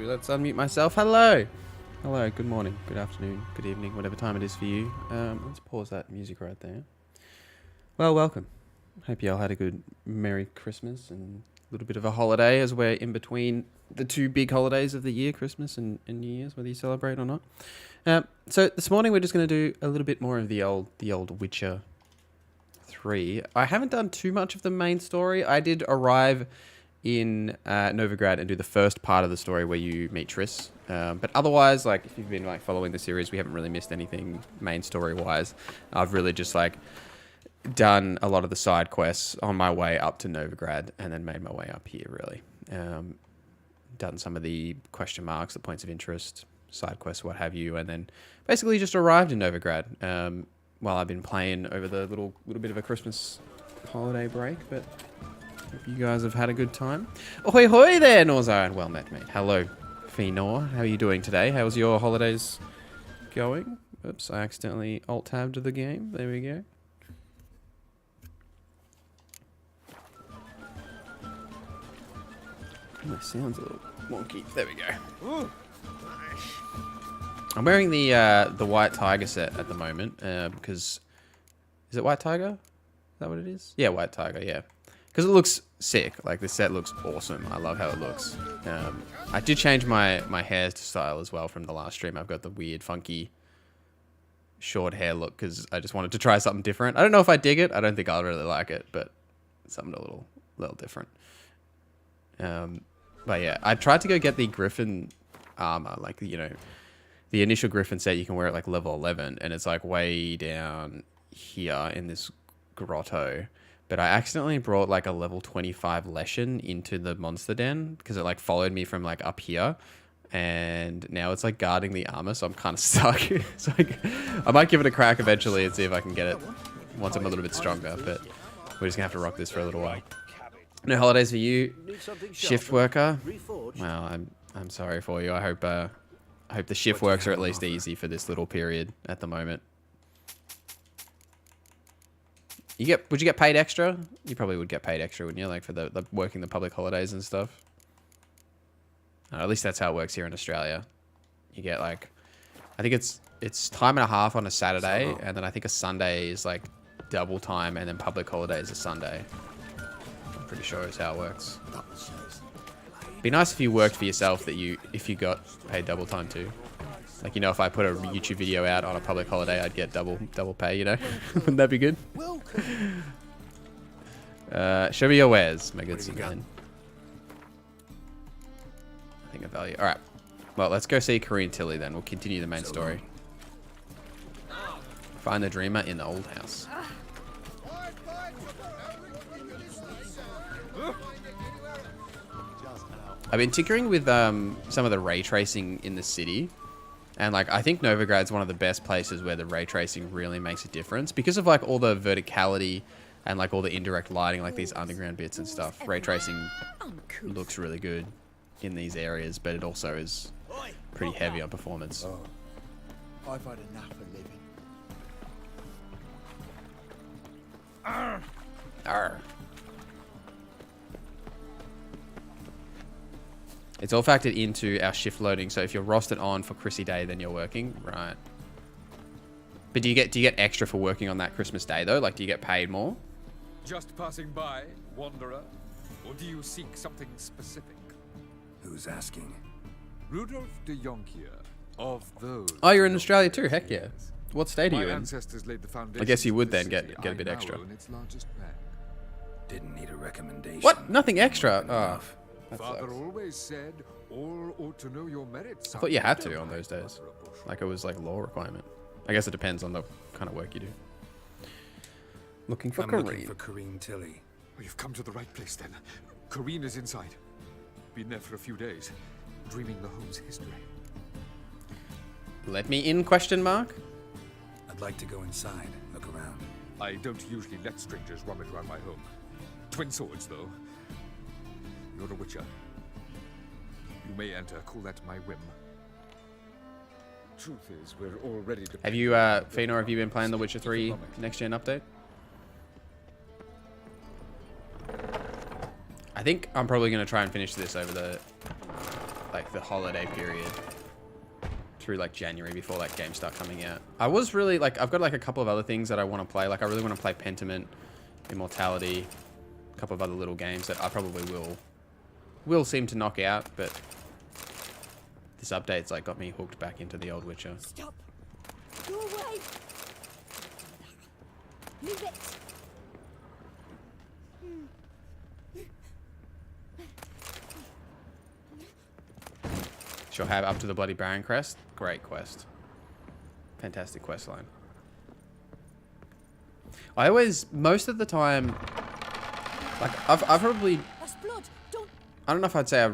let's unmute myself. Hello. Hello, good morning, good afternoon, good evening, whatever time it is for you. Let's pause that music right there. Well, welcome. Hope you all had a good Merry Christmas and a little bit of a holiday as we're in between the two big holidays of the year, Christmas and New Year's, whether you celebrate or not. So this morning we're just going to do a little bit more of the old Witcher 3. I haven't done too much of the main story. I did arrive in Novigrad and do the first part of the story where you meet Triss. But otherwise, like, if you've been like following the series, we haven't really missed anything main story wise. I've really just like done a lot of the side quests on my way up to Novigrad and then made my way up here, really. Done some of the question marks, the points of interest, side quests, what have you, and then basically just arrived in Novigrad while I've been playing over the little bit of a Christmas holiday break. But hope you guys have had a good time. Ahoy hoy there, NorZZa, and well met, mate. Hello, Fenor. How are you doing today? How's your holidays going? Oops, I accidentally alt-tabbed the game. There we go. My sound's a little wonky. There we go. Ooh. I'm wearing the white tiger set at the moment because... Is it white tiger? Is that what it is? Yeah, white tiger, yeah. Because it looks sick. Like, this set looks awesome. I love how it looks. I did change my hairstyle as well from the last stream. I've got the weird, funky, short hair look because I just wanted to try something different. I don't know if I dig it. I don't think I'll really like it, but it's something a little different. But yeah, I tried to go get the Griffin armor, like, you know, the initial Griffin set. You can wear it like level 11, and it's like way down here in this grotto. But I accidentally brought like a level 25 Leshen into the monster den because it like followed me from like up here, and now it's like guarding the armor, so I'm kind of stuck. So I might give it a crack eventually and see if I can get it once I'm a little bit stronger. But we're just gonna have to rock this for a little while. No holidays for you, shift worker. Well, I'm sorry for you. I hope the shift works are at least easy for this little period at the moment. Would you get paid extra? You probably would get paid extra, wouldn't you? Like for the working the public holidays and stuff. At least that's how it works here in Australia. You get like, I think it's time and a half on a Saturday, and then I think a Sunday is like double time, and then public holidays is Sunday. Pretty sure is how it works. Be nice if you worked for yourself if you got paid double time too. Like, you know, if I put a YouTube video out on a public holiday, I'd get double pay, you know? Wouldn't that be good? Show me your wares, my good civilian. I think of value. Alright. Well, let's go see Corinne and Tilly then. We'll continue the main story. Find the dreamer in the old house. I've been tinkering with some of the ray tracing in the city, and like I think Novigrad's one of the best places where the ray tracing really makes a difference because of like all the verticality and like all the indirect lighting, like these underground bits and stuff. Ray tracing looks really good in these areas, but it also is pretty heavy on performance. I've had enough of living. Arr. It's all factored into our shift loading, so if you're rostered on for Chrissy Day, then you're working, right? But do you get extra for working on that Christmas Day though? Like, do you get paid more? Just passing by, wanderer, or do you seek something specific? Who's asking? Rudolph de Jonkier of those. Oh, you're in Australia too. Heck yeah. What state are you My in? ancestors laid the foundation. I guess you would then the get city a bit I extra. now own its largest bank. Didn't need a recommendation. What? Nothing extra? Oh, that Father sucks. always said, all ought to know your merits. I thought you had to on those days. Like it was like law requirement. I guess it depends on the kind of work you do. Looking for Corinne. Looking for Corinne Tilly. Oh, you've come to the right place then. Corinne is inside. Been there for a few days, dreaming the home's history. Let me in, question mark? I'd like to go inside, look around. I don't usually let strangers rummage around my home. Twin swords, though. You're a witcher. You may enter, call that my whim. Truth is, we're already... Have you, Fenor, have you been playing The Witcher 3 Next Gen update? I think I'm probably going to try and finish this over the like the holiday period through like January before like games start coming out. I was really like, I've got like a couple of other things that I want to play. Like I really want to play Pentiment, Immortality, a couple of other little games that I probably will seem to knock out, but this update's like got me hooked back into the old Witcher. Stop. Go away. Move it. She'll have Up to the Bloody Baron Crest. Great quest. Fantastic quest line. I always, most of the time, like I've probably, That's blood. Don't. I don't know if I'd say I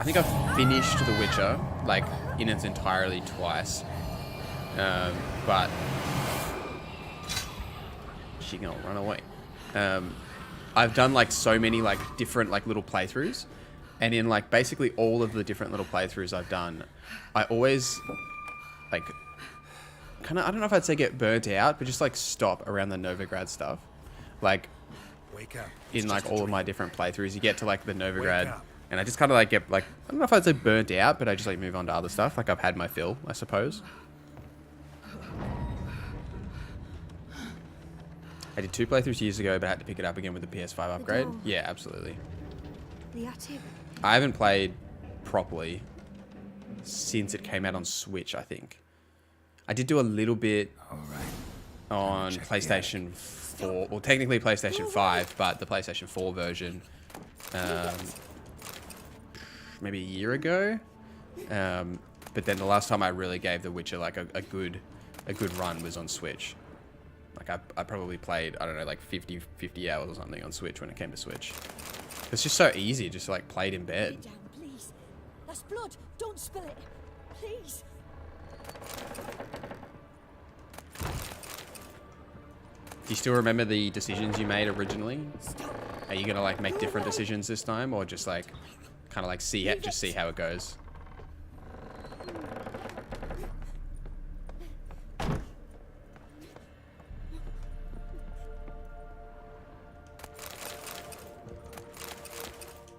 think I've finished The Witcher like in its entirety twice, but she gonna run away. I've done like so many like different like little playthroughs, and in like basically all of the different little playthroughs I've done, I always like kind of, I don't know if I'd say get burnt out, but just like stop around the Novigrad stuff. Like Wake up. in like all of my different playthroughs, you get to like the Wake Novigrad, up. and I just kind of like get like, I don't know if I'd say burnt out, but I just like move on to other stuff. Like I've had my fill, I suppose. I did 2 playthroughs years ago, but I had to pick it up again with the PS5 upgrade. door. Yeah, absolutely. The Attre. I haven't played properly since it came out on Switch, I think. I did do a little bit All right. on Check the PlayStation 4, well technically PlayStation 5, but the PlayStation 4 version, maybe a year ago. But then the last time I really gave The Witcher like a good run was on Switch. Like I probably played, I don't know, like 50 hours or something on Switch when it came to Switch. It's just so easy, just like played in bed. Lay down, please. That's blood. Don't spill it. Please. Do you still remember the decisions you made originally? Stop. Are you gonna like make different decisions this time, or just like kind of like see how it goes?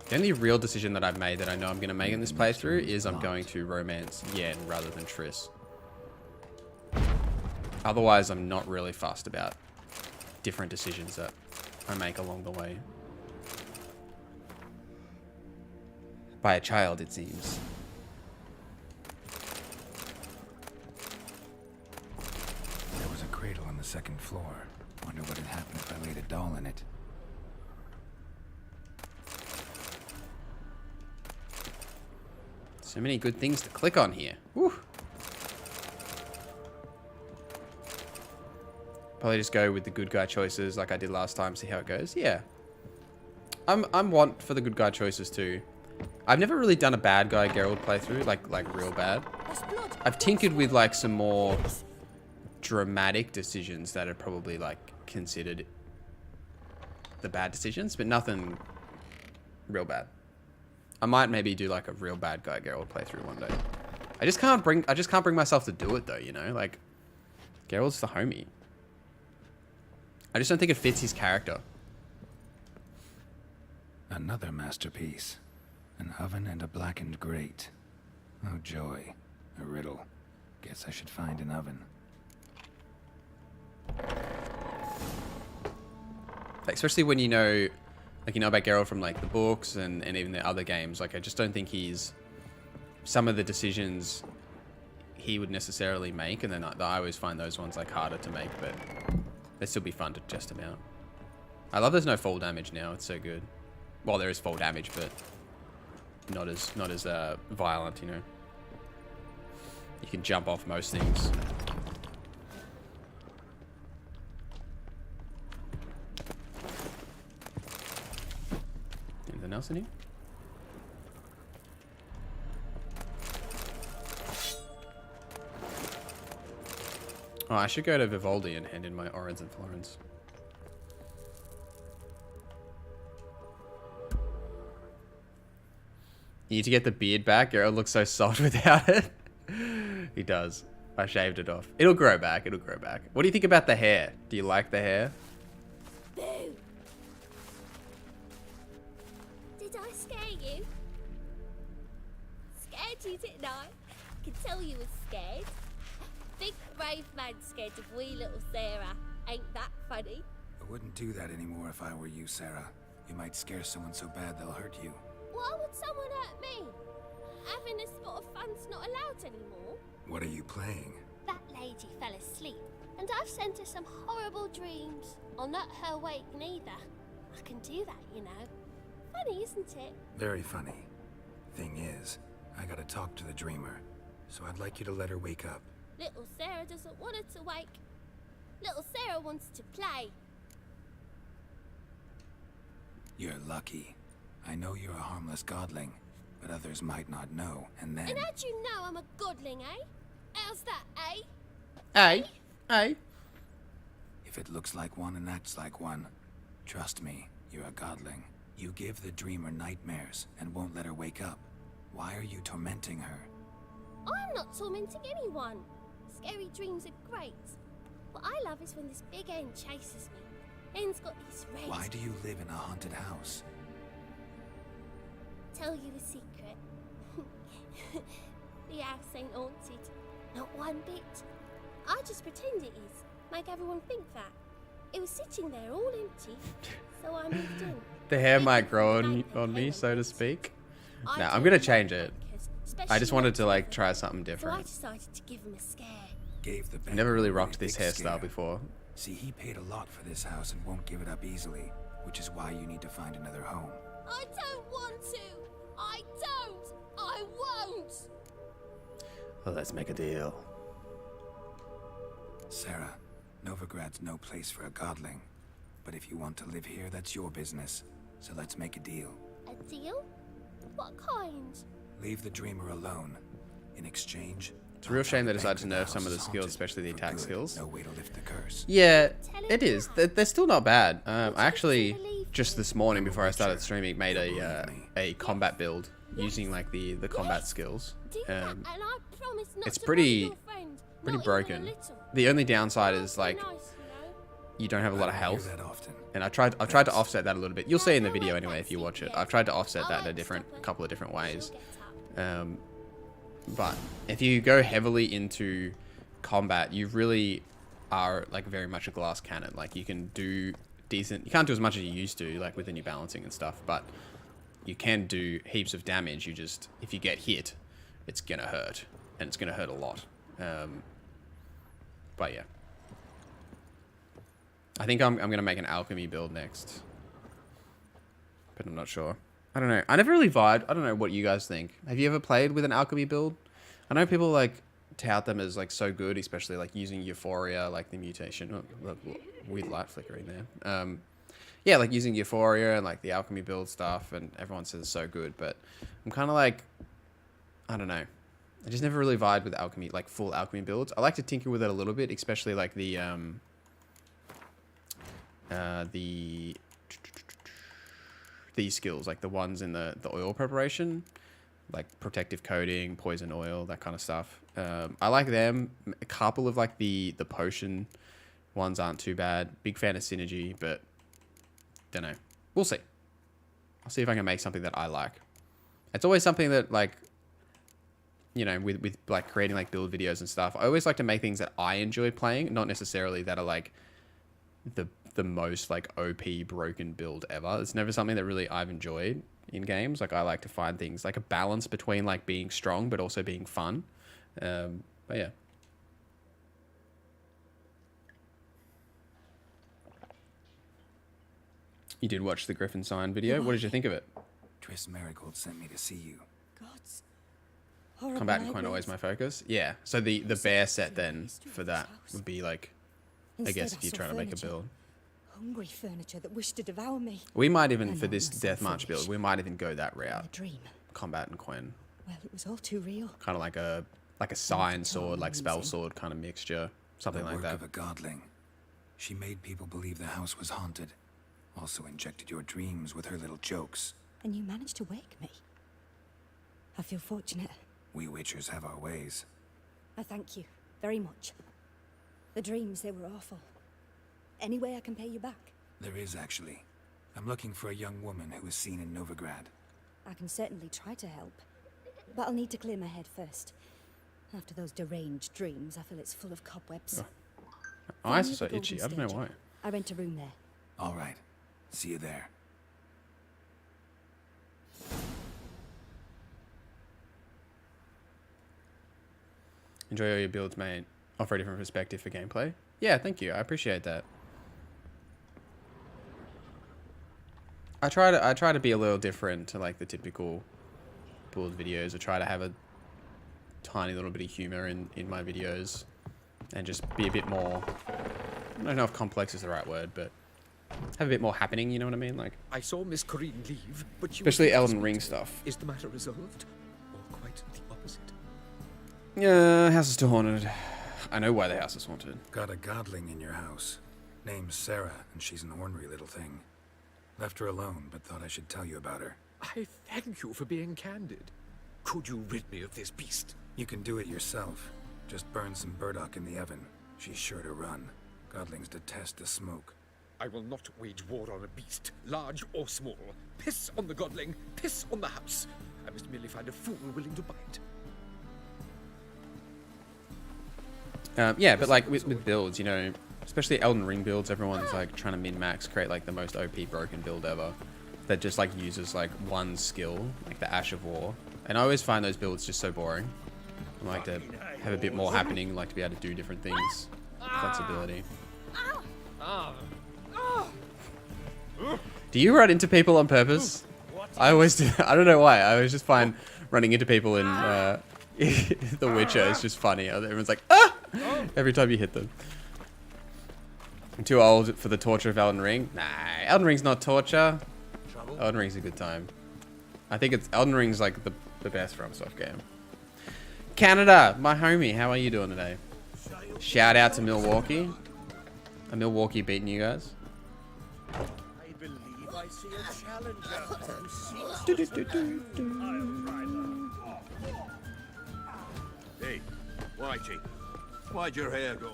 The only real decision that I've made that I know I'm going to make in this playthrough is I'm going to romance Yen rather than Triss. Otherwise, I'm not really fussed about different decisions that I make along the way. By a child, it seems. There was a cradle on the 2nd floor. Wonder what had happened if I laid a doll in it. So many good things to click on here. Woo. Probably just go with the good guy choices like I did last time, see how it goes. Yeah. I'm want for the good guy choices too. I've never really done a bad guy Geralt playthrough, like real bad. That's blood. I've tinkered with like some more dramatic decisions that are probably like considered the bad decisions, but nothing real bad. I might maybe do like a real bad guy Geralt playthrough one day. I just can't bring myself to do it though, you know? Like Geralt's the homie. I just don't think it fits his character. Another masterpiece. An oven and a blackened grate. Oh joy. A riddle. Guess I should find an oven. Like, especially when you know, like you know about Geralt from like the books and even the other games. Like I just don't think some of the decisions he would necessarily make, and then I always find those ones like harder to make, but they'd still be fun to test them out. I love there's no fall damage now. It's so good. Well, there is fall damage, but not as violent, you know. You can jump off most things. Anything else in here? Oh, I should go to Vivaldi and hand in my Orange and Florence. You need to get the beard back. Geralt looks so soft without it. He does. I shaved it off. It'll grow back. It'll grow back. What do you think about the hair? Do you like the hair? Boo! Did I scare you? you, didn't I? Could tell you was scared. Big brave man scared of wee little Sarah. Ain't that funny? I wouldn't do that anymore if I were you, Sarah. You might scare someone so bad they'll hurt you. Why would someone hurt me? Having a spot of fun's not allowed anymore. What are you playing? That lady fell asleep, and I've sent her some horrible dreams. I'll not her wake neither. I can do that, you know. Funny, isn't it? Very funny. Thing is, I gotta talk to the dreamer, so I'd like you to let her wake up. Little Sarah doesn't want her to wake. Little Sarah wants to play. You're lucky. I know you're a harmless godling, but others might not know, and then... And how'd you know I'm a godling, eh? How's that, eh? Hey, hey. If it looks like one and acts like one, trust me, you're a godling. You give the dreamer nightmares and won't let her wake up. Why are you tormenting her? I'm not tormenting anyone. Scary dreams are great. What I love is when this big hen chases me. Hen's got these red... Why do you live in a haunted house? Tell you a secret. The house ain't haunted. Not one bit. I just pretend it is. Make everyone think that. It was sitting there all empty, so I moved in. The hair might grow on me, so to speak. No, I'm gonna change it. I just wanted to like try something So I different. decided to give him a scare. Gave the Never really banker a rocked this big hairstyle scare. before. See, he paid a lot for this house and won't give it up easily, which is why you need to find another home. I don't want to. I don't. I won't. Well, let's make a deal. Sarah, Novigrad's no place for a godling. But if you want to live here, that's your business. So let's make a deal. A deal? What kind? Leave the dreamer alone. In exchange... It's a real shame they decided to nerf house some of the is skills, haunted especially the for attack good. skills. No way to lift the curse. Yeah, Tell him it is. that. They're still not bad. I What's actually, the belief just in? this morning before I started Sure. streaming, made You'll believe me. a combat build using like the combat Yes. skills. Do that, and I promise not it's to pretty- bother your friend. pretty Not even a broken. little. The only downside I'll is be like nice, you know. you don't have a lot of I don't hear health, that often. and I've tried to offset that a little bit. You'll see in the video anyway if you watch it. I've tried to offset that in a couple of different ways. She'll get up. But if you go heavily into combat, you really are like very much a glass cannon. Like you can do decent, you can't do as much as you used to, like within your balancing and stuff, but you can do heaps of damage. You just, if you get hit, it's gonna hurt, and it's gonna hurt a lot. But yeah, I think I'm gonna make an alchemy build next, but I'm not sure. I don't know. I never really vibed. I don't know what you guys think. Have you ever played with an alchemy build? I know people like tout them as like so good, especially like using Euphoria, like the mutation. Oh, weird light flickering there. Yeah, like using Euphoria and like the alchemy build stuff, and everyone says it's so good. But I'm kind of like, I don't know. I just never really vibed with alchemy, like full alchemy builds. I like to tinker with it a little bit, especially like these skills, like the ones in the oil preparation, like protective coating, poison oil, that kind of stuff. I like them. A couple of like the potion ones aren't too bad. Big fan of synergy, but don't know. We'll see. I'll see if I can make something that I like. It's always something that like, you know, with like creating like build videos and stuff, I always like to make things that I enjoy playing, not necessarily that are like the most like OP broken build ever. It's never something that really I've enjoyed in games. Like I like to find things like a balance between like being strong but also being fun. But yeah. You did watch the Griffin sign video. What did you think of it? Triss Marigold sent me to see you. Gods. Horrible Combat and Coin nightmares. always my focus. Yeah. So the bear set then for that would be like, I Instead, guess if you're saw trying to make a furniture. build. Hungry furniture that wished to devour me. We might even, And for now this I'm so Death March build, foolish. we might even go that In route. a dream. Combat and Coin. Well, it was all too real. Kind of like a sign sword, like spell Amazing. sword kind of mixture. Something The like work that. of a godling. She made people believe the house was haunted. Also injected your dreams with her little jokes. And you managed to wake me. I feel fortunate. We witchers have our ways. I thank you very much. The dreams, they were awful. Any way I can pay you back? There is, actually. I'm looking for a young woman who was seen in Novigrad. I can certainly try to help. but I'll need to clear my head first. After those deranged dreams, I feel it's full of cobwebs. My eyes are so itchy. I don't know why. I rent a room there. All right. See you there. Enjoy all your builds, mate. Offer a different perspective for gameplay. Yeah, thank you. I appreciate that. I try to be a little different to like the typical build videos. I try to have a tiny little bit of humor in my videos and just be a bit more, I don't know if complex is the right word, but have a bit more happening, you know what I mean? Like, I saw Miss Corinne leave, but you... especially Elden Ring stuff. Is the matter resolved? Or quite the opposite? Yeah, house is still haunted. I know why the house is haunted. Got a godling in your house. Name's Sarah, and she's an ornery little thing. Left her alone, but thought I should tell you about her. I thank you for being candid. Could you rid me of this beast? You can do it yourself. Just burn some burdock in the oven. She's sure to run. Godlings detest the smoke. I will not wage war on a beast, large or small. Piss on the godling, piss on the house. I must merely find a fool willing to bite. Yeah, but like with builds, you know, especially Elden Ring builds, everyone's like trying to min-max, create like the most OP broken build ever that just like uses like one skill, like the Ash of War. And I always find those builds just so boring. I like to have a bit more happening, like to be able to do different things. Flexibility. Do you run into people on purpose? I always do. I don't know why. I always just find running into people in The Witcher is just funny. Everyone's like, ah! Every time you hit them. I'm too old for the torture of Elden Ring. Nah, Elden Ring's not torture. Elden Ring's a good time. I think Elden Ring's like the best FromSoft game. Canada, my homie, how are you doing today? Shout out to Milwaukee. Are Milwaukee beating you guys? I believe I see a challenger who seeks Hey, Whitey, why'd your hair go?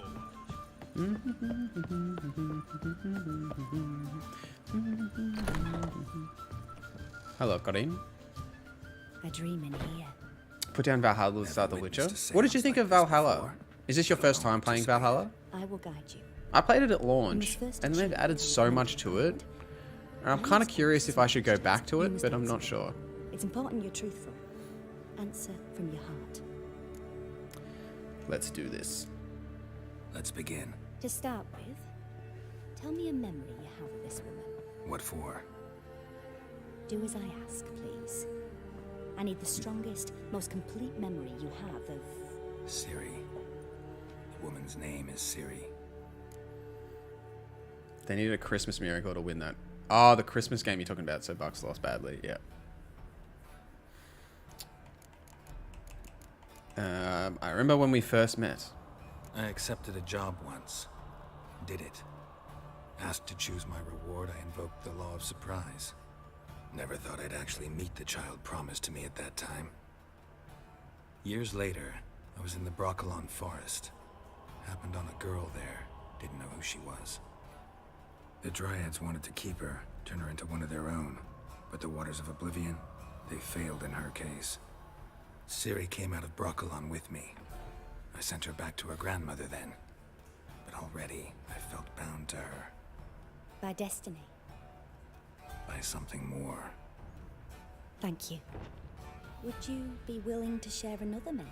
Hello, Corinne. I dream in here. Put down Valhalla to start The Witcher. witnessed a What did you séance think like of this Valhalla? before. Is this your first time playing Valhalla? I will guide you. I played it at launch, In this first and they've added so much to it. And I'm kind of curious if I should go back to it, but I'm not sure. It's important you're truthful. Answer from your heart. Let's do this. Let's begin. To start with, tell me a memory you have of this woman. What for? Do as I ask, please. I need the strongest, most complete memory you have of... Ciri. The woman's name is Ciri. They needed a Christmas miracle to win that. Oh, the Christmas game you're talking about, so Bucks lost badly. Yeah. I remember when we first met. I accepted a job once. Did it. Asked to choose my reward, I invoked the law of surprise. Never thought I'd actually meet the child promised to me at that time. Years later, I was in the Broccolon forest. Happened on a girl there. Didn't know who she was. The Dryads wanted to keep her, turn her into one of their own. But the Waters of Oblivion, they failed in her case. Ciri came out of Broccolon with me. I sent her back to her grandmother then. But already, I felt bound to her. By destiny. By something more. Thank you. Would you be willing to share another memory?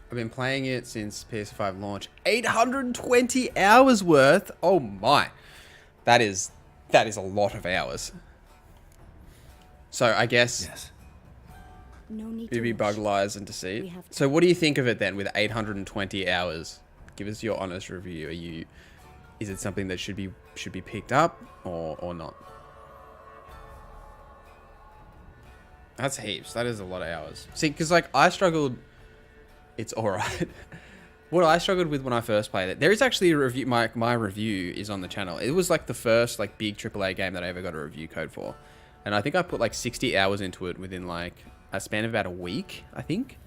I've been playing it since PS5 launch. 820 hours worth. Oh my. That is a lot of hours. So I guess Yes. No need Bibby to Bug rush. Lies and We Deceit. have So what do you think of it then with 820 hours? Give us your honest review. Is it something that should be picked up or not? That's heaps. That is a lot of hours. See, because like I struggled. It's all right. What I struggled with when I first played it, there is actually a review. My review is on the channel. It was like the first like big AAA game that I ever got a review code for, and I think I put like 60 hours into it within like a span of about a week, I think.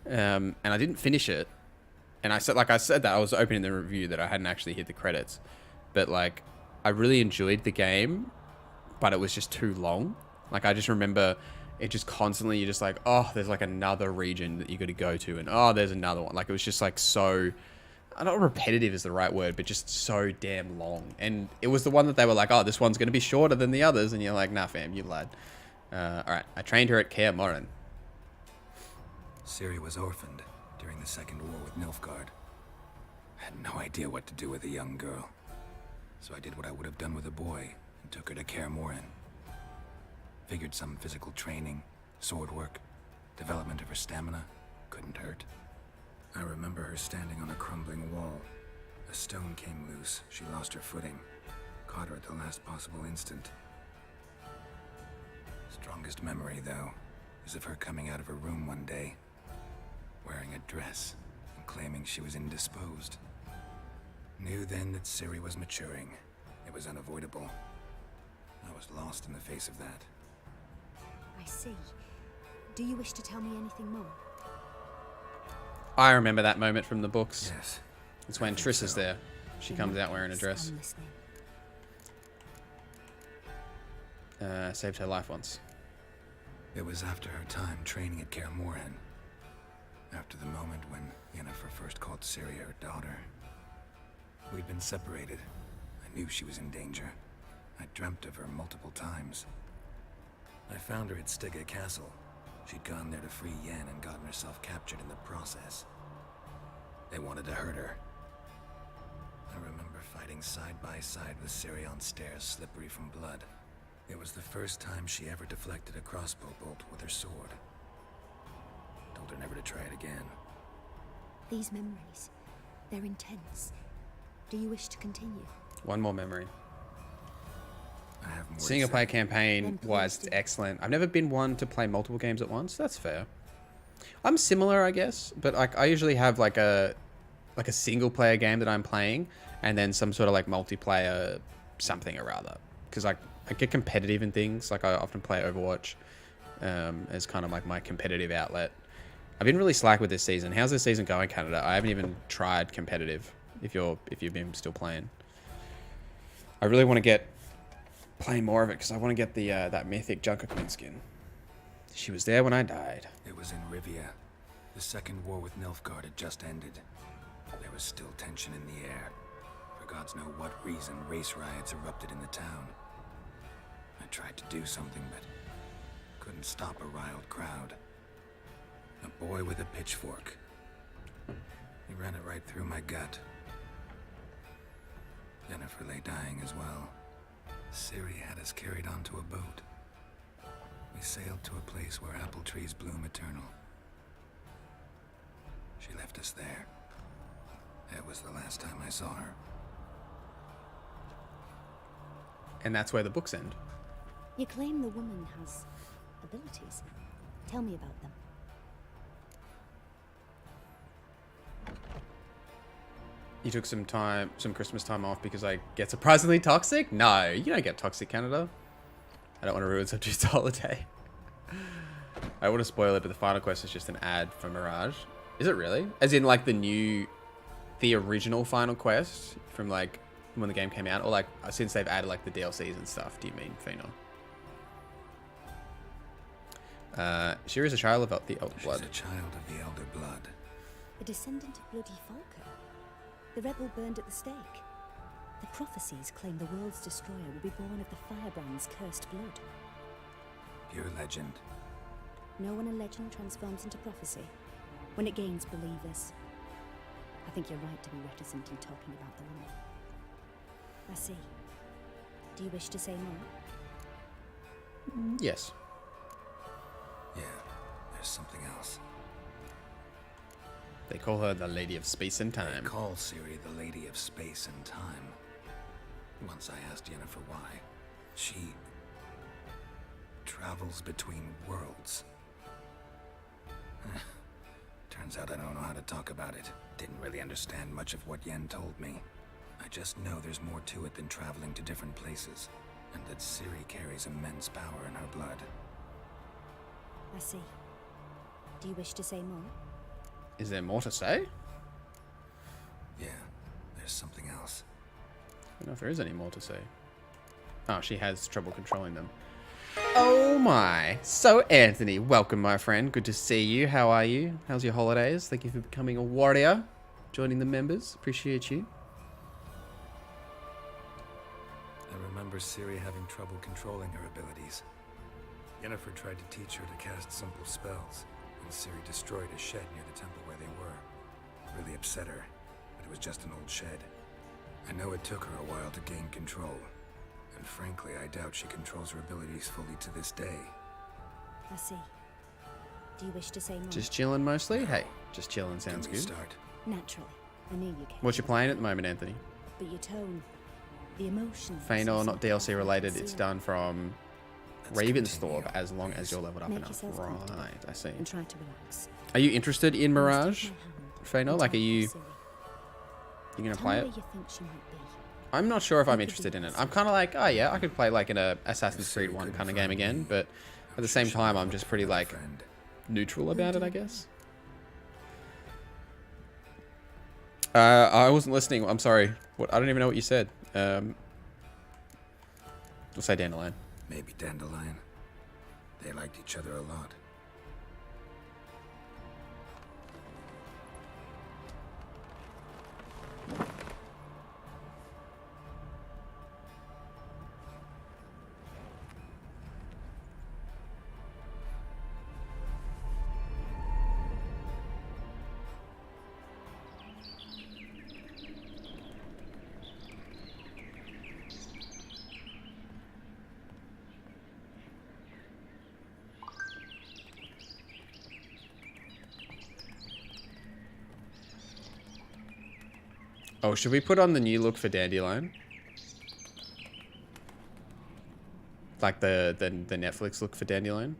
And I didn't finish it. And I said that I was opening the review that I hadn't actually hit the credits, but like I really enjoyed the game, but it was just too long. Like I just remember it just constantly, you're just like, oh, there's like another region that you got to go to, and oh, there's another one. Like, it was just like so, not repetitive is the right word, but just so damn long. And it was the one that they were like, oh, this one's going to be shorter than the others, and you're like, nah, fam, you lied. All right, I trained her at Kaer Morhen. Ciri was orphaned during the Second War with Nilfgaard. I had no idea what to do with a young girl. So I did what I would have done with a boy and took her to Kaer Morhen. Figured some physical training, sword work, development of her stamina couldn't hurt. I remember her standing on a crumbling wall. A stone came loose, she lost her footing. Caught her at the last possible instant. Strongest memory, though, is of her coming out of her room one day, wearing a dress and claiming she was indisposed. Knew then that Ciri was maturing. It was unavoidable. I was lost in the face of that. I see. Do you wish to tell me anything more? I remember that moment from the books. Yes. It's when Triss is there. She comes out wearing a dress. I'm listening. Saved her life once. It was after her time training at Kaer Morhen. After the moment when Yennefer first called Ciri her daughter. We'd been separated. I knew she was in danger. I dreamt of her multiple times. I found her at Stygga Castle. She'd gone there to free Yen and gotten herself captured in the process. They wanted to hurt her. I remember fighting side by side with Ciri on stairs slippery from blood. It was the first time she ever deflected a crossbow bolt with her sword. Told her never to try it again. These memories, they're intense. Do you wish to continue? One more memory. I have more. Single player campaign Then please wise, it's do. excellent. I've never been one to play multiple games at once. That's fair. I'm similar, I guess, but like I usually have like a single player game that I'm playing, and then some sort of like multiplayer something or other. Because like I get competitive in things. Like I often play Overwatch as kind of like my competitive outlet. I've been really slack with this season. How's this season going, Canada? I haven't even tried competitive. If you've been still playing, I really want to play more of it because I want to get the that mythic Junker Queen skin. She was there when I died. It was in Rivia. The Second War with Nilfgaard had just ended. There was still tension in the air. For gods know what reason, race riots erupted in the town. I tried to do something, but couldn't stop a riled crowd. A boy with a pitchfork. He ran it right through my gut. Yennefer lay dying as well. Ciri had us carried onto a boat. We sailed to a place where apple trees bloom eternal. She left us there. That was the last time I saw her. And that's where the books end. You claim the woman has abilities. Tell me about them. You took some Christmas time off because I get surprisingly toxic? No, you don't get toxic, Canada. I don't want to ruin Subdue's holiday. I don't want to spoil it, but the final quest is just an ad for Mirage. Is it really? As in like the original final quest from like when the game came out? Or like since they've added like the DLCs and stuff, do you mean, Fina? Ciri is a child of the Elder Blood. She's a child of the Elder Blood. A descendant of bloody Falker. The rebel burned at the stake. The prophecies claim the world's destroyer will be born of the firebrand's cursed blood. Pure legend. Know when a legend transforms into prophecy? When it gains believers. I think you're right to be reticent in talking about the woman. I see. Do you wish to say more? Yes. Yeah, there's something else. They call her the Lady of Space and They Time. call Ciri the Lady of Space and Time. Once I asked Yennefer why. She travels between worlds. Turns out I don't know how to talk about it. Didn't really understand much of what Yen told me. I just know there's more to it than traveling to different places, and that Ciri carries immense power in her blood. I see. Do you wish to say more? Is there more to say? Yeah, there's something else. I don't know if there is any more to say. Oh, she has trouble controlling them. Oh my. So Anthony, welcome my friend. Good to see you. How are you? How's your holidays? Thank you for becoming a warrior. Joining the members. Appreciate you. I remember Ciri having trouble controlling her abilities. Yennefer tried to teach her to cast simple spells, and Ciri destroyed a shed near the temple where they were. Really upset her, but it was just an old shed. I know it took her a while to gain control, and frankly, I doubt she controls her abilities fully to this day. I see. Do you wish to say more? Just chilling mostly? Hey, just chilling sounds Can we good. start? Naturally. I knew you came. What you playing at the moment, Anthony? But your tone, the emotion. Feanor, not DLC related. It's done from Let's Ravensthorpe continue. as long as you're leveled up Make enough. yourself comfortable. Right, I see. And try to relax. Are you interested in Mirage, Take my hand Feanor? and Like, talk are you to Ciri. gonna Tell play me it? where you think she might be. I'm not sure if I'm Think of interested in it. these. I'm kind of like, oh yeah, I could play like in a Assassin's If Creed Ciri 1 couldn't kind of game find again, me, but at the same time, I'm just pretty like Friend. neutral about it, I guess. I wasn't listening. I'm sorry. What? I don't even know what you said. We'll say Dandelion. Maybe Dandelion. They liked each other a lot. Oh, should we put on the new look for Dandelion? Like the Netflix look for Dandelion?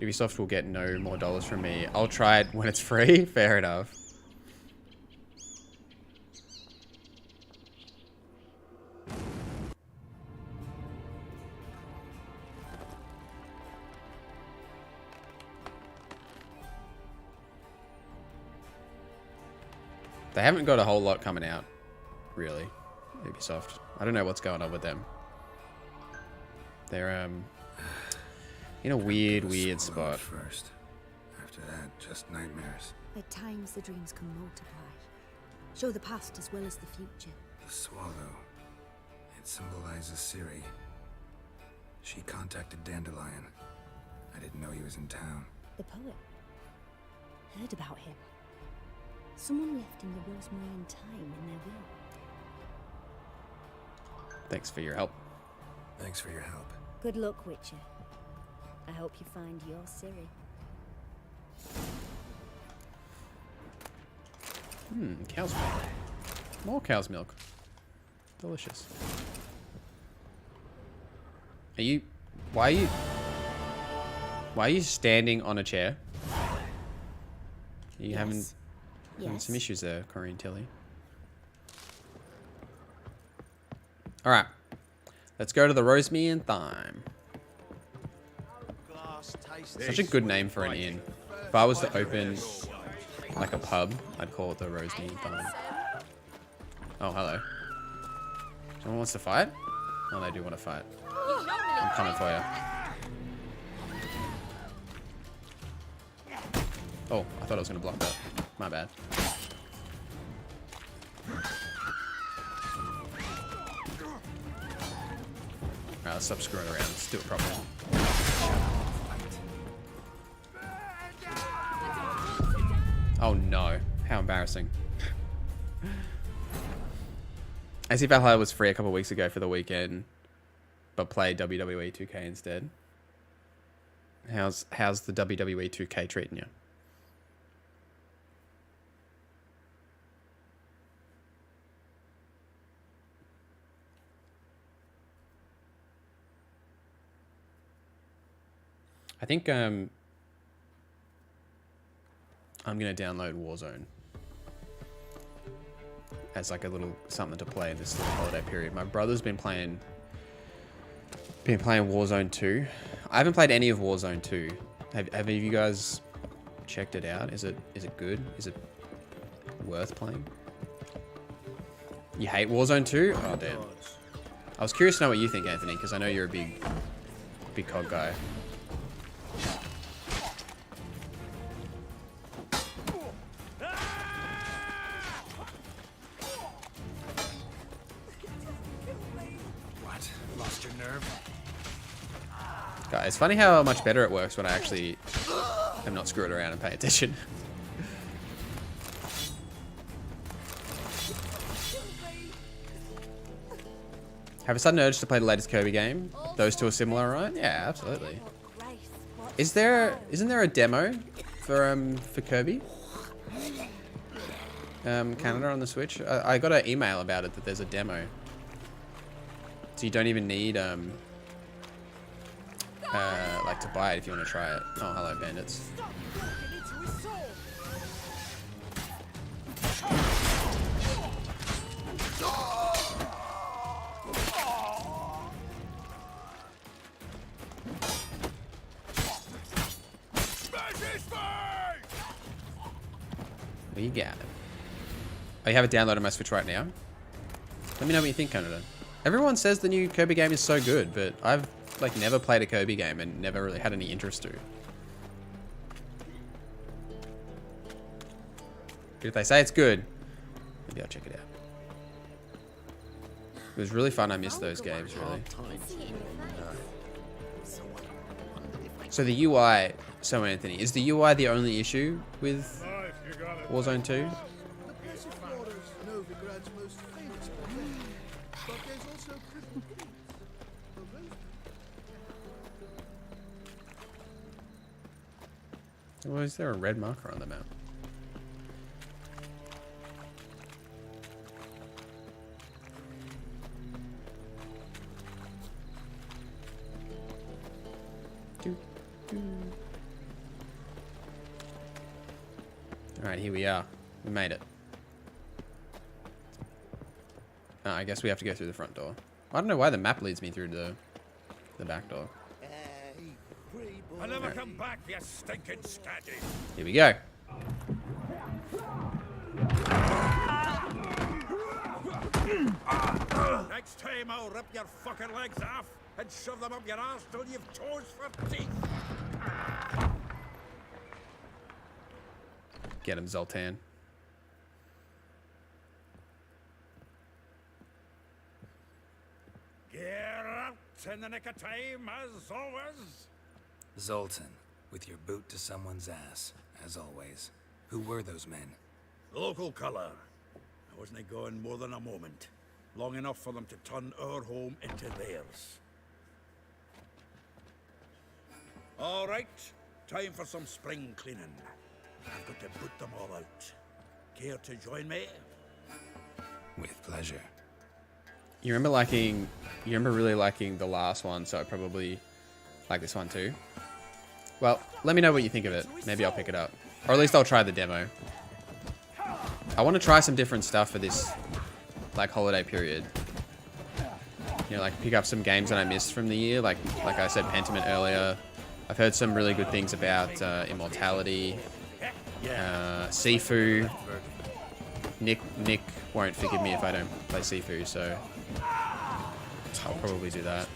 Ubisoft will get no more dollars from me. I'll try it when it's free. Fair enough. They haven't got a whole lot coming out, really, Ubisoft. I don't know what's going on with them. They're in a weird Swallow spot. at first. After that, just nightmares. At times, the dreams can multiply. Show the past as well as the future. The swallow. It symbolizes Ciri. She contacted Dandelion. I didn't know he was in town. The poet. Heard about him. Someone left him the Rosemary time in their will. Thanks for your help. Thanks for your help. Good luck, Witcher. I hope you find your Ciri. Cow's milk. More cow's milk. Delicious. Are you... Why are you standing on a chair? Are you having Yes. some issues there, Corinne Tilly? Alright. Let's go to the Rosemary and Thyme. Such a good name for an inn. If I was to open like a pub, I'd call it the Rosemary and Thyme. Oh, hello. Someone wants to fight? Oh, they do want to fight. I'm coming for you. Oh, I thought I was going to block that. My bad. Alright, let's stop screwing around. Let's do it properly. Oh no. How embarrassing. As if Valhalla was free a couple weeks ago for the weekend, but played WWE 2K instead. How's the WWE 2K treating you? I think I'm gonna download Warzone as like a little something to play this little holiday period. My brother's been playing Warzone 2. I haven't played any of Warzone 2. Have any of you guys checked it out? Is it good? Is it worth playing? You hate Warzone 2? Oh damn. I was curious to know what you think, Anthony, because I know you're a big COD guy. What? Lost your nerve? God, it's funny how much better it works when I actually am not screwing around and paying attention. Have a sudden urge to play the latest Kirby game. Those two are similar, right? Yeah, absolutely. Isn't there a demo for Kirby? Canada on the Switch? I got an email about it that there's a demo. So you don't even need like to buy it if you want to try it. Oh, hello bandits. What do you got? Oh, you have it downloaded on my Switch right now? Let me know what you think, Canada. Everyone says the new Kirby game is so good, but I've like never played a Kirby game and never really had any interest to. But if they say it's good, maybe I'll check it out. It was really fun. I missed those games, really. So the UI, so Anthony, is the UI the only issue with Warzone 2? The place of Flora is Novigrad's most famous project, but there's also Crystal Keys. The rose- Well, is there a red marker on the map? Alright, here we are. We made it. I guess we have to go through the front door. I don't know why the map leads me through the back door. I'll never come back, you stinking scatty. Here we go. Next time I'll rip your fucking legs off and shove them up your ass till you've toes for teeth. Get him, Zoltan. Get out in the nick of time, as always. Zoltan, with your boot to someone's ass, as always. Who were those men? Local colour. I wasn't going more than a moment. Long enough for them to turn our home into theirs. All right, time for some spring cleaning. I've got to put them all out. Care to join me? With pleasure. You remember really liking the last one, so I probably like this one too. Well, let me know what you think of it. Maybe I'll pick it up. Or at least I'll try the demo. I want to try some different stuff for this like holiday period. You know, like pick up some games that I missed from the year. Like I said, Pentiment earlier. I've heard some really good things about Immortality, Sifu. Nick won't forgive me if I don't play Sifu, so I'll probably do that.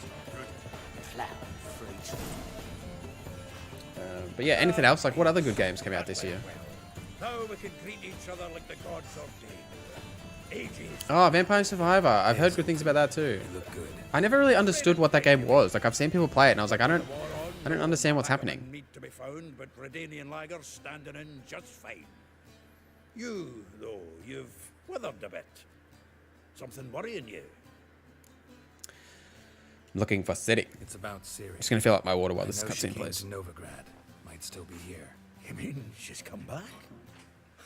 But yeah, anything else? Like, what other good games came out this year? Now we can greet each other like the gods ordained. Ages. Oh, Vampire Survivor. I've heard good things about that too. They look good. I never really understood what that game was. Like, I've seen people play it, and I was like, I don't understand what's happening. Meat to be found, but Redanian lagers standing in just fine. You, though, you've withered a bit. Something worrying you? I'm looking for Ciri. It's about Ciri. Just gonna fill up my water while I this know she cutscene came plays. to Novigrad. Might still be here. You mean she's come back?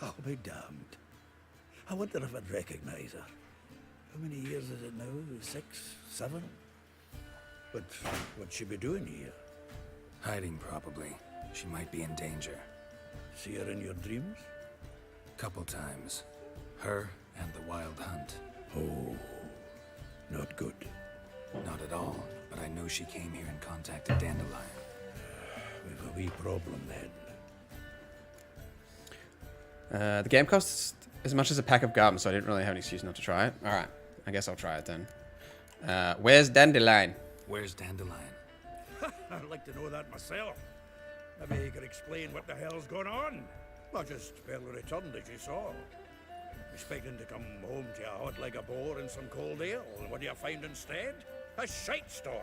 I'll be damned. I wonder if I'd recognize her. How many years is it now? 6, 7? But what'd she be doing here? Hiding, probably. She might be in danger. See her in your dreams? Couple times. Her and the Wild Hunt. Oh, not good. Not at all, but I know she came here and contacted Dandelion. We've a wee problem then. The game costs as much as a pack of gum, so I didn't really have an excuse not to try it. Alright, I guess I'll try it then. Where's Dandelion? Where's Dandelion? I'd like to know that myself. Maybe you could explain what the hell's going on. Not just barely returned as you saw. Expecting to come home to a hot like a boar and some cold ale, and what do you find instead? A shite storm.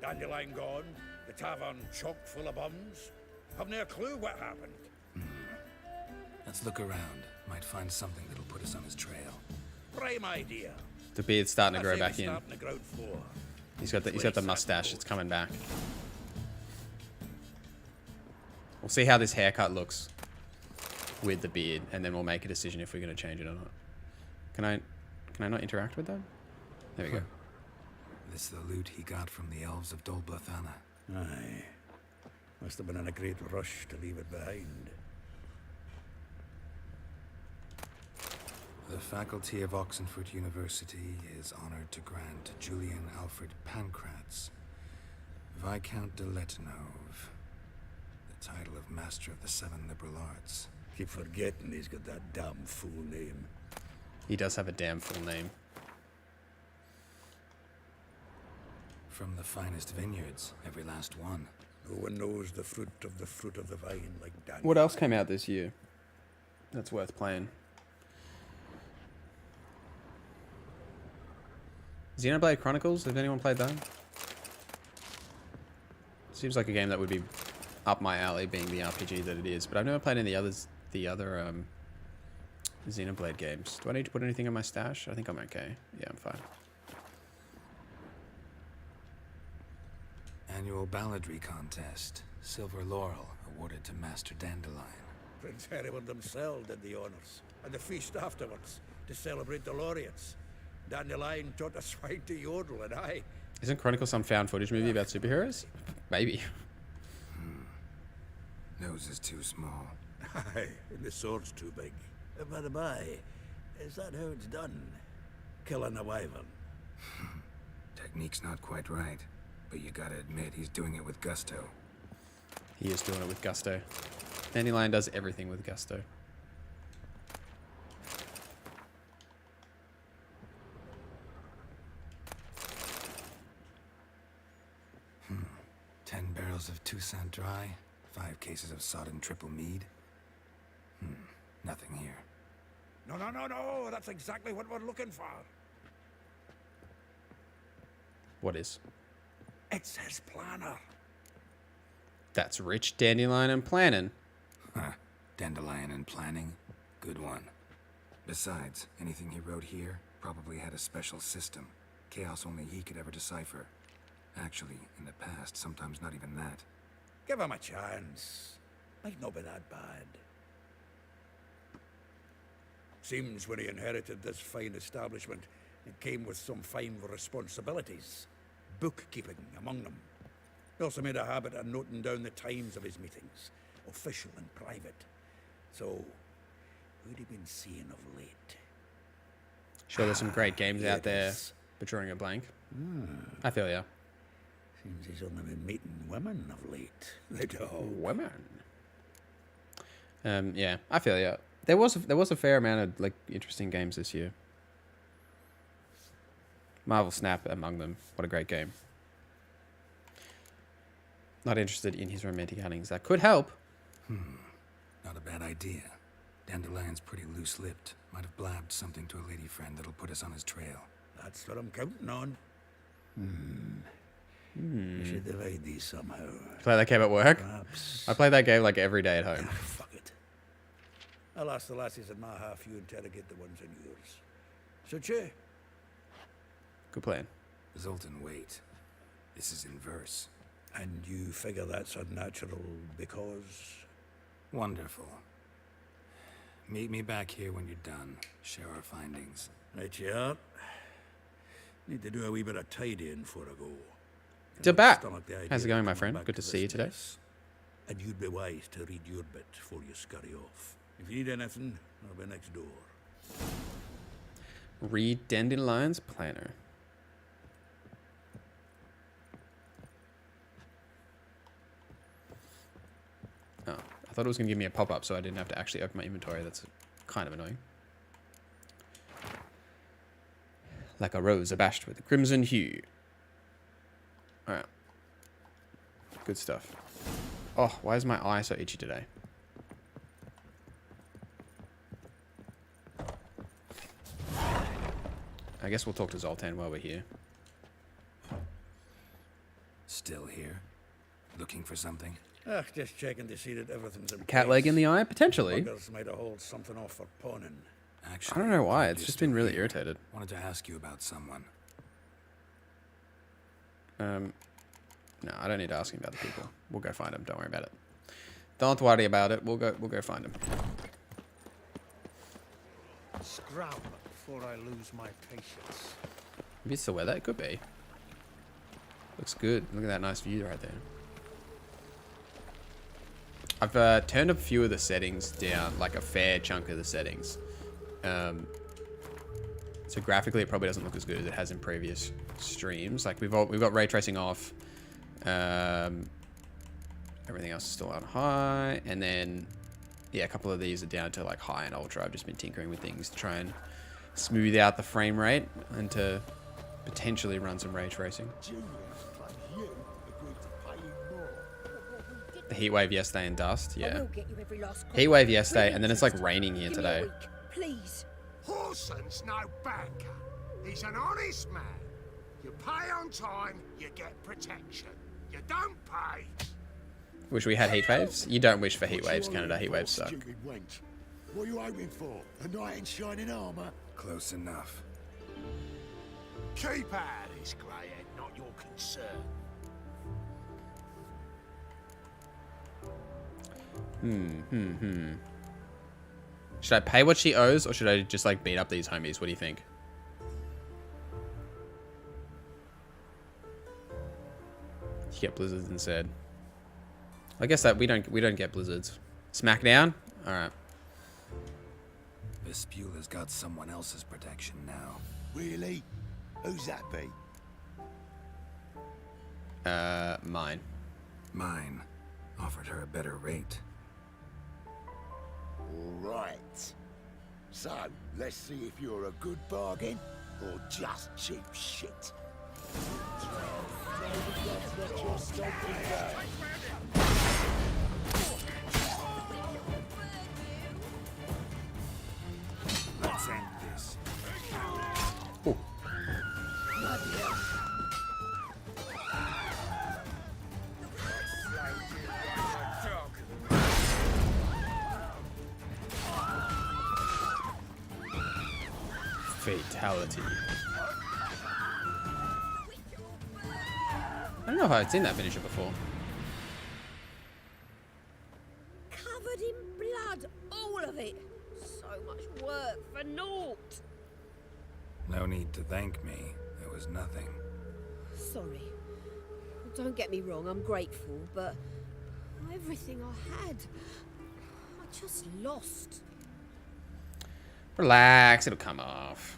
Dandelion gone, the tavern chock full of bums. Haven't a clue what happened. Let's look around. Might find something that'll put us on his trail. Prime idea. The beard's starting to I grow say back we in. start on the ground floor. He's got the mustache. It's coming back. We'll see how this haircut looks with the beard, and then we'll make a decision if we're going to change it or not. Can I not interact with that? There we go. This is the loot he got from the elves of Dol Blathanna. Aye. Must have been in a great rush to leave it behind. The faculty of Oxenford University is honored to grant Julian Alfred Pancratz, Viscount de Letenove, the title of Master of the Seven Liberal Arts. Keep forgetting he's got that damn full name. He does have a damn full name. From the finest vineyards, every last one. No one knows the fruit of the vine like Daniel. What else came out this year that's worth playing? Xenoblade Chronicles, has anyone played that? Seems like a game that would be up my alley, being the RPG that it is, but I've never played any other Xenoblade games. Do I need to put anything in my stash? I think I'm okay. Yeah, I'm fine. Annual balladry contest. Silver Laurel awarded to Master Dandelion. Prince Hereward himself did the honours, and the feast afterwards, to celebrate the laureates. Dandelion taught a swine to yodel, and I... Isn't Chronicles some found footage movie about superheroes? Maybe. Nose is too small. Aye, and the sword's too big. By the by, is that how it's done? Killing a wyvern? Technique's not quite right, but you gotta admit he's doing it with gusto. He is doing it with gusto. Dandelion does everything with gusto. Hmm. 10 barrels of Toussaint Dry, 5 cases of sodden triple mead. Nothing here. No, that's exactly what we're looking for. What is? It's his planner. That's rich Dandelion and planning. Huh. Dandelion and planning? Good one. Besides, anything he wrote here probably had a special system. Chaos only he could ever decipher. Actually, in the past, sometimes not even that. Give him a chance. Might not be that bad. Seems when he inherited this fine establishment, it came with some fine responsibilities. Bookkeeping among them. He also made a habit of noting down the times of his meetings, official and private. So, who'd he been seeing of late? Sure, there's some great games out there, but drawing a blank. I feel ya. Seems he's only been meeting women of late. They don't. Women. Yeah, I feel ya. There was a fair amount of like interesting games this year. Marvel Snap among them. What a great game. Not interested in his romantic outings. That could help. Not a bad idea. Dandelion's pretty loose-lipped. Might have blabbed something to a lady friend that'll put us on his trail. That's what I'm counting on. We should divide these somehow. Play that game at work? Perhaps. I play that game like every day at home. Fuck it. I'll ask the lassies in my half, you interrogate the ones in yours. Suit you? Good plan. Zoltan, wait. This is in verse. And you figure that's unnatural because... Wonderful. Meet me back here when you're done. Share our findings. Right you are. Need to do a wee bit of tidying before I go. Jabat. Stomach the idea How's it of going, my coming friend? back Good to this see you today. mess. And you'd be wise to read your bit before you scurry off. If you need anything, I'll be next door. Read Dandelion's planner. Oh, I thought it was going to give me a pop-up so I didn't have to actually open my inventory. That's kind of annoying. like a rose abashed with a crimson hue. Alright. Good stuff. Oh, why is my eye so itchy today? I guess we'll talk to Zoltan while we're here. Still here? Looking for something? Just checking to see that everything's in Cat leg in the eye? Potentially. Buggers might have hauled something off for pawning. Actually, I don't know why. you're It's just still been really here. irritated. Wanted to ask you about someone. No, I don't need to ask him about the people. We'll go find him. Don't worry about it. Don't worry about it. We'll go find him. Scram before I lose my patience. Maybe it's the weather. It could be. Looks good. Look at that nice view right there. I've turned a few of the settings down, like a fair chunk of the settings. So graphically, it probably doesn't look as good as it has in previous streams. Like we've got ray tracing off. Everything else is still on high, and then yeah, a couple of these are down to like high and ultra. I've just been tinkering with things to try and smooth out the frame rate and to potentially run some ray tracing. The heat wave yesterday and dust, yeah. Heat wave yesterday, and then it's like raining here today. Please. Horson's no banker. He's an honest man. You pay on time, you get protection. You don't pay. Wish we had heat waves? You don't wish for heat waves, Canada. Heat waves suck. What are you hoping for? A knight in shining armour? Close enough. Keep out of this, greyhead, not your concern. Should I pay what she owes, or should I just like beat up these homies? What do you think? You get blizzards instead. I guess that we don't get blizzards. Smackdown? Alright. Vespula's got someone else's protection now. Really? Who's that be? Mine. Mine offered her a better rate. All right. So, let's see if you're a good bargain or just cheap shit. Let's end this. Ooh. Fatality. I don't know if I've seen that finisher before. Covered in blood, all of it. So much work for naught. No need to thank me. It was nothing. Sorry. Don't get me wrong, I'm grateful, but everything I had, I just lost. Relax, it'll come off.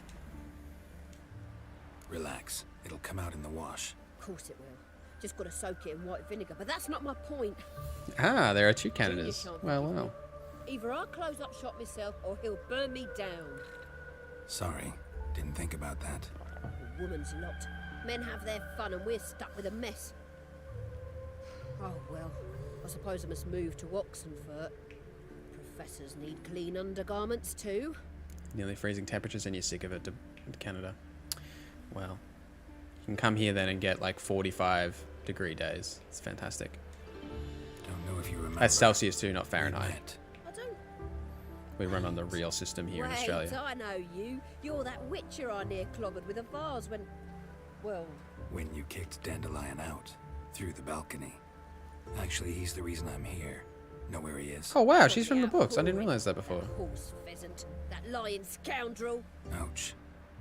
Relax. It'll come out in the wash. Of course it will. Just gotta soak it in white vinegar, but that's not my point. Ah, there are two Junior Canadas. shan't Well, forgive well. me. Either I'll close up shop myself or he'll burn me down. Sorry. Didn't think about that. A woman's lot. Men have their fun and we're stuck with a mess. Oh well, I suppose I must move to Oxenfurt. Professors need clean undergarments too. Nearly freezing temperatures and you're sick of it to Canada. Well, you can come here then and get like 45-degree days. It's fantastic. Don't know if you remember. That's Celsius too, not we Fahrenheit. met. I don't... We run on the real system here in Wait, Australia. I know you. You're that witcher I near clobbered with a vase when... Well, When you kicked Dandelion out. Through the balcony. Actually, he's the reason I'm here. Know where he is. Oh wow, she's from the yeah, books. I didn't Corinne, realize that before. That horse pheasant, that lying scoundrel. Ouch.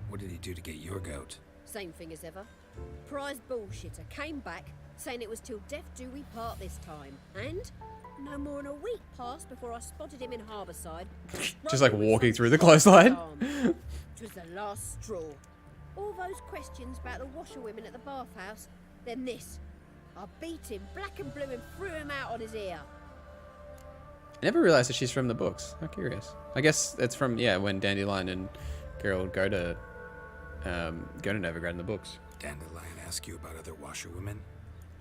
What did he do to get your goat? Same thing as ever. Prize bullshitter came back, saying it was till death do we part this time. And no more than a week passed before I spotted him in Harbourside. Just like struggling with walking some through the shot clothesline. arm. It was the last straw. All those questions about the washerwomen at the bathhouse, then this. I beat him black and blue and threw him out on his ear. I never realized that she's from the books. How curious. I guess it's from, yeah, when Dandelion and Geralt go to go to Novigrad in the books. Dandelion ask you about other washerwomen?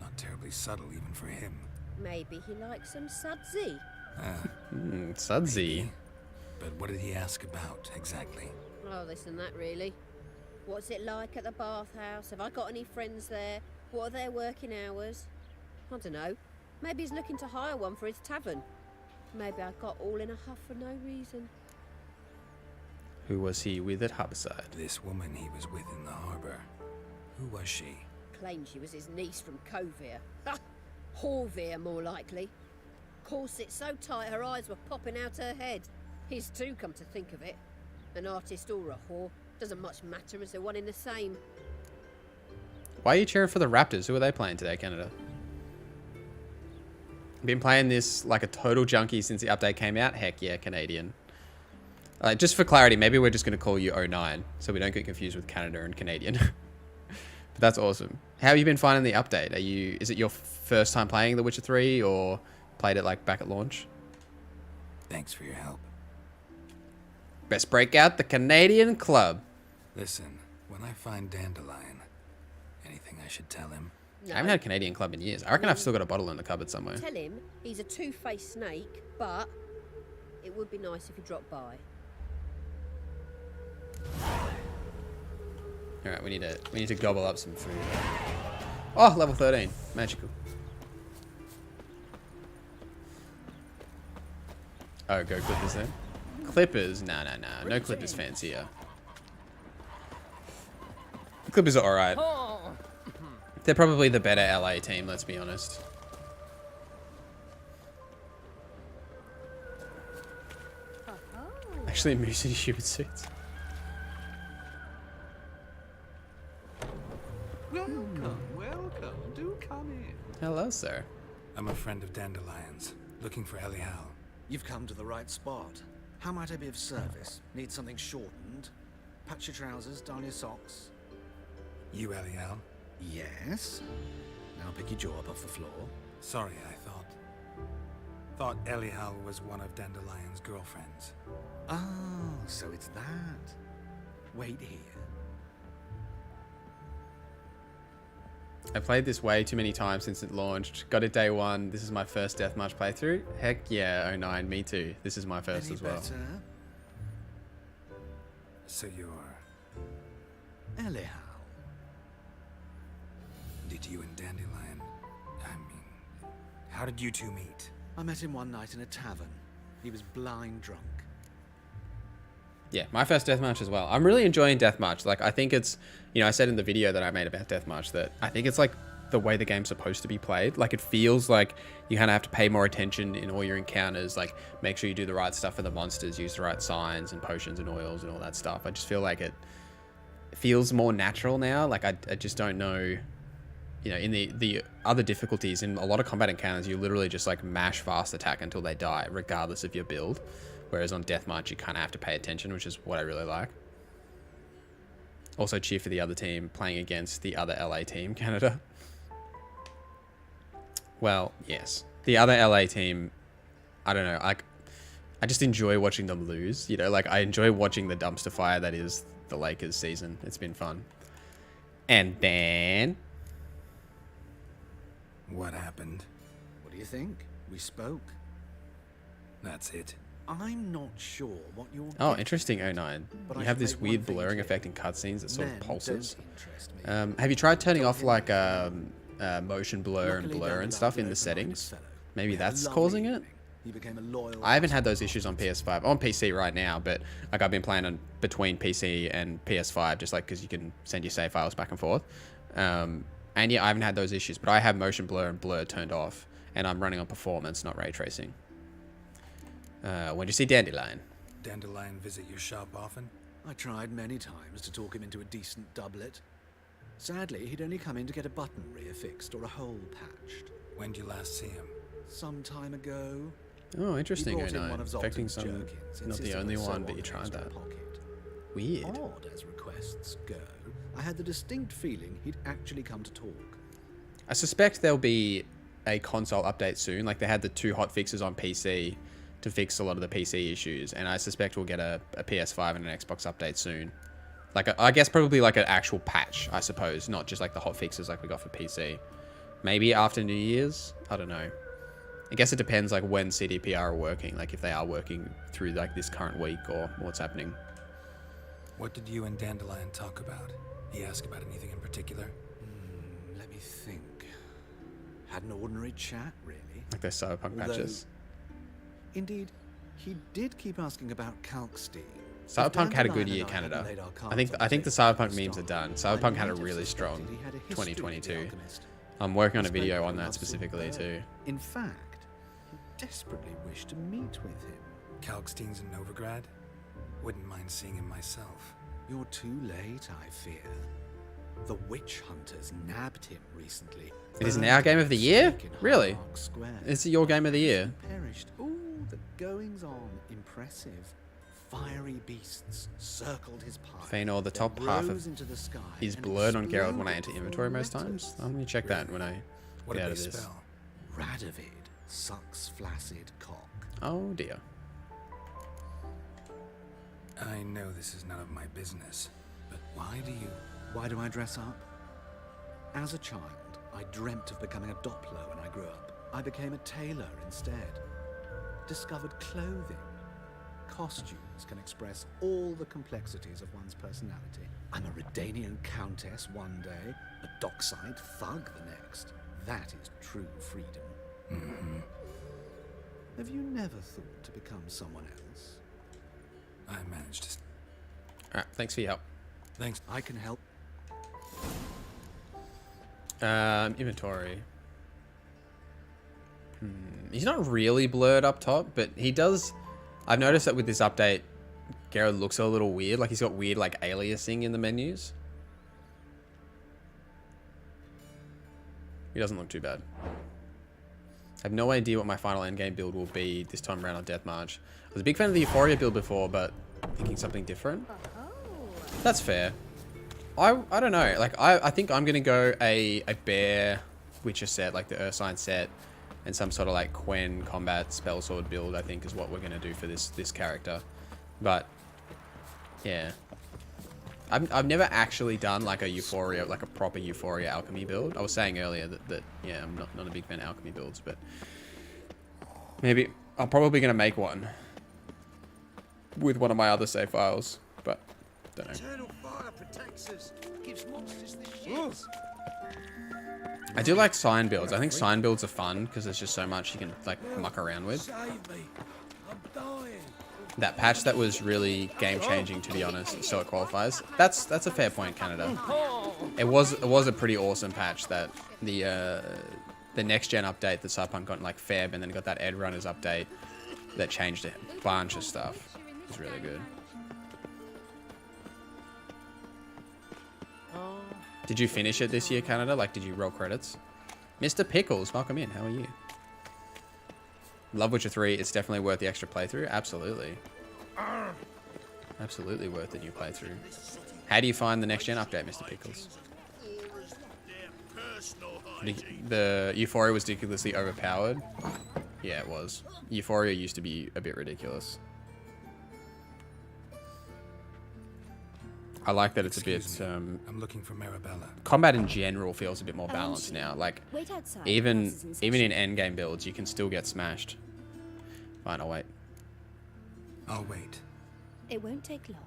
Not terribly subtle even for him. Maybe he likes some sudsy. Sudsy. But what did he ask about, exactly? Oh, this and that, really. What's it like at the bathhouse? Have I got any friends there? What are their working hours? I don't know. Maybe he's looking to hire one for his tavern. Maybe I got all in a huff for no reason. Who was he with at Harborside? This woman he was with in the harbor. Who was she? Claimed she was his niece from Covere. Ha! Horvere, more likely. Corset so tight her eyes were popping out her head. His too, come to think of it. An artist or a whore. Doesn't much matter as they're one in the same. Why are you cheering for the Raptors? Who are they playing today, Canada? Been playing this like a total junkie since the update came out. Heck yeah, Canadian. Just for clarity, maybe we're just going to call you 09, so we don't get confused with Canada and Canadian. But that's awesome. How have you been finding the update? Is it your first time playing The Witcher 3, or played it like back at launch? Thanks for your help. Best break out the Canadian club. Listen, when I find Dandelion, anything I should tell him? No. I haven't had Canadian club in years. I reckon I've still got a bottle in the cupboard somewhere. Tell him he's a two-faced snake, but it would be nice if he dropped by. All right, we need to gobble up some food. Oh, level 13, magical. Oh, go Clippers then. Clippers, nah, no Clippers fans here. Clippers are all right. They're probably the better LA team, let's be honest. Actually, moose in human suits. Welcome. Do come in. Hello, sir. I'm a friend of Dandelion's, looking for Elial. You've come to the right spot. How might I be of service? Need something shortened? Patch your trousers, darn your socks. You Elial? Yes. Now pick your jaw up off the floor. Sorry, I thought Elial was one of Dandelion's girlfriends. Oh, so it's that. Wait here. I played this way too many times since it launched. Got it day one. This is my first Deathmatch playthrough. Heck yeah, 09, me too. This is my first Any as well. better? So you're... Elial. Did you and Dandelion... I mean... How did you two meet? I met him one night in a tavern. He was blind drunk. Yeah, my first Deathmatch as well. I'm really enjoying Deathmatch. Like, I think it's, you know, I said in the video that I made about Deathmatch that I think it's like the way the game's supposed to be played. Like, it feels like you kind of have to pay more attention in all your encounters. Like, make sure you do the right stuff for the monsters, use the right signs and potions and oils and all that stuff. I just feel like it feels more natural now. Like, I just don't know, you know, in the other difficulties, in a lot of combat encounters, you literally just like mash fast attack until they die, regardless of your build. Whereas on Deathmatch, you kind of have to pay attention, which is what I really like. Also cheer for the other team playing against the other LA team, Canada. Well, yes. The other LA team, I don't know, like, I just enjoy watching them lose. You know, like, I enjoy watching the dumpster fire that is the Lakers season. It's been fun. And then... What happened? What do you think? We spoke. That's it. I'm not sure what you're... Oh, interesting, 09. But You I have should this make one weird thing blurring clear. effect in cutscenes that sort of Men pulses. don't interest me. Have you tried turning Told off him like that. motion blur and Luckily, blur and Dandelion stuff in the was an settings? honest fellow. Maybe We had a that's lovely causing it? evening. He became a loyal I haven't had those customer. issues on PS5. On PC right now, but like I've been playing on between PC and PS5 just like because you can send your save files back and forth. And yeah, I haven't had those issues, but I have motion blur and blur turned off, and I'm running on performance, not ray tracing. When did you see Dandelion? Dandelion visit your shop often? I tried many times to talk him into a decent doublet. Sadly, he'd only come in to get a button reaffixed or a hole patched. When'd you last see him? Some time ago. Oh, interesting, He brought in 09. one of Affecting Zoltan's some, jerkins, not insisted the on only so one, but you tried extra that. pocket. Weird. Odd as requests go, I had the distinct feeling he'd actually come to talk. I suspect there'll be a console update soon. Like they had the 2 hot fixes on PC to fix a lot of the PC issues, and I suspect we'll get a PS5 and an Xbox update soon. Like, I guess probably like an actual patch, I suppose. Not just like the hot fixes like we got for PC. Maybe after New Year's? I don't know. I guess it depends like when CDPR are working. Like if they are working through like this current week or what's happening. What did you and Dandelion talk about? He asked about anything in particular? Let me think. Had an ordinary chat, really. Like their Cyberpunk Although, patches. Indeed, he did keep asking about Kalkstein. Cyberpunk had a good year, Canada. I think the Cyberpunk memes are done. Cyberpunk had a really strong 2022. I'm working on a video on that specifically too. In fact, he desperately wished to meet with him. Kalkstein's in Novigrad? Wouldn't mind seeing him myself. You're too late, I fear. The witch hunters nabbed him recently. It is now Game of the Year? Really? Is it your Game of the Year? Perished. Ooh, the goings on. Impressive. Fiery beasts circled his path. Feanor, the top half of is blurred on Geralt when I enter inventory most times. I'm gonna check that when I get out of this. Spell? Radovid sucks flaccid cock. Oh dear. I know this is none of my business, but why do I dress up? As a child, I dreamt of becoming a Doppler when I grew up. I became a tailor instead. Discovered clothing. Costumes can express all the complexities of one's personality. I'm a Redanian countess one day, a dockside thug the next. That is true freedom. Mm-hmm. Have you never thought to become someone else? I managed to... Alright, thanks for your help. Thanks. I can help. Inventory. He's not really blurred up top, but he does... I've noticed that with this update, Geralt looks a little weird. Like he's got weird like aliasing in the menus. He doesn't look too bad. I have no idea what my final endgame build will be this time around on Death March. I was a big fan of the Euphoria build before, but thinking something different. That's fair. I don't know. Like I think I'm gonna go a bear Witcher set, like the Ursine set, and some sort of like Quen combat spell sword build. I think is what we're gonna do for this character. But yeah, I've never actually done like a Euphoria, like a proper Euphoria alchemy build. I was saying earlier that yeah, I'm not a big fan of alchemy builds, but maybe I'm probably gonna make one with one of my other save files, but don't know. Eternal fire protects us, gives monsters the shits. I do like sign builds. I think sign builds are fun because there's just so much you can like muck around with. Save me. I'm dying. That patch that was really game changing, to be honest, so it qualifies. That's a fair point, Canada. It was a pretty awesome patch. That the next gen update that Cyberpunk got in like Feb, and then got that Ed Runners update that changed a bunch of stuff. It was really good. Did you finish it this year, Canada? Like, did you roll credits? Mr. Pickles, welcome in. How are you? Love Witcher 3. It's definitely worth the extra playthrough. Absolutely. Absolutely worth the new playthrough. How do you find the next gen update, Mr. Pickles? The Euphoria was ridiculously overpowered. Yeah, it was. Euphoria used to be a bit ridiculous. I like that it's a bit. I'm looking for Marabella. Combat in general feels a bit more balanced now. Like even in endgame builds, you can still get smashed. Fine, I'll wait. I'll wait. It won't take long.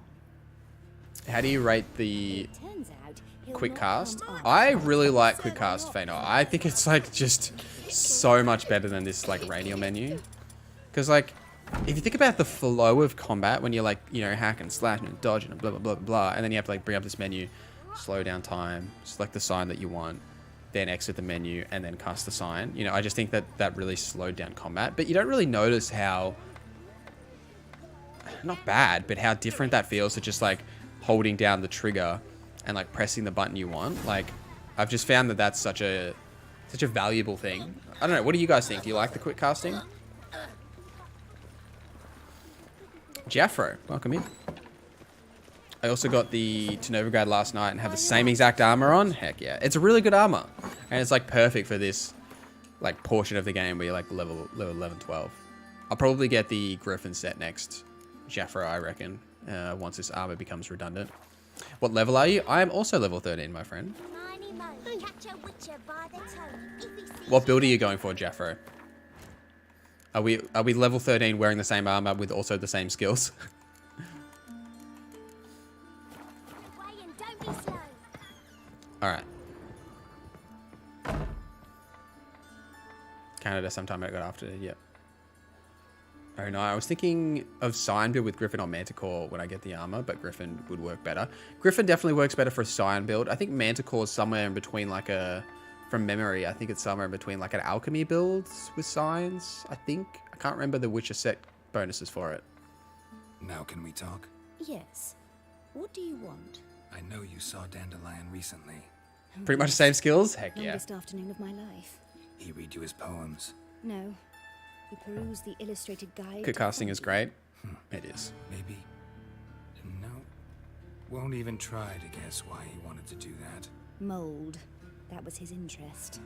How do you rate the Turns out he'll quick not cast? come up. I really like quick cast Feanor. I think it's like just so much better than this like radial menu. Because like, if you think about the flow of combat when you're like, you know, hack and slash and dodge and blah, blah, blah, blah, and then you have to like bring up this menu, slow down time, select the sign that you want, then exit the menu and then cast the sign. You know, I just think that that really slowed down combat, but you don't really notice how, not bad, but how different that feels to just like holding down the trigger and like pressing the button you want. Like, I've just found that that's such a valuable thing. I don't know. What do you guys think? Do you like the quick casting? Jaffro, welcome in. I also got the to Novigrad last night and have the same exact armor on. Heck yeah. It's a really good armor. And it's like perfect for this like portion of the game where you're like level 11, 12. I'll probably get the Griffin set next. Jaffro, I reckon, once this armor becomes redundant. What level are you? I am also level 13, my friend. Miney Mo, catch a witcher by the toe. If he sees What build are you going for, Jaffro? Are we level 13 wearing the same armor with also the same skills? way and don't be slow. Alright. Canada sometime I got after, yep. Oh no, I was thinking of Cyan build with Griffin on Manticore when I get the armor, but Griffin would work better. Griffin definitely works better for a Cyan build. I think Manticore is somewhere in between like a, from memory, I think it's somewhere in between like an alchemy build with Cyans, I think. I can't remember the Witcher set bonuses for it. Now can we talk? Yes. What do you want? I know you saw Dandelion recently. Pretty much the same skills? Heck yeah. Longest afternoon of my life. He read you his poems. No. He perused the illustrated guide. Good casting is great. It is. Maybe. No. Won't even try to guess why he wanted to do that. Mold. That was his interest.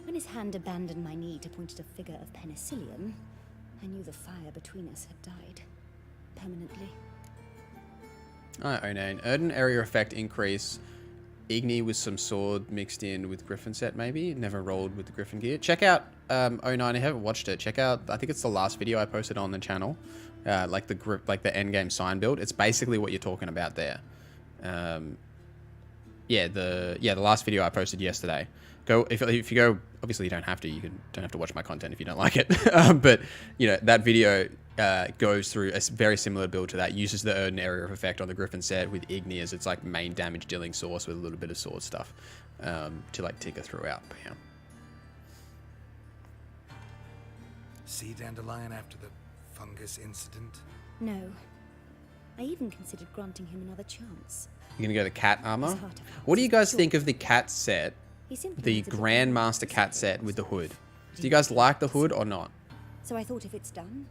When his hand abandoned my knee to point at a figure of penicillium, I knew the fire between us had died. Permanently. Alright, Onan. Erden area effect increase. Igni with some sword mixed in with Griffin set, maybe. Never rolled with the Griffin gear. Check out 09. I haven't watched it. Check out, I think it's the last video I posted on the channel. Like the endgame sign build. It's basically what you're talking about there. Yeah, the last video I posted yesterday. Go if you go. Obviously, you don't have to. Don't have to watch my content if you don't like it. But you know that video goes through a very similar build to that. Uses the Erden area of effect on the Griffin set with Igni as its like main damage dealing source with a little bit of sword stuff to like tinker throughout. But yeah. See Dandelion after the fungus incident? No. I even considered granting him another chance. You're gonna go to cat armor. His heart of hearts What do you is guys pure. think of the cat set? He simply The needs a Grandmaster cat set with the hood. Do you guys like the hood or not? So I thought if it's done,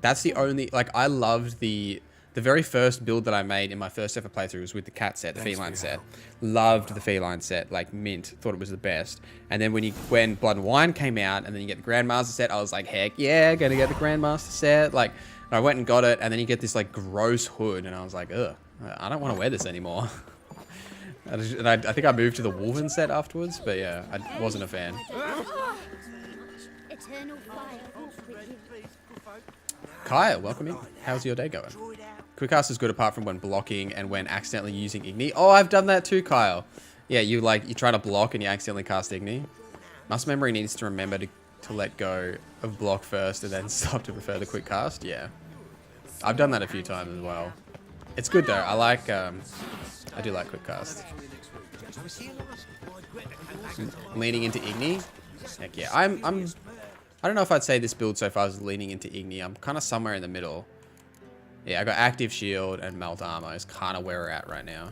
That's the only, like, I loved the very first build that I made in my first ever playthrough was with the cat set, the Thanks feline for set. your help. Loved the feline set, like mint, thought it was the best. And then when Blood and Wine came out and then you get the Grandmaster set, I was like, heck yeah, gonna get the Grandmaster set. Like, and I went and got it and then you get this like gross hood and I was like, ugh, I don't want to wear this anymore. And I think I moved to the Wolven set afterwards, but yeah, I wasn't a fan. Eternal fire. Kaya, welcome in. How's your day going? Quickcast is good apart from when blocking and when accidentally using Igni. Oh, I've done that too, Kyle. Yeah, you try to block and you accidentally cast Igni. Muscle memory needs to remember to let go of block first and then stop to prefer the quick cast. Yeah. I've done that a few times as well. It's good though. I do like quick cast. Leaning into Igni. Heck yeah. I don't know if I'd say this build so far is leaning into Igni. I'm kind of somewhere in the middle. Yeah, I got active shield and melt armor is kind of where we're at right now.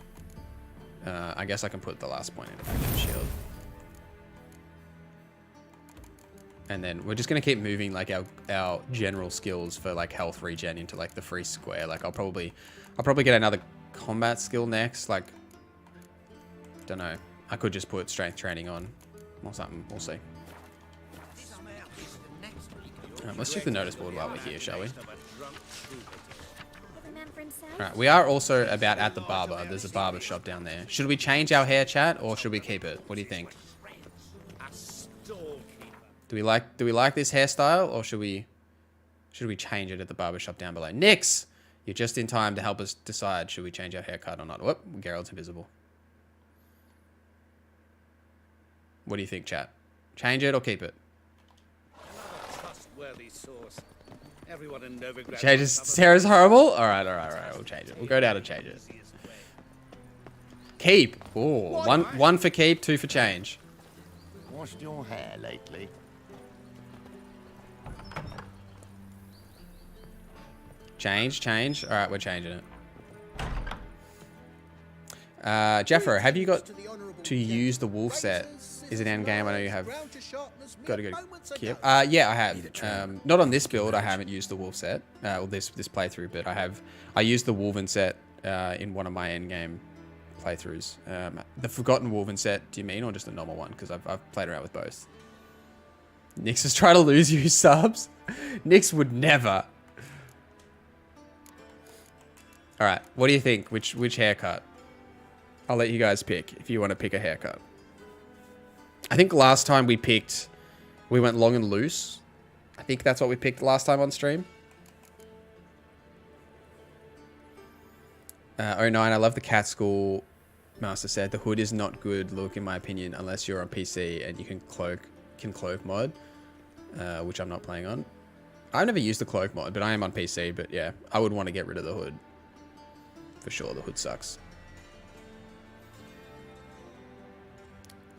I guess I can put the last point in active shield. And then we're just going to keep moving like our general skills for like health regen into like the free square. Like I'll probably get another combat skill next. Like, don't know. I could just put strength training on or something. We'll see. Let's check the notice board while we're here, shall we? Remember himself? Alright, we are also about at the barber. There's a barber shop down there. Should we change our hair, chat, or should we keep it? What do you think? Do we like this hairstyle, or should we change it at the barber shop down below? Nix! You're just in time to help us decide should we change our haircut or not. Whoop, Geralt's invisible. What do you think, chat? Change it or keep it? Everyone in Novigrad. Change it. Sarah's horrible? Alright, we'll change it. We'll go down and change it. Keep. Ooh, one for keep, two for change. Washed your hair lately? Change. Alright, we're changing it. Jeffro, have you got to use the wolf set? Is it end game? I know you have. Got to go. Yep. Yeah, I have. Not on this build. I haven't used the wolf set. Or this playthrough, but I have. I used the Wolven set in one of my end game playthroughs. The Forgotten Wolven set. Do you mean, or just the normal one? Because I've played around with both. Nix is trying to lose you subs. Nix would never. All right. What do you think? Which haircut? I'll let you guys pick if you want to pick a haircut. I think last time we went long and loose. I think that's what we picked last time on stream. 09, I love the cat school. Master said the hood is not good look in my opinion unless you're on PC and you can cloak mod, which I'm not playing on. I've never used the cloak mod, but I am on PC. But yeah, I would want to get rid of the hood for sure. The hood sucks.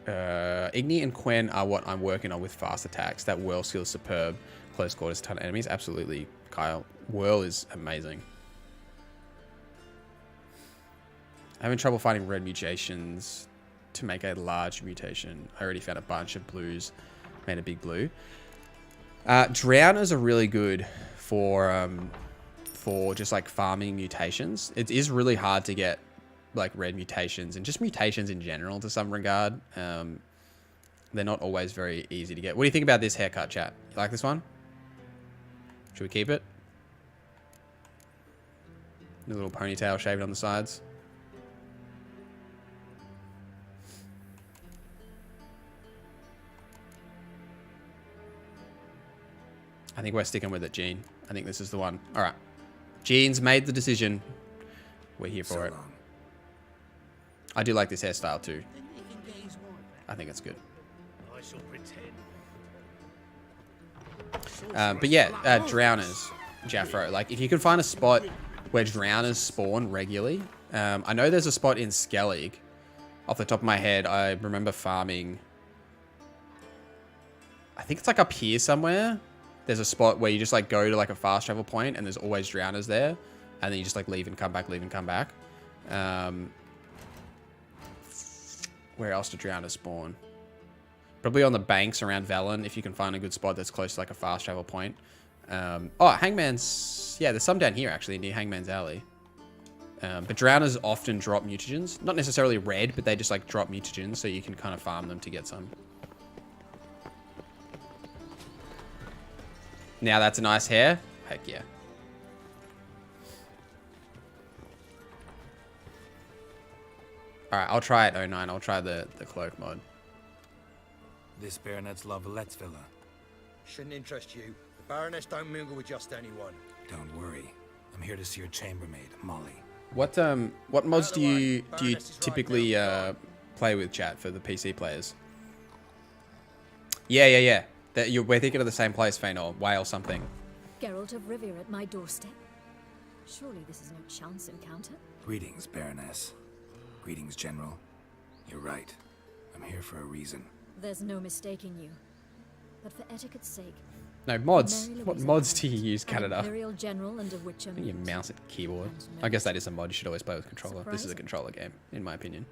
Igni and Quen are what I'm working on with fast attacks. That whirl skill is superb. Close quarters, ton of enemies. Absolutely, Kyle. Whirl is amazing. I'm having trouble finding red mutations to make a large mutation. I already found a bunch of blues. Made a big blue. Drowners are really good for just like farming mutations. It is really hard to get like red mutations and just mutations in general to some regard. They're not always very easy to get. What do you think about this haircut, chat? You like this one? Should we keep it? A little ponytail shaved on the sides. I think we're sticking with it, Gene. I think this is the one. All right. Gene's made the decision. We're here for it. I do like this hairstyle too. I think it's good. But yeah, drowners, Jaffro. Like, if you can find a spot where drowners spawn regularly. I know there's a spot in Skellig. Off the top of my head, I remember farming. I think it's like up here somewhere. There's a spot where you just like go to like a fast travel point and there's always drowners there. And then you just like leave and come back, leave and come back. Where else do drowners spawn? Probably on the banks around Velen, if you can find a good spot that's close to like a fast travel point. Oh, Hangman's... Yeah, there's some down here actually near Hangman's Alley. But drowners often drop mutagens. Not necessarily red, but they just like drop mutagens so you can kind of farm them to get some. Now that's a nice hair. Heck yeah. Alright, I'll try it, 09. I'll try the cloak mod. This baronet's La Valette's villa. Shouldn't interest you. The Baroness don't mingle with just anyone. Don't worry. I'm here to see your chambermaid, Molly. What mods do you typically play with, chat, for the PC players? Yeah. We're thinking of the same place, Fainor. Whale something. Geralt of Rivia at my doorstep. Surely this is no chance encounter. Greetings, Baroness. Greetings, General. You're right. I'm here for a reason. There's no mistaking you. But for etiquette's sake... No, mods. What mods do you use, Canada? Imperial General and a Witcher. You mouse and keyboard. I guess that is a mod. You should always play with controller. This is a controller game, in my opinion.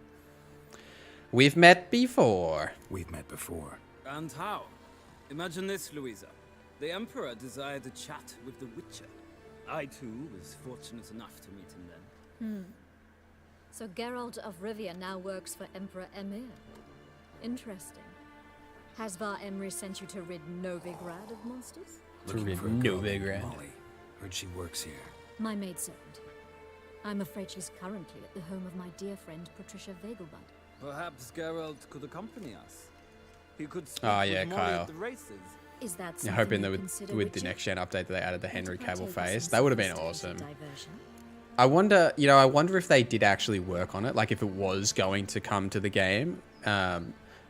We've met before. We've met before. And how? Imagine this, Louisa. The Emperor desired a chat with the Witcher. I, too, was fortunate enough to meet him then. So Geralt of Rivia now works for Emperor Emir. Interesting. Has Var Emry sent you to rid Novigrad of monsters? Looking for a girl named Molly. Heard she works here. My maidservant. I'm afraid she's currently at the home of my dear friend Patricia Vegelbud. Perhaps Geralt could accompany us. He could speak yeah, with Molly Kyle. at the races. Is that Yeah, hoping that with the next gen update that they added the Henry Cavill face, that would have been awesome. I wonder if they did actually work on it, like if it was going to come to the game,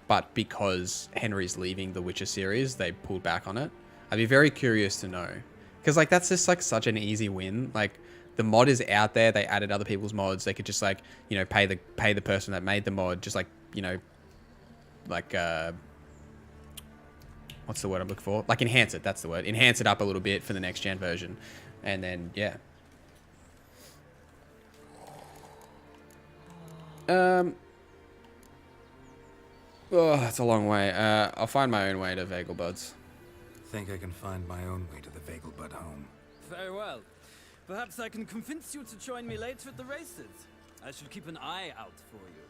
but because Henry's leaving the Witcher series, they pulled back on it. I'd be very curious to know, because like that's just like such an easy win. Like the mod is out there, they added other people's mods. They could just like pay the person that made the mod, just like like what's the word I'm looking for? Like enhance it. That's the word. Enhance it up a little bit for the next gen version, and then yeah. Oh, that's a long way. I'll find my own way to Vegelbud's. Think I can find my own way to the Vegelbud home. Very well. Perhaps I can convince you to join me later at the races. I shall keep an eye out for you.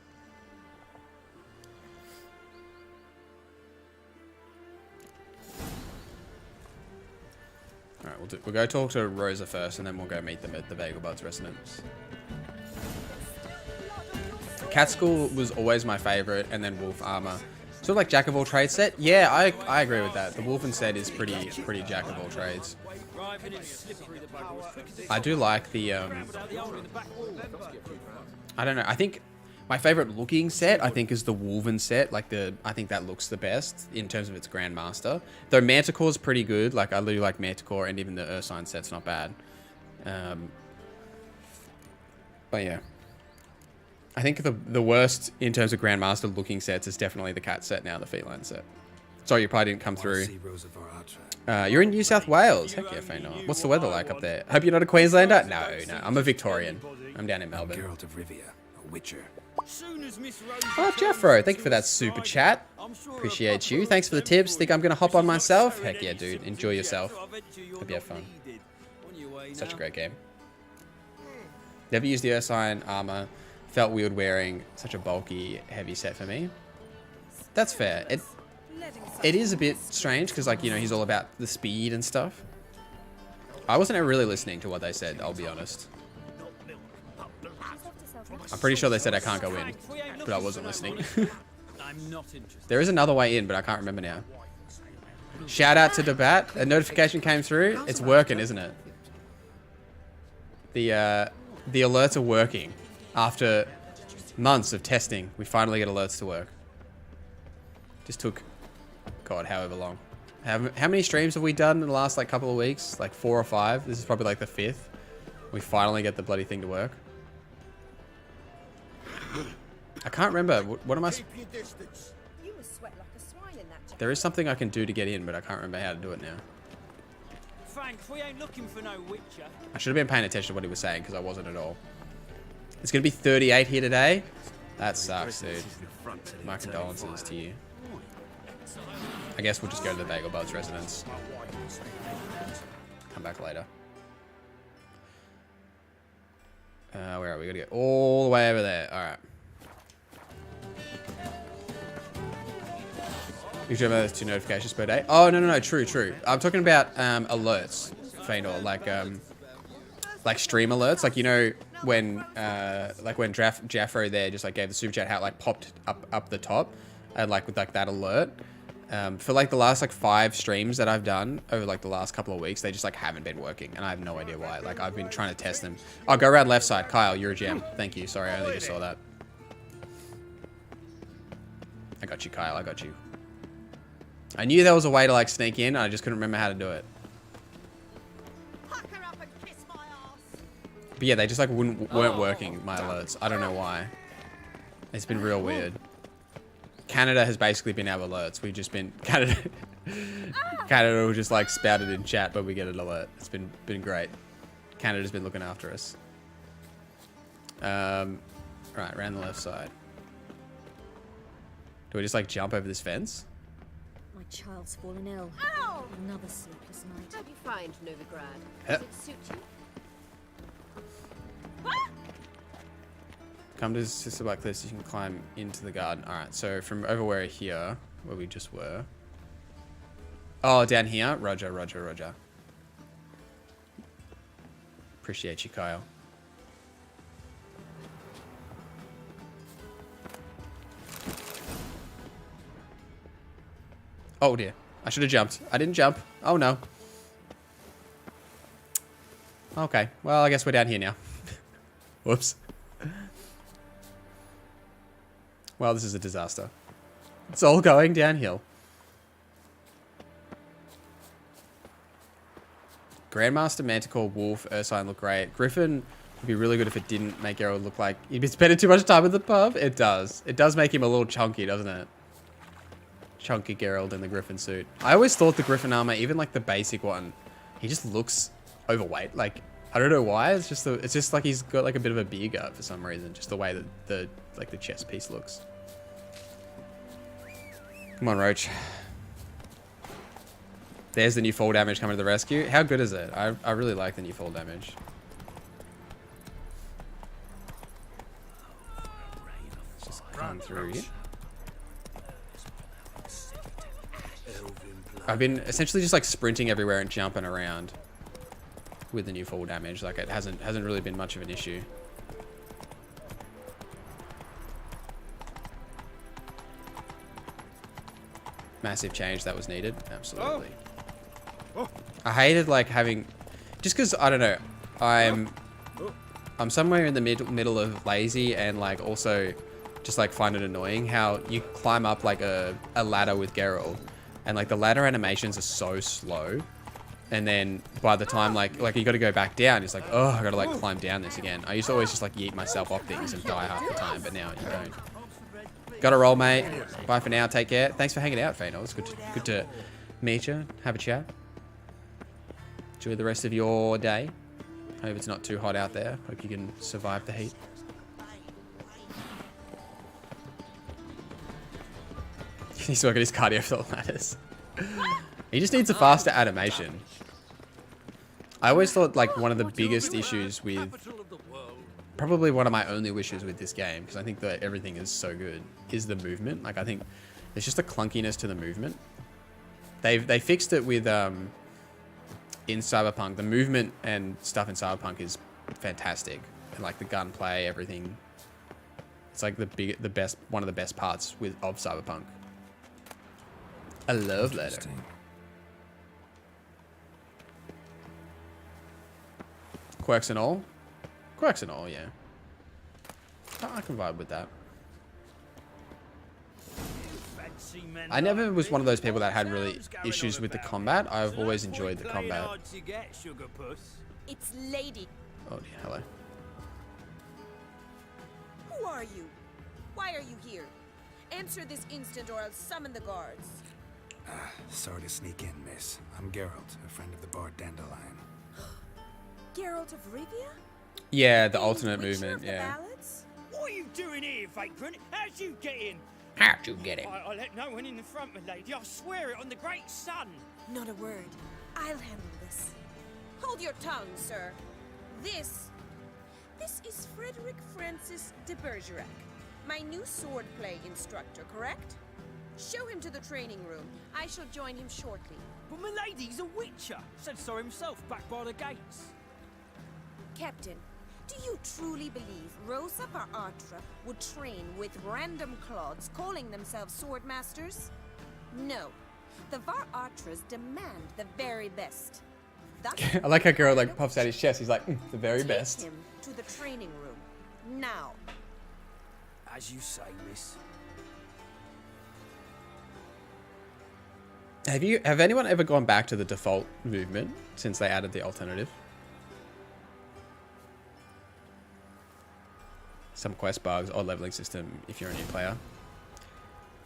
Alright, we'll go talk to NorZZa first, and then we'll go meet them at the Bagel Buds residence. Cat School was always my favorite, and then Wolf Armor. Sort of like Jack of all trades set. Yeah, I agree with that. The Wolfen set is pretty Jack of all trades. I do like the I don't know. I think my favorite looking set, I think, is the Wolven set. Like I think that looks the best in terms of its Grandmaster. Though Manticore's pretty good. Like I really like Manticore, and even the Ursine set's not bad. But yeah. I think the worst in terms of Grandmaster looking sets is definitely the cat set now, the feline set. Sorry, you probably didn't come through. You're in New South Wales. Heck yeah, Feynor. What's the weather like up there? Hope you're not a Queenslander? No, I'm a Victorian. I'm down in Melbourne. Geralt of Rivia, a witcher. Oh, Jeffro, thank you for that super chat. Appreciate you. Thanks for the tips. Think I'm going to hop on myself? Heck yeah, dude. Enjoy yourself. Hope you have fun. Such a great game. Never used the Ursine armor. Felt weird wearing such a bulky, heavy set for me. That's fair. It is a bit strange because, like, you know, he's all about the speed and stuff. I wasn't really listening to what they said, I'll be honest. I'm pretty sure they said I can't go in, but I wasn't listening. There is another way in, but I can't remember now. Shout out to Debat. A notification came through. It's working, isn't it? The alerts are working. After months of testing, we finally get alerts to work. Just took, God, however long. How many streams have we done in the last like couple of weeks? Like 4 or 5. This is probably like the 5th. We finally get the bloody thing to work. I can't remember. What am I? There is something I can do to get in, but I can't remember how to do it now. Frank, we ain't looking for no witcher. I should have been paying attention to what he was saying because I wasn't at all. It's going to be 38 here today. That sucks, dude. My condolences to you. I guess we'll just go to the Bagel Buds residence. Come back later. Where are we? Gotta get all the way over there. Alright. You should have those 2 notifications per day. Oh, no. True. I'm talking about alerts, Feynor. Like stream alerts. Like, you know, when Jaffro there just like gave the super chat, how it like popped up the top, and like with like that alert. For like the last like 5 streams that I've done over like the last couple of weeks, they just like haven't been working, and I have no idea why. Like I've been trying to test them. Oh, go around left side. Kyle, you're a gem. Thank you. Sorry, I only just saw that. I got you, Kyle. I got you. I knew there was a way to like sneak in. I just couldn't remember how to do it. But yeah, they just like weren't working, my alerts. I don't know why. It's been real weird. Canada has basically been our alerts. We've just been Canada will just like spout it in chat, but we get an alert. It's been great. Canada's been looking after us. Right, around the left side. Do we just like jump over this fence? My child's fallen ill. Ow! Another sleepless night. How'd you find Novigrad? Does it suit you? Come to Sister Black Cliffs, you can climb into the garden. Alright, so from over where here, where we just were. Oh, down here? Roger. Appreciate you, Kyle. Oh dear. I should have jumped. I didn't jump. Oh no. Okay. Well, I guess we're down here now. Whoops. Well, this is a disaster. It's all going downhill. Grandmaster, Manticore, Wolf, Ursine look great. Griffin would be really good if it didn't make Geralt look like he'd be spending too much time at the pub. It does. It does make him a little chunky, doesn't it? Chunky Geralt in the Griffin suit. I always thought the Griffin armor, even like the basic one, he just looks overweight. Like, I don't know why. It's just like he's got like a bit of a beer gut for some reason. Just the way that the chest piece looks. Come on, Roach. There's the new fall damage coming to the rescue. How good is it? I really like the new fall damage. Let's just come through here. I've been essentially just like sprinting everywhere and jumping around. with the new fall damage. Like it hasn't really been much of an issue. Massive change that was needed. Absolutely. I hated like having, just because I don't know, I'm somewhere in the middle of lazy and like also just like find it annoying how you climb up like a ladder with Geralt and like the ladder animations are so slow, and then by the time like you got to go back down, it's like, oh, I gotta like climb down this again. I used to always just like yeet myself off things and die half the time, but now you don't. Gotta roll, mate. Bye for now. Take care. Thanks for hanging out, Fano. It's good to meet you. Have a chat. Enjoy the rest of your day. Hope it's not too hot out there. Hope you can survive the heat. He's working his cardio for the ladders. He just needs a faster animation. I always thought like one of the biggest issues with, probably one of my only wishes with this game, because I think that everything is so good, is the movement. Like I think there's just a clunkiness to the movement. They fixed it with in Cyberpunk. The movement and stuff in Cyberpunk is fantastic, and like the gunplay, everything. It's like the best, one of the best parts of Cyberpunk. I love that. Quirks and all. Quirks and all, yeah. I can vibe with that. I never was one of those people that had really issues with the combat. I've always enjoyed the combat. It's Lady. Oh dear, hello. Who are you? Why are you here? Answer this instant or I'll summon the guards. Sorry to sneak in, miss. I'm Geralt, a friend of the bard Dandelion. Geralt of Rivia? Yeah, the alternate movement, yeah. What are you doing here, vagrant? How'd you get in? How'd you get in? I let no one in the front, my lady. I swear it on the great sun. Not a word. I'll handle this. Hold your tongue, sir. This is Frederick Francis de Bergerac, my new swordplay instructor, correct? Show him to the training room. I shall join him shortly. But my lady's a witcher. Said so himself back by the gates. Captain, do you truly believe Rosa par Attre would train with random clods calling themselves sword masters? No. The Var Attres demand the very best. I like how Geralt like puffs out his chest. He's like, the very best. Take him to the training room. Now. As you say, miss. Have anyone ever gone back to the default movement since they added the alternative? Some quest bugs, odd leveling system if you're a new player.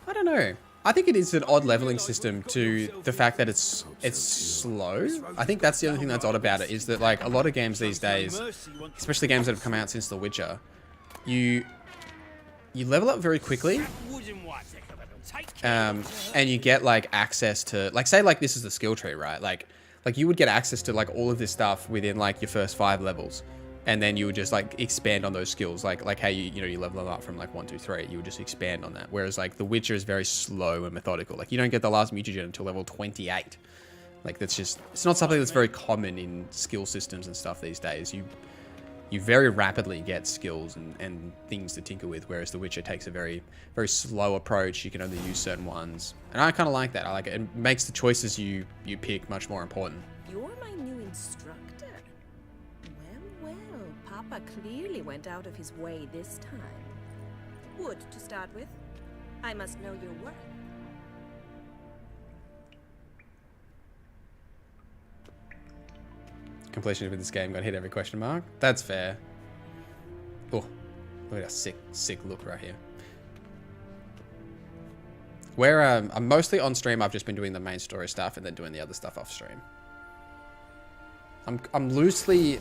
I don't know. I think it is an odd leveling system to the fact that it's slow. I think that's the only thing that's odd about it, is that like a lot of games these days, especially games that have come out since The Witcher, you level up very quickly. And you get like access to, like, say like this is the skill tree, right? Like you would get access to like all of this stuff within like your first 5 levels, and then you would just like expand on those skills, like how you level them up from like 1, 2, 3. You would just expand on that. Whereas like The Witcher is very slow and methodical. Like you don't get the last mutagen until level 28. Like that's just, it's not something that's very common in skill systems and stuff these days. You very rapidly get skills and things to tinker with, whereas The Witcher takes a very, very slow approach. You can only use certain ones. And I kind of like that. I like it. It makes the choices you pick much more important. You're my new instructor. Well, Papa clearly went out of his way this time. Wood, to start with. I must know your worth. Completion with this game got hit every question mark. That's fair. Oh, look at a sick look right here. Where I'm mostly on stream, I've just been doing the main story stuff and then doing the other stuff off stream. I'm loosely.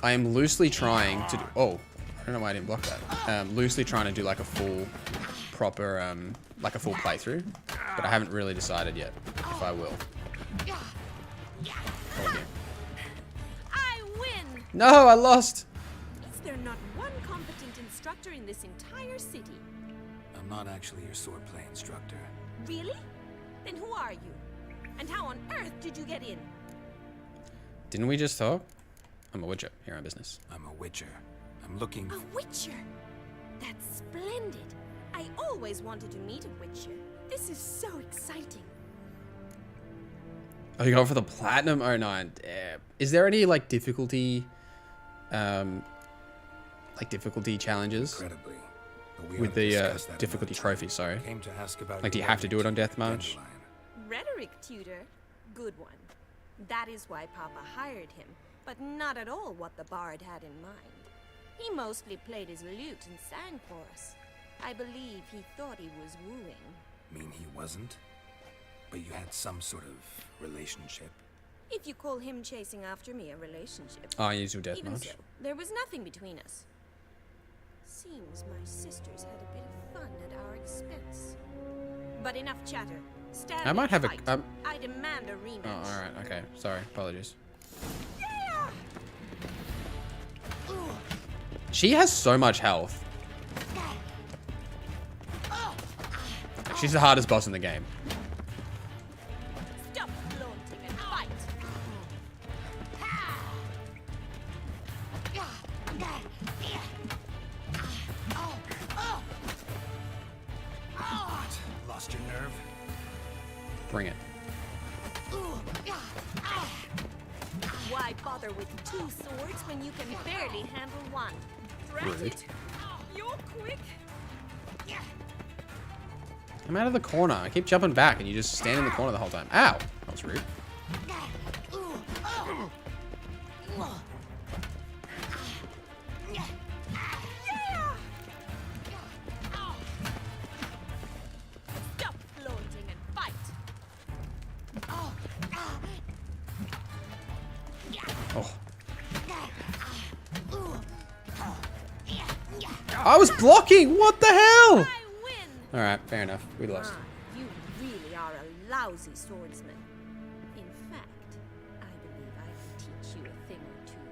I am loosely trying to do, oh, I don't know why I didn't block that. Loosely trying to do like a full, proper, like a full playthrough, but I haven't really decided yet if I will. Oh, I win! No, I lost! Is there not one competent instructor in this entire city? I'm not actually your swordplay instructor. Really? Then who are you? And how on earth did you get in? Didn't we just talk? I'm a witcher. Here on business. I'm a witcher. I'm looking A witcher? That's splendid. I always wanted to meet a witcher. This is so exciting. Oh, you going for the platinum? Oh no. Is there any like difficulty challenges? incredibly. But we With ought to the discuss that difficulty another trophy, time. sorry. Came to ask about Like, do you your have to do it on rhetoric, deathmatch? Dandelion. Rhetoric tutor? Good one. That is why Papa hired him, but not at all what the bard had in mind. He mostly played his lute and sang for us. I believe he thought he was wooing. Mean he wasn't? But you had some sort of relationship? If you call him chasing after me a relationship. Oh, you do Even deathmatch. so, there was nothing between us. Seems my sisters had a bit of fun at our expense. But enough chatter. Stand I might have fight. a. I demand a rematch. Oh, all right. Okay. Sorry. Apologies. She has so much health. She's the hardest boss in the game. Stop flaunting and fight. What? Lost your nerve? Bring it. Why bother with 2 swords when you can barely handle one? Drat Rude. it. You're quick. I'm out of the corner. I keep jumping back, and you just stand in the corner the whole time. Ow! That was rude. Stop flaunting and fight. Oh. I was blocking. What the hell? All right. Fair enough. We lost. You really are a lousy swordsman. In fact, I believe I can teach you a thing or two.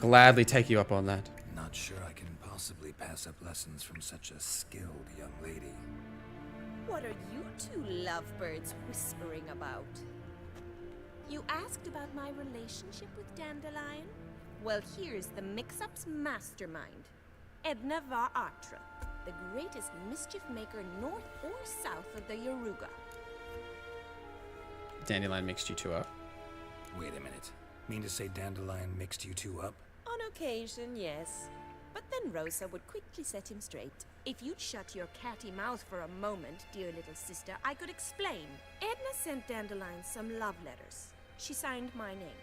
Gladly take you up on that. Not sure I can possibly pass up lessons from such a skilled young lady. What are you 2 lovebirds whispering about? You asked about my relationship with Dandelion? Well, here's the mix-up's mastermind. Edna var Attre, the greatest mischief maker north or south of the Yaruga. Dandelion mixed you two up. Wait a minute. Mean to say Dandelion mixed you 2 up? On occasion, yes. But then NorZZa would quickly set him straight. If you'd shut your catty mouth for a moment, dear little sister, I could explain. Edna sent Dandelion some love letters. She signed my name.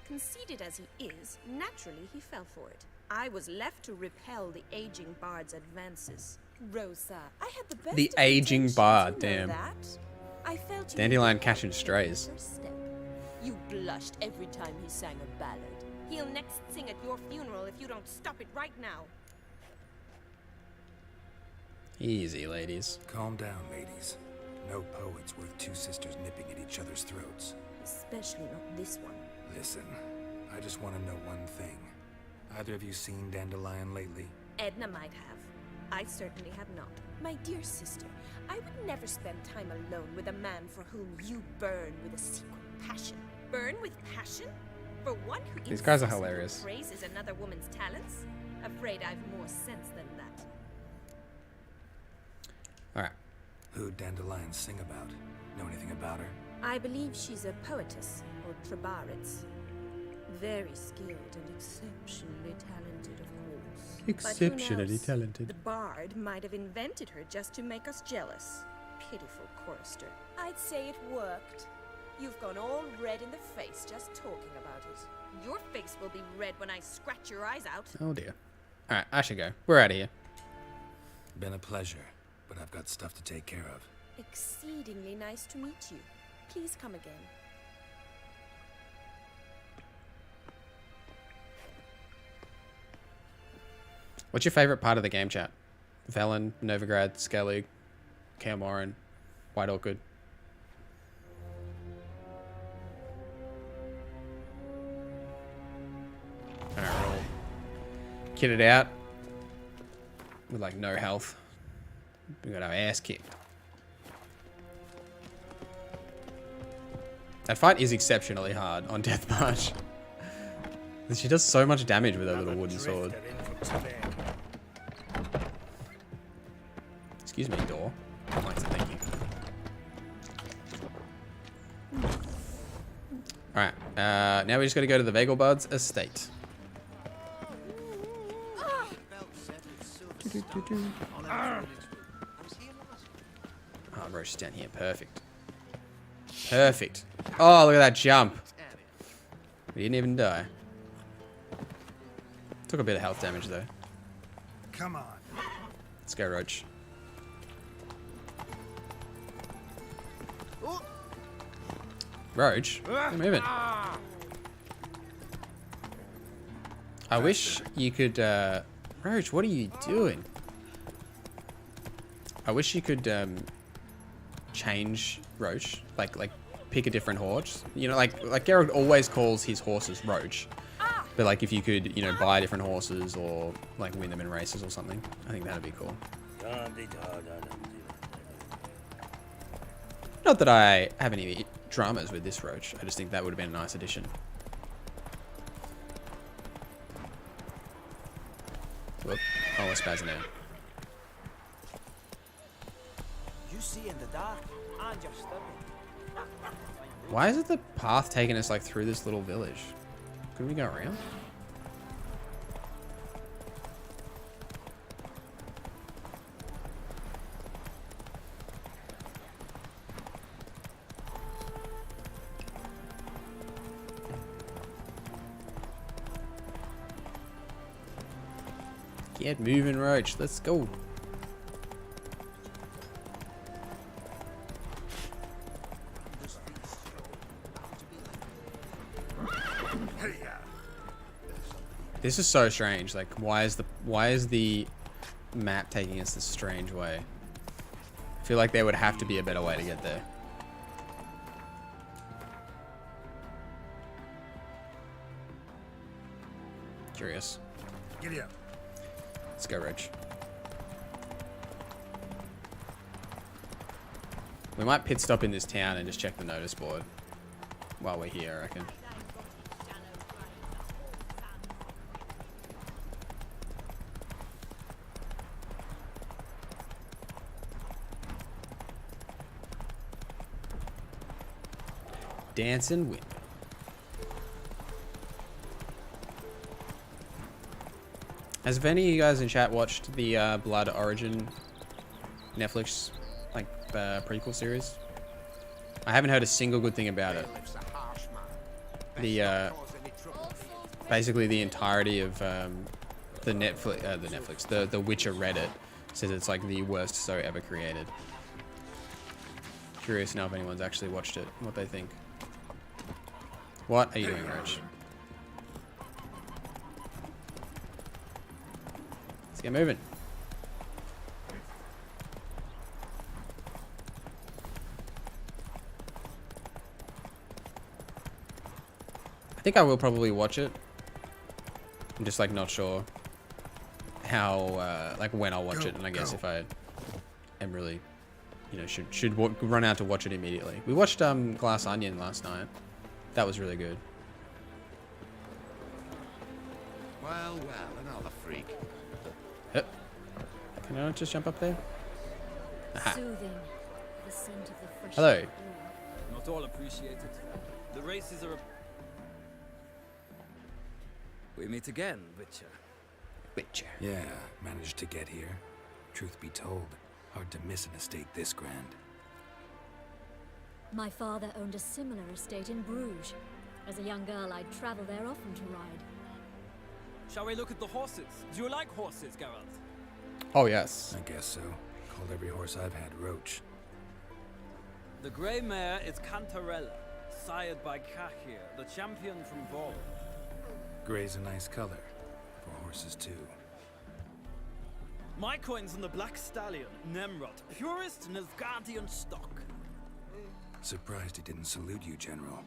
Conceited as he is, naturally he fell for it. I was left to repel the aging bard's advances. NorZZa, I had the best The of aging intentions, bard, you know damn. that. I felt you Dandelion had catching taken strays. the first step. You blushed every time he sang a ballad. He'll next sing at your funeral if you don't stop it right now. Easy, ladies. Calm down, ladies. No poet's worth 2 sisters nipping at each other's throats. Especially not this one. Listen, I just want to know one thing. Either of you seen Dandelion lately? Edna might have. I certainly have not. My dear sister, I would never spend time alone with a man for whom you burn with a secret passion. Burn with passion? For one who These guys are insists your hilarious. praise is another woman's talents? Afraid I've more sense than that. Alright. Who'd Dandelion sing about? Know anything about her? I believe she's a poetess, or trebarets. Very skilled and exceptionally talented, of course. Exceptionally But who knows? talented. The bard might have invented her just to make us jealous. Pitiful chorister. I'd say it worked. You've gone all red in the face just talking about it. Your face will be red when I scratch your eyes out. Oh dear. Alright, I should go. We're out of here. Been a pleasure, but I've got stuff to take care of. Exceedingly nice to meet you. Please come again. What's your favorite part of the game, chat? Velen, Novigrad, Skellig, Kael'Moran, White Orchid. Alright, we're all kitted out with like no health. We got our ass kicked. That fight is exceptionally hard on Death March. She does so much damage with her little wooden sword. Excuse me, door. I'd like to thank you. Alright, now we just gotta go to the Vegelbud's estate. Oh, Roche is down here. Perfect. Perfect. Oh, look at that jump. We didn't even die. Took a bit of health damage, though. Come on. Let's go, Roach. Roach? Keep moving. I wish you could, Roach, what are you doing? I wish you could, change Roach. Like, pick a different horse. You know, like Geralt always calls his horses Roach. But, like, if you could, you know, buy different horses or, like, win them in races or something, I think that'd be cool. Not that I have any dramas with this Roach. I just think that would have been a nice addition. Whoop. Oh, we're spazzing out. You see in the dark, and you're stuck. Why is it the path taking us, like, through this little village? Couldn't we go around? Get moving, Roach. Let's go. This is so strange. Like, why is the map taking us this strange way? I feel like there would have to be a better way to get there. Curious. Giddy up. Let's go, Roach. We might pit stop in this town and just check the notice board while we're here, I reckon. Dance and win. Has any of you guys in chat watched the Blood Origin Netflix prequel series? I haven't heard a single good thing about it. The basically the entirety of the The Witcher Reddit says it's like the worst show ever created. Curious now if anyone's actually watched it, what they think. What are you doing, Roach? Let's get moving. I think I will probably watch it. I'm just like not sure how like when I'll watch it, and I guess if I am really, you know, should run out to watch it immediately. We watched Glass Onion last night. That was really good. Well, another freak. Yep. Can I just jump up there? Aha. Soothing. The scent of the fresh. Hello. Not all appreciate it. The races are. We meet again, Witcher. Witcher. Yeah, managed to get here. Truth be told, hard to miss an estate this grand. My father owned a similar estate in Bruges. As a young girl, I'd travel there often to ride. Shall we look at the horses? Do you like horses, Geralt? Oh, yes. I guess so. Called every horse I've had Roach. The grey mare is Cantarella, sired by Cahir, the champion from Vol. Grey's a nice color. For horses, too. My coin's on the black stallion, Nemrod, purest Nilfgaardian stock. Surprised he didn't salute you, General.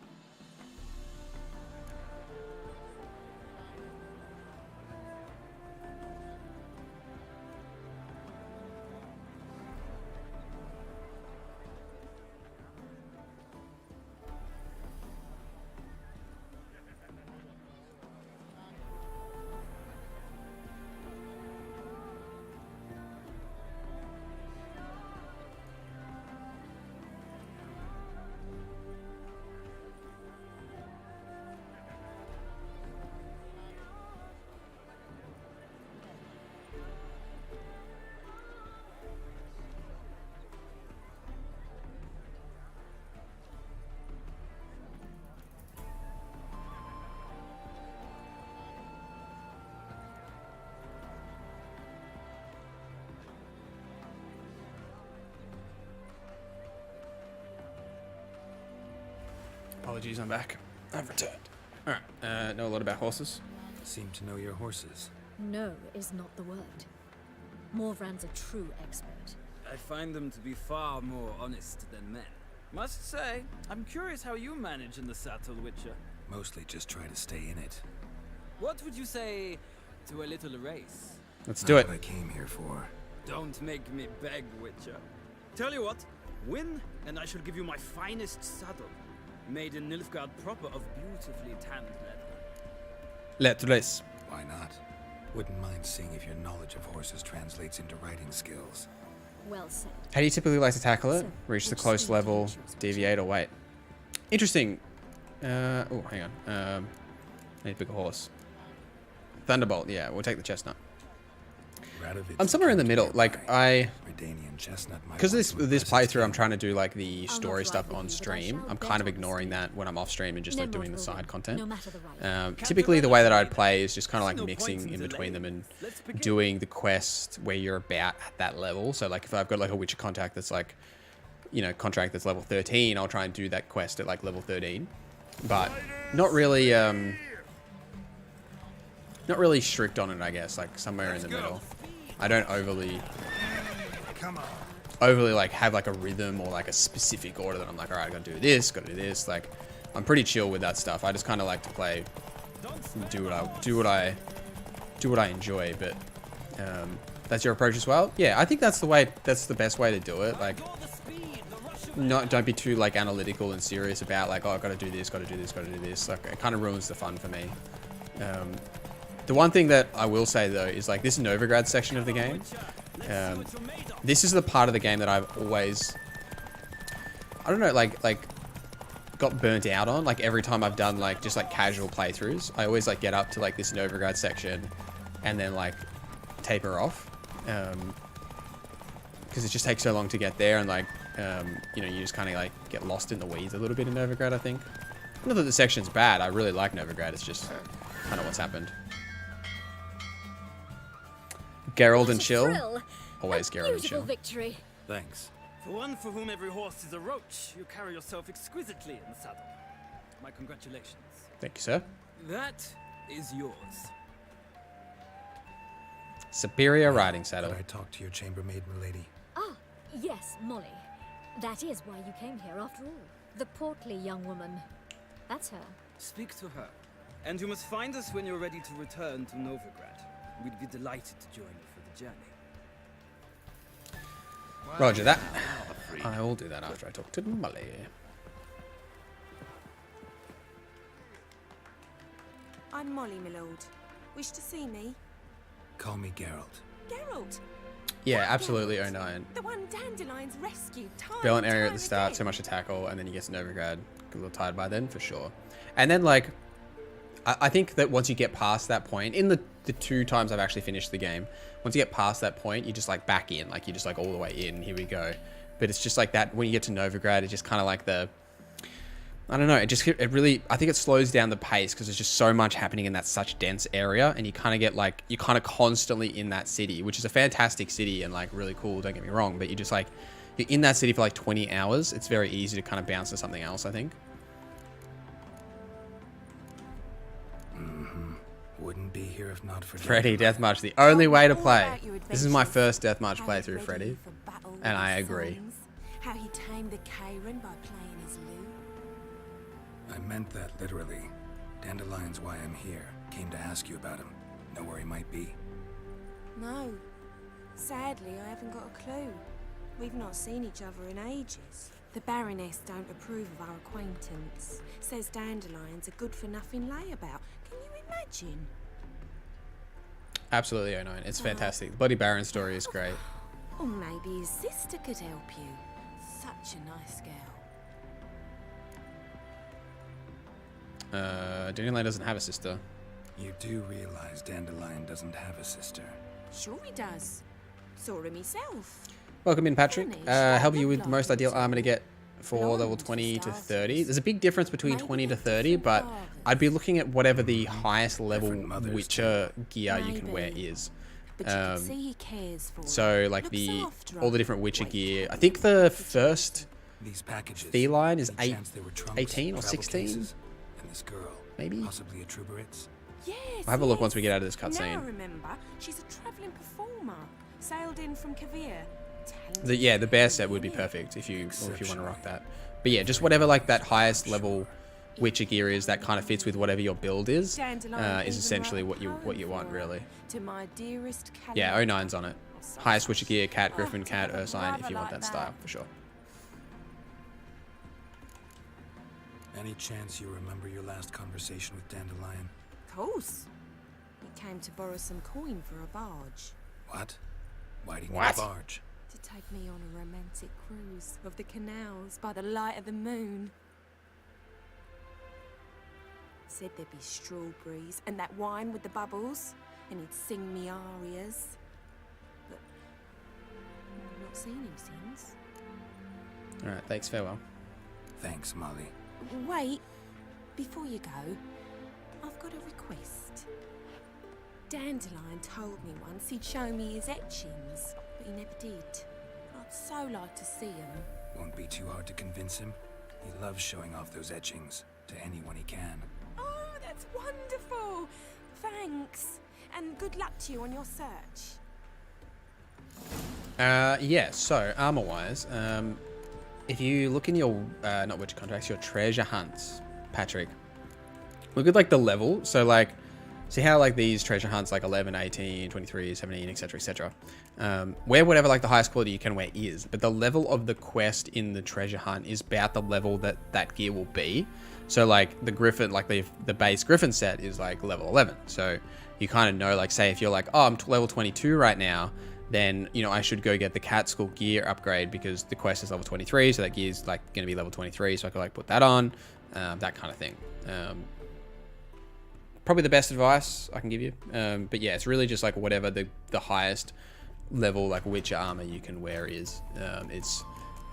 Apologies, I'm back. I've returned. Alright, know a lot about horses. Seem to know your horses. No is not the word. Morvran's a true expert. I find them to be far more honest than men. Must say, I'm curious how you manage in the saddle, Witcher. Mostly just try to stay in it. What would you say to a little race? Let's do it. What I came here for. Don't make me beg, Witcher. Tell you what, win, and I shall give you my finest saddle, made in Nilfgaard proper of beautifully tanned leather. Let's race. Why not? Wouldn't mind seeing if your knowledge of horses translates into riding skills. Well said. How do you typically like to tackle it? So, Reach the which close speed level, do you choose? deviate, or wait? Interesting. Oh, hang on. I need to pick a horse. Thunderbolt, yeah, we'll take the chestnut. I'm somewhere in the middle. Like, because this playthrough, I'm trying to do like the story stuff on stream. I'm kind of ignoring that when I'm off stream and just like doing the side content. Typically, the way that I'd play is just kind of like mixing in between them and doing the quest where you're about at that level. So like, if I've got like a Witcher contact that's like, you know, contract that's level 13, I'll try and do that quest at like level 13. But not really, not really strict on it, I guess. Like somewhere in the middle. I don't overly like have like a rhythm or like a specific order that I'm like, all right, I gotta do this, gotta do this. Like, I'm pretty chill with that stuff. I just kind of like to play, do what I enjoy. But that's your approach as well. Yeah, I think that's the way. That's the best way to do it. Like, don't be too like analytical and serious about like, oh, I gotta do this, gotta do this, gotta do this. Like, it kind of ruins the fun for me. The one thing that I will say though is like this Novigrad section of the game. This is the part of the game that I've always, I don't know, like got burnt out on. Like every time I've done like just like casual playthroughs, I always like get up to like this Novigrad section and then like taper off, because it just takes so long to get there, and like you know, you just kind of like get lost in the weeds a little bit in Novigrad. I think not that the section's bad. I really like Novigrad. It's just kind of what's happened. Geralt and chill. Always Geralt and chill. Victory. Thanks. For one for whom every horse is a roach, you carry yourself exquisitely in the saddle. My congratulations. Thank you, sir. That is yours. Superior riding saddle. Could I talk to your chambermaid, milady? Ah, yes, Molly. That is why you came here after all. The portly young woman. That's her. Speak to her. And you must find us when you're ready to return to Novigrad. We'd be delighted to join you for the journey. Roger that. I will do that after I talk to Molly. I'm Molly, my lord. Wish to see me? Call me Geralt. Geralt! Yeah, absolutely, 09. The one Dandelion's rescued time Velen and area at time the start, again. too much to tackle, and then you get to Novigrad. Get a little tired by then, for sure. And then, like, I think that once you get past that point, in the 2 times I've actually finished the game, once you get past that point, you just, like, back in. Like, you're just, like, all the way in, here we go. But it's just like that, when you get to Novigrad, it's just kind of like the... I don't know, it really... I think it slows down the pace, because there's just so much happening in that such dense area, and you kind of get, like... You're kind of constantly in that city, which is a fantastic city, and, like, really cool, don't get me wrong, but you're just, like... You're in that city for, like, 20 hours. It's very easy to kind of bounce to something else, I think. Wouldn't be here if not for Freddy, Deathmatch, the only way to play. This is my first Deathmatch playthrough, Freddy. And I agree. How he tamed the Karen by playing his lute. I meant that literally. Dandelion's why I'm here. Came to ask you about him. Know where he might be? No. Sadly, I haven't got a clue. We've not seen each other in ages. The Baroness don't approve of our acquaintance. Says Dandelion's a good-for-nothing layabout. Can you imagine? Absolutely, 09. It's fantastic. The Bloody Baron story is great. Or maybe his sister could help you. Such a nice girl. Dandelion doesn't have a sister. You do realize Dandelion doesn't have a sister. Sure he does. Saw him himself. Welcome in, Patrick. Help you with the most ideal armor to get for level 20 to 30. There's a big difference between 20 to 30, but I'd be looking at whatever the highest level Witcher gear you can wear is. See he cares for So like all the different Witcher gear. I think the first These packages. Feline is any chance they were trunks, 18 or travel 16? cases, and this girl, maybe. possibly a Truberitz. Yes. I'll have a look once we yes. get out of this Now cutscene. remember, she's a travelling performer. Sailed in from Kavir. The bear set would be perfect if you want to rock that. But yeah, just whatever like that highest level Witcher gear is that kind of fits with whatever your build is essentially what you want really. To my dearest yeah, 09's on it. Highest Witcher gear, cat, griffin, cat, ursine if you want that style for sure. Any chance you remember your last conversation with Dandelion? Of course. He came to borrow some coin for a barge. What? Why did you need a barge? To take me on a romantic cruise of the canals by the light of the moon. Said there'd be strawberries and that wine with the bubbles, and he'd sing me arias. But I've not seen him since. Alright, thanks, farewell. Thanks, Molly. Wait, before you go, I've got a request. Dandelion told me once he'd show me his etchings, but he never did. I'd so like to see them. Won't be too hard to convince him. He loves showing off those etchings to anyone he can. Oh, that's wonderful! Thanks, and good luck to you on your search. Yeah, so armor-wise, if you look in your, not Witcher contracts, your treasure hunts, Patrick, look at like the level. So like, see how like these treasure hunts like 11, 18, 23, 17, etc, etc. Wear whatever like the highest quality you can wear is, but the level of the quest in the treasure hunt is about the level that that gear will be. So like the griffin, like the base griffin set is like level 11. So you kind of know, like say if you're like, oh, I'm level 22 right now, then, you know, I should go get the cat school gear upgrade because the quest is level 23. So that gear is like going to be level 23. So I could like put that on, that kind of thing. Probably the best advice I can give you. But yeah, it's really just like whatever the highest level like Witcher armor you can wear is. It's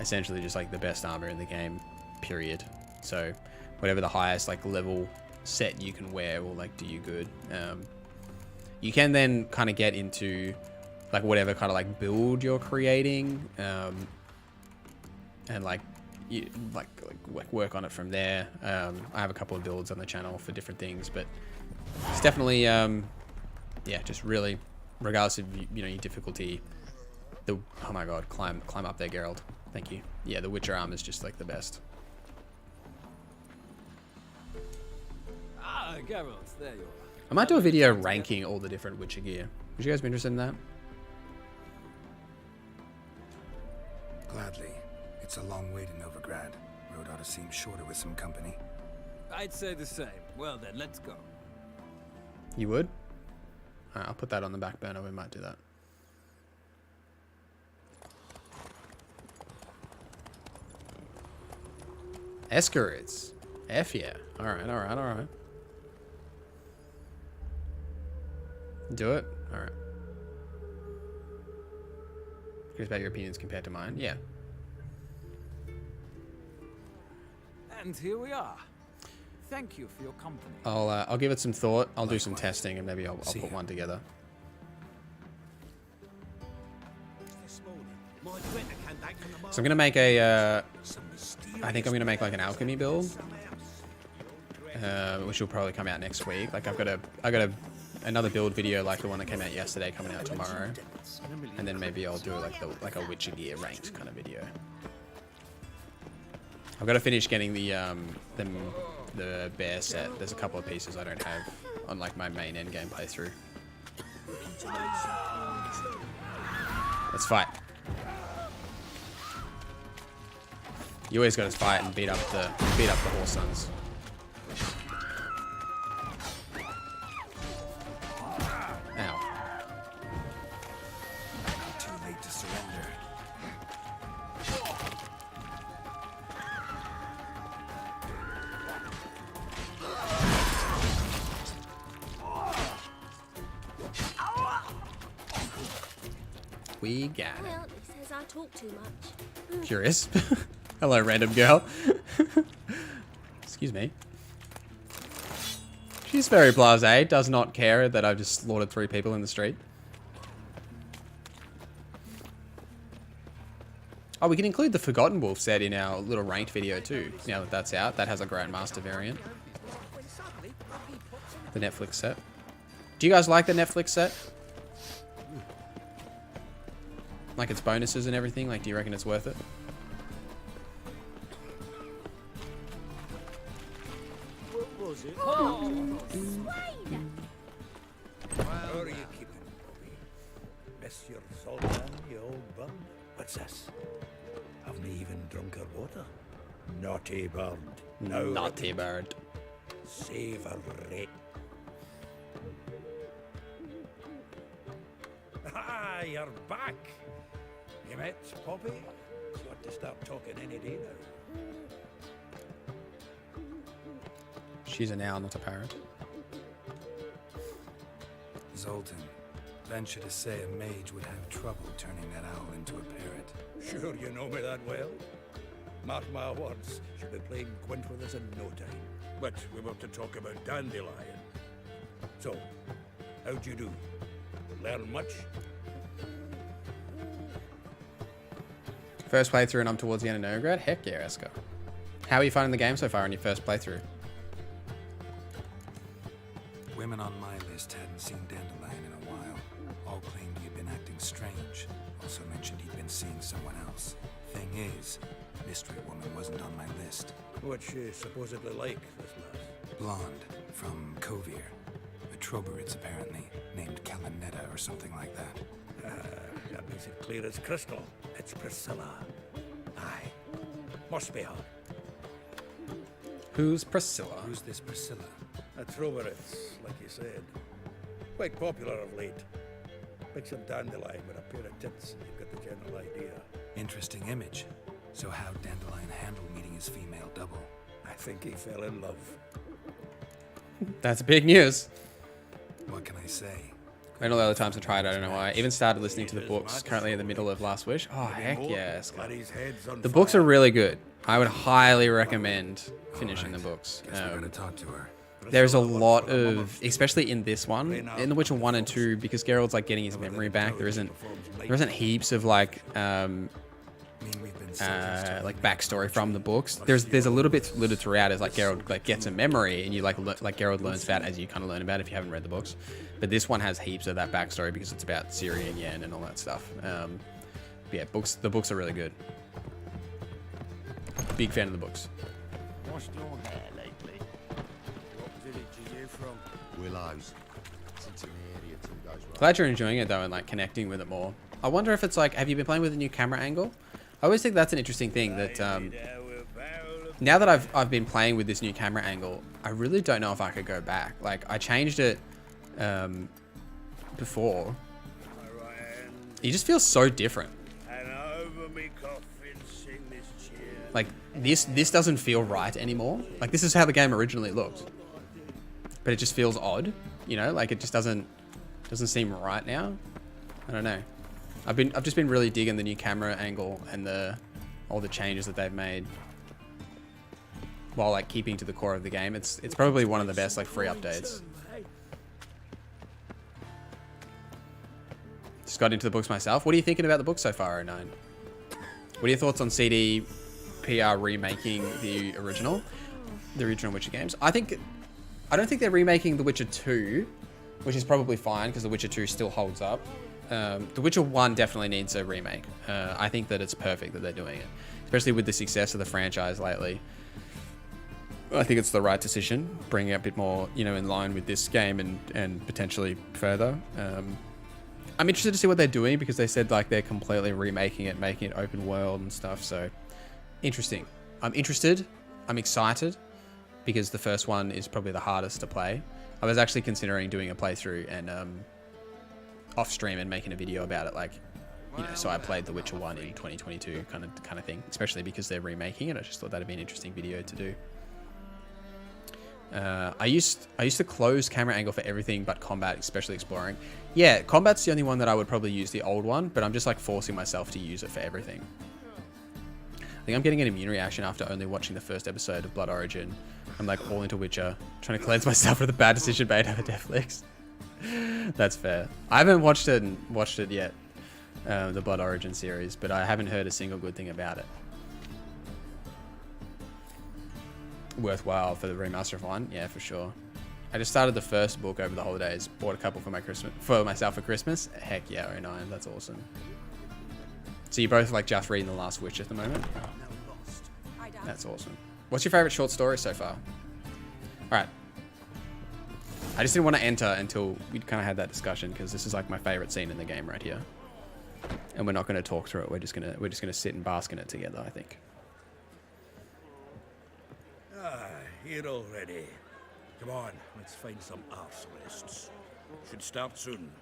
essentially just like the best armor in the game, period. So whatever the highest like level set you can wear will like do you good. You can then kind of get into like whatever kind of like build you're creating, and like you like work on it from there. I have a couple of builds on the channel for different things, but it's definitely yeah, just really regardless of your difficulty. Oh my god, climb up there, Geralt. Thank you. Yeah, the Witcher armor is just like the best. Ah, Geralt, there you are. I might do a video ranking all the different Witcher gear. Would you guys be interested in that? Gladly. It's a long way to Novigrad. Road ought to seem shorter with some company. I'd say the same. Well then, let's go. You would? Alright, I'll put that on the back burner. We might do that. Escorids. F yeah. Alright, alright, alright. Do it? Alright. Curious about your opinions compared to mine. Yeah. And here we are. Thank you for your company. I'll give it some thought. I'll do some testing and maybe I'll put one together. So I'm gonna make a. I think I'm gonna make like an alchemy build, which will probably come out next week. Like I got another build video like the one that came out yesterday coming out tomorrow, and then maybe I'll do like a Witcher gear ranked kind of video. I've got to finish getting the bear set. There's a couple of pieces I don't have on like my main end game playthrough. Let's fight. You always got to fight and beat up the horse sons. Ow. Too late to surrender. We got it. Well, he says I talk too much. Curious. Hello, random girl. Excuse me. She's very blasé, does not care that I've just slaughtered 3 people in the street. Oh, we can include the Forgotten Wolf set in our little ranked video too, now that that's out. That has a Grandmaster variant. The Netflix set. Do you guys like the Netflix set? Like its bonuses and everything? Like, do you reckon it's worth it? What was it? Oh, swine! How are you keeping, Bobby? Miss your Zoltan, you old bum? What's this? Haven't even drunk her water? Naughty bird. Naughty bird. Savoury. Ah, you're back. You met Poppy? You ought to start talking any day now. She's an owl, not a parrot. Zoltan, venture to say a mage would have trouble turning that owl into a parrot. Sure you know me that well. Mark my words, she'll be playing Gwent with us in no time. But we're about to talk about Dandelion. So, how'd you do? Learn much? First playthrough and I'm towards the end of Novigrad? Heck yeah, Esker. How are you finding the game so far on your first playthrough? Women on my list hadn't seen Dandelion in a while. All claimed he had been acting strange. Also mentioned he'd been seeing someone else. Thing is, Mystery Woman wasn't on my list. What's she supposedly like, this lass? Blonde, from Kovir. A Troberitz, apparently, named Kalanetta or something like that. That makes it clear as crystal. It's Priscilla. Aye. Must be her. Who's Priscilla? Who's this Priscilla? A Troberitz, like you said. Quite popular of late. Picture Dandelion with a pair of tits. You've got the general idea. Interesting image. So how'd Dandelion handle meeting his female double? I think he fell in love. That's big news. What can I say? Went all the other times to try it, I don't know why. I even started listening to the books, currently in the middle of Last Wish. Oh, heck yes. The books are really good. I would highly recommend finishing the books. Talk to her. There's a lot of, especially in this one, in The Witcher 1 and 2, because Geralt's like getting his memory back, there isn't heaps of like backstory from the books. There's a little bit littered throughout as like Geralt like gets a memory and you like Geralt learns about as you kind of learn about if you haven't read the books. But this one has heaps of that backstory because it's about Ciri and Yen and all that stuff. Yeah, the books are really good. Big fan of the books. What's your hair lately? What village are you from? Willows. It's in the area 2 days right. Glad you're enjoying it though and like connecting with it more. I wonder if it's like, have you been playing with a new camera angle? I always think that's an interesting thing that now that I've been playing with this new camera angle, I really don't know if I could go back. Like I changed it before. It just feels so different. Like this doesn't feel right anymore. Like this is how the game originally looked, but it just feels odd. You know, like it just doesn't seem right now. I don't know. I've just been really digging the new camera angle and all the changes that they've made, while like keeping to the core of the game. It's probably one of the best like free updates. Just got into the books myself. What are you thinking about the book so far, 09? What are your thoughts on CD PR remaking the original Witcher games? I don't think they're remaking The Witcher 2, which is probably fine because The Witcher 2 still holds up. The Witcher 1 definitely needs a remake. I think that it's perfect that they're doing it, especially with the success of the franchise lately. I think it's the right decision, bringing it a bit more, in line with this game and potentially further. I'm interested to see what they're doing because they said like they're completely remaking it, making it open world and stuff. So interesting. I'm interested. I'm excited because the first one is probably the hardest to play. I was actually considering doing a playthrough and off stream and making a video about it, like, so I played The Witcher 1 in 2022 kind of thing, especially because they're remaking it. I just thought that'd be an interesting video to do. I used to close camera angle for everything but combat, especially exploring. Yeah, combat's the only one that I would probably use the old one, but I'm just like forcing myself to use it for everything. I think I'm getting an immune reaction after only watching the first episode of Blood Origin. I'm like all into Witcher, trying to cleanse myself of the bad decision made over Netflix. That's fair. I haven't watched it yet. the Blood Origin series, but I haven't heard a single good thing about it. Worthwhile for the remaster of 1, yeah, for sure. I just started the first book over the holidays, bought a couple for myself for Christmas. Heck yeah, 09, that's awesome. So you're both like just reading The Last Witch at the moment? That's awesome. What's your favorite short story so far? Alright. I just didn't want to enter until we'd kind of had that discussion, because this is like my favorite scene in the game right here. And we're not going to talk through it. We're just gonna sit and bask in it together, I think. Here already. Come on, let's find some arsonists. Should start soon.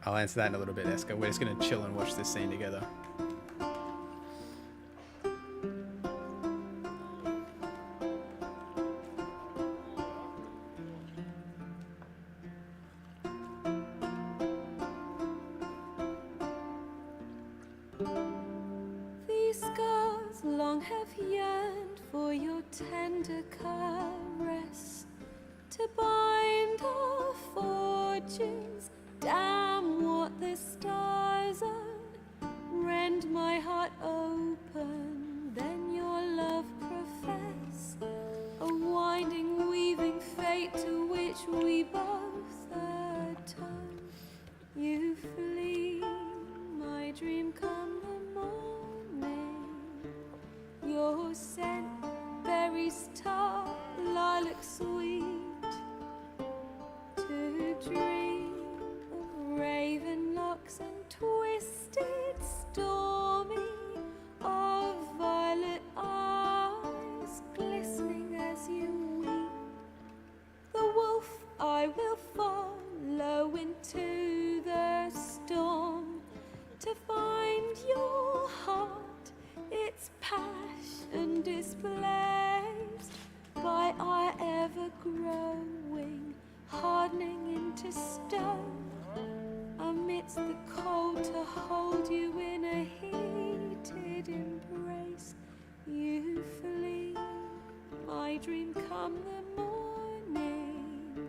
I'll answer that in a little bit, Eska. We're just going to chill and watch this scene together. These scars long have yearned for your tender caress, to bind our fortunes. Damn what the stars are, rend my heart open, then your love profess, a winding, weaving fate to which we both atone. You flee, my dream come the morning, your scent, berries tart, lilac sweet, to dream raven locks and twisted, stormy, of violet eyes glistening as you weep. The wolf I will follow into the storm, to find your heart, its passion displaced by our ever-growing, hardening into stone. Amidst the cold, to hold you in a heated embrace. You flee, my dream come the morning,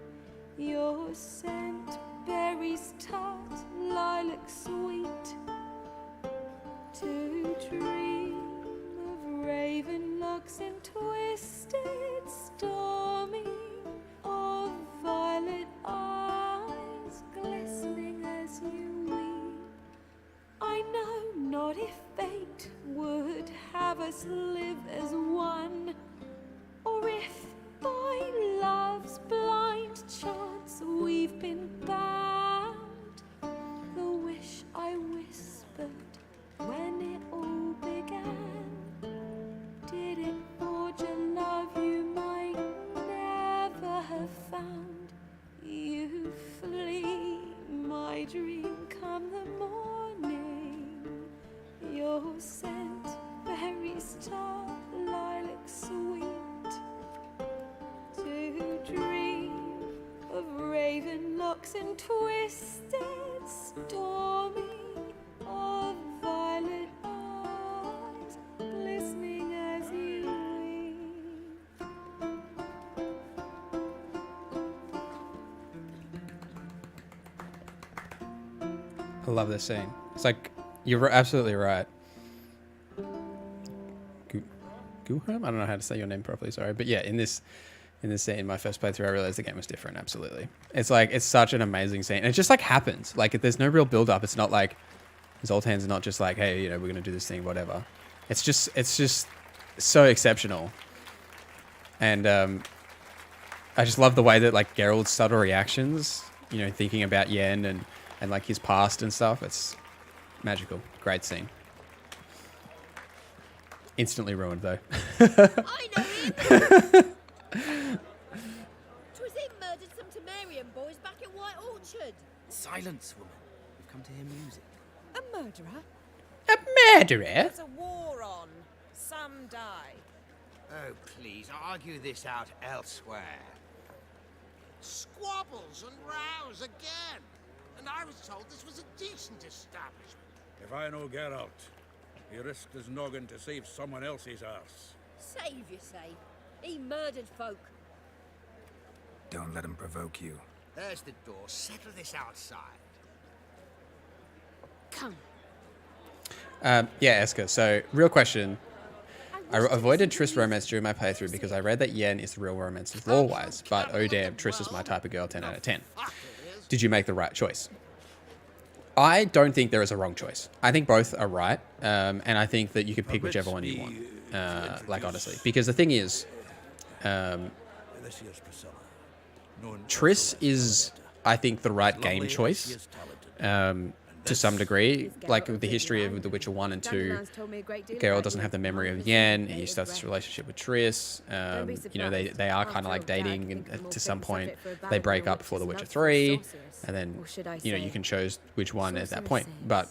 your scent, berries tart, lilac sweet, to dream of raven locks and twisted, stormy, of violet eyes glistening as you weep. I know not if fate would have us live as one, or if by love's blind chance we've been bound. The wish I whispered when it all began, did it forge a love you might never have found? You flee, my dream come the morning, your scent, berries tart, lilac sweet, to dream of raven locks and twisted, stormy, of violet eyes glistening as you weep. I love this scene. It's like, you're absolutely right. Guham? I don't know how to say your name properly, sorry. But yeah, in this scene, my first playthrough, I realized the game was different, absolutely. It's like, it's such an amazing scene. And it just like happens. Like, there's no real build up. It's not like, Zoltan's not just like, hey, you know, we're going to do this thing, whatever. It's just so exceptional. And I just love the way that like Geralt's subtle reactions, you know, thinking about Yen and like his past and stuff. It's magical. Great scene. Instantly ruined, though. I know him! 'Twas him murdered some Temerian boys back at White Orchard. Silence, woman. We've come to hear music. A murderer? A murderer? There's a war on. Some die. Oh, please, argue this out elsewhere. Squabbles and rows again. And I was told this was a decent establishment. If I know Geralt, he risked his noggin to save someone else's arse. Save, you say? He murdered folk. Don't let him provoke you. There's the door. Settle this outside. Come. Yeah, Eska. So, real question. I avoided Triss romance during my playthrough because I read that Yen is the real romance lore-wise, but oh damn, Triss is my type of girl, 10 out of 10. Did you make the right choice? I don't think there is a wrong choice. I think both are right, and I think that you can pick whichever one you want, like honestly. Because the thing is, Triss is, I think, the right game choice. To some degree, like with the history of The Witcher 1 and 2, Geralt doesn't have the memory of Yen. He starts this relationship with Triss. You know, they are kind of like dating, and to some point they break up before The Witcher 3, and then you know you can choose which one at that point. But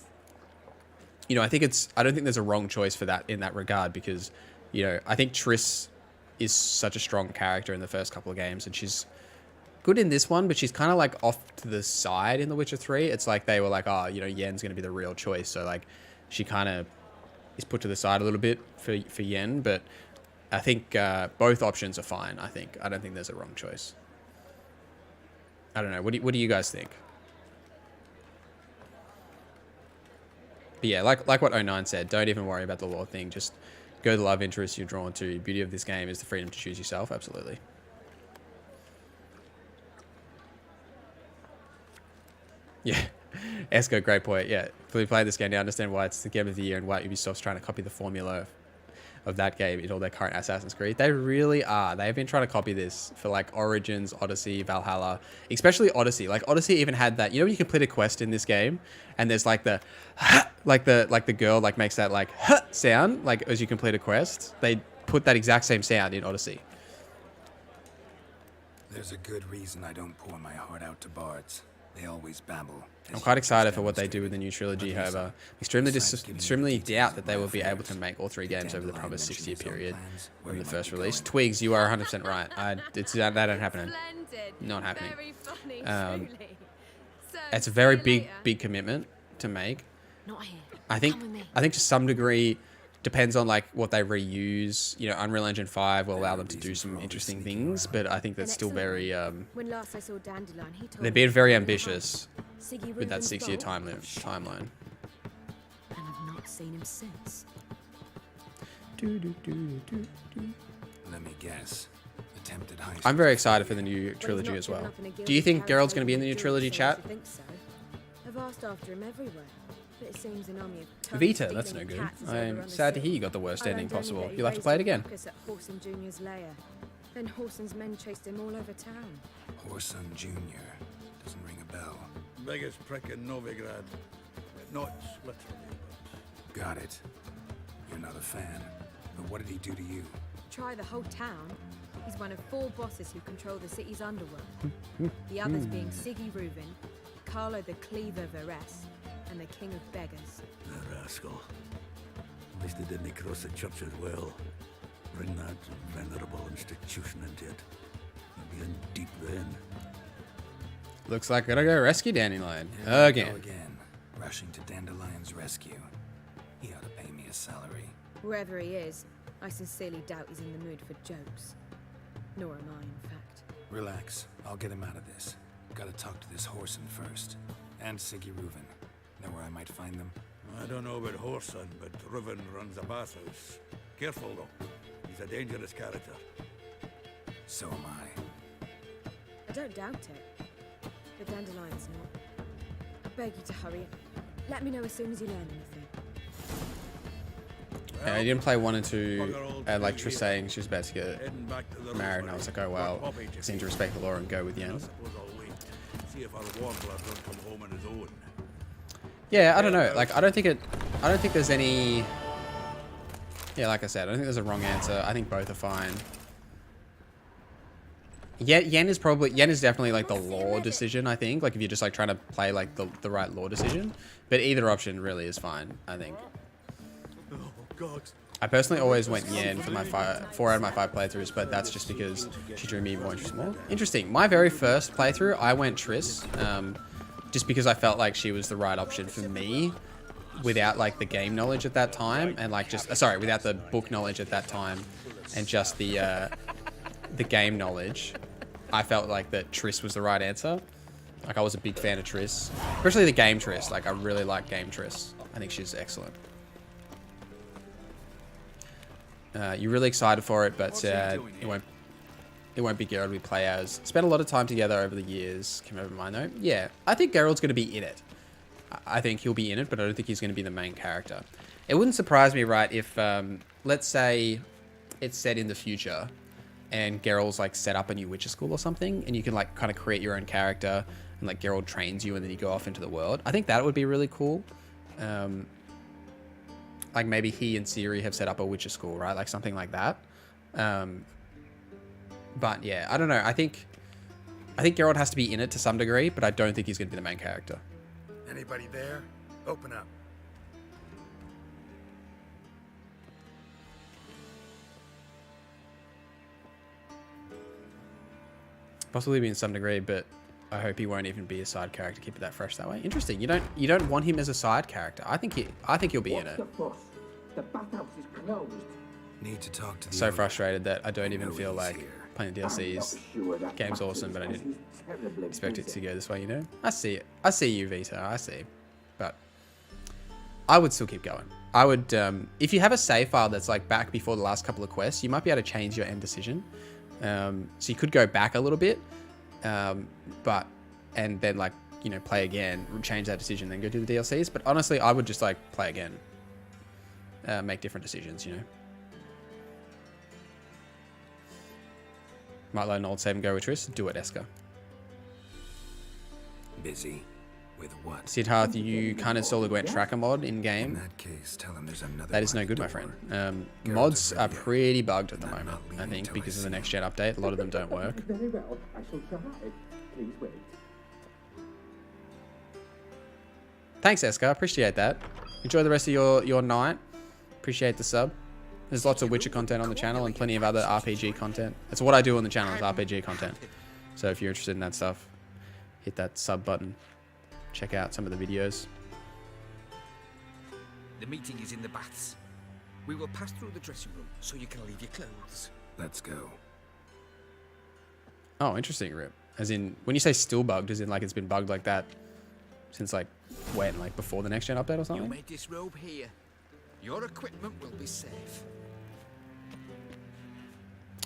you know, I don't think there's a wrong choice for that in that regard, because you know I think Triss is such a strong character in the first couple of games, and she's good in this one, but she's kind of like off to the side in The Witcher 3. It's like they were like, oh, you know, Yen's going to be the real choice. So like she kind of is put to the side a little bit for Yen, but I think both options are fine. I don't think there's a wrong choice. I don't know. What do you guys think? But yeah, like what 09 said, don't even worry about the lore thing. Just go the love interest you're drawn to. The beauty of this game is the freedom to choose yourself. Absolutely. Yeah, Esco, great point. Yeah, if we play this game, now understand why it's the game of the year and why Ubisoft's trying to copy the formula of that game in all their current Assassin's Creed. They really are. They've been trying to copy this for like Origins, Odyssey, Valhalla, especially Odyssey. Like Odyssey even had that. You know, when you complete a quest in this game, and there's like the like the girl like makes that like sound like as you complete a quest. They put that exact same sound in Odyssey. There's a good reason I don't pour my heart out to bards. They always babble. I'm quite excited for what they do with the new trilogy, however. Extremely doubt that they will be able to make all 3 games over the promised 6-year period from the first release. Twigs, you are 100% right. That ain't happening. Not happening. It's a very big commitment to make. I think to some degree depends on like what they reuse. You know, Unreal Engine 5 will allow them to do some interesting things, but I think that's still very When last I saw Dandelion, he told they're being very ambitious with that 6-year timeline. And I've not seen him since. Let me guess. Attempted heist. I'm very excited for the new trilogy as well. Do you think Geralt's going to be in the new trilogy, chat? I think so. I've asked after him everywhere, but it seems an army of Vita, that's no good. I'm sad to hear you got the worst ending possible. You'll have to play it again. At Whoreson Jr.'s lair. Then Whoreson's men chased him all over town. Whoreson Jr. Doesn't ring a bell. Biggest prick in Novigrad. Not literally, but... Got it. You're not a fan. But what did he do to you? Try the whole town. He's one of 4 bosses who control the city's underworld. The others being Siggy Reuven, Carlo the Cleaver Varese, and the King of Beggars. The rascal. At least he didn't cross the church as well. Bring that venerable institution into it. He'll be in deep then. Looks like I gotta go rescue Dandelion. Again. Rushing to Dandelion's rescue. He ought to pay me a salary. Wherever he is, I sincerely doubt he's in the mood for jokes. Nor am I, in fact. Relax. I'll get him out of this. Gotta talk to this Whoreson first. And Siggy Reuven. Know where I might find them? I don't know about Whoreson, but Reuven runs a bathhouse. Careful, though. He's a dangerous character. So am I. I don't doubt it. But Dandelion's not. I beg you to hurry. Let me know as soon as you learn anything. I didn't play 1 and 2, like Triss saying she was about to get married, and I was like, oh well, I seem to respect the law and go with Yen. Yeah, I don't know. Like, I don't think there's any Yeah, like I said, I don't think there's a wrong answer. I think both are fine. Yeah, Yen is definitely like the law decision, I think. Like if you're just like trying to play like the right law decision. But either option really is fine, I think. Oh, God. I personally always went Yen for my 4 out of my 5 playthroughs, but that's just because she drew me more interesting. My very first playthrough, I went Triss, just because I felt like she was the right option for me, without like the game knowledge at that time, and like just without the book knowledge at that time, and just the game knowledge. I felt like that Triss was the right answer. Like I was a big fan of Triss, especially the game Triss. Like I really like game Triss. I think she's excellent. You're really excited for it, but it won't be Geralt we play as. Spent a lot of time together over the years. Came over mine though. Yeah, I think Geralt's going to be in it. I think he'll be in it, but I don't think he's going to be the main character. It wouldn't surprise me, right, if let's say it's set in the future, and Geralt's like set up a new Witcher school or something, and you can like kind of create your own character, and like Geralt trains you, and then you go off into the world. I think that would be really cool. Like maybe he and Ciri have set up a Witcher school, right? Like something like that. But yeah, I don't know. I think Geralt has to be in it to some degree, but I don't think he's going to be the main character. Anybody there? Open up. Possibly be in some degree, but I hope he won't even be a side character. Keep it that fresh that way. Interesting. You don't want him as a side character. I think he'll be in it. The bathhouse is closed. Need to talk to the So frustrated that I don't even feel like playing DLCs. Game's awesome, but I didn't expect it to go this way, you know? I see it. I see you, Vito. I see. But I would still keep going. I would, if you have a save file that's like back before the last couple of quests, you might be able to change your end decision. So you could go back a little bit, and then like, you know, play again, change that decision, then go do the DLCs. But honestly, I would just like play again, make different decisions, you know. Might load an old save and go with Triss. Do it, Eska. Busy with what? Siddharth, you can't install the Gwent tracker mod in game. In that case, tell him there's another. That is no good, my friend. Mods are pretty bugged at the moment, I think, because of the next gen update. A lot of them don't work. Very well, I shall try. Please wait. Thanks, Eska. Appreciate that. Enjoy the rest of your night. Appreciate the sub. There's lots of Witcher content on the channel and plenty of other RPG content. That's what I do on the channel, is RPG content. So if you're interested in that stuff, hit that sub button. Check out some of the videos. The meeting is in the baths. We will pass through the dressing room so you can leave your clothes. Let's go. Oh, interesting, Rip. As in, when you say still bugged, as in like it's been bugged like that since like when? Like before the next gen update or something? You made this robe here. Your equipment will be safe.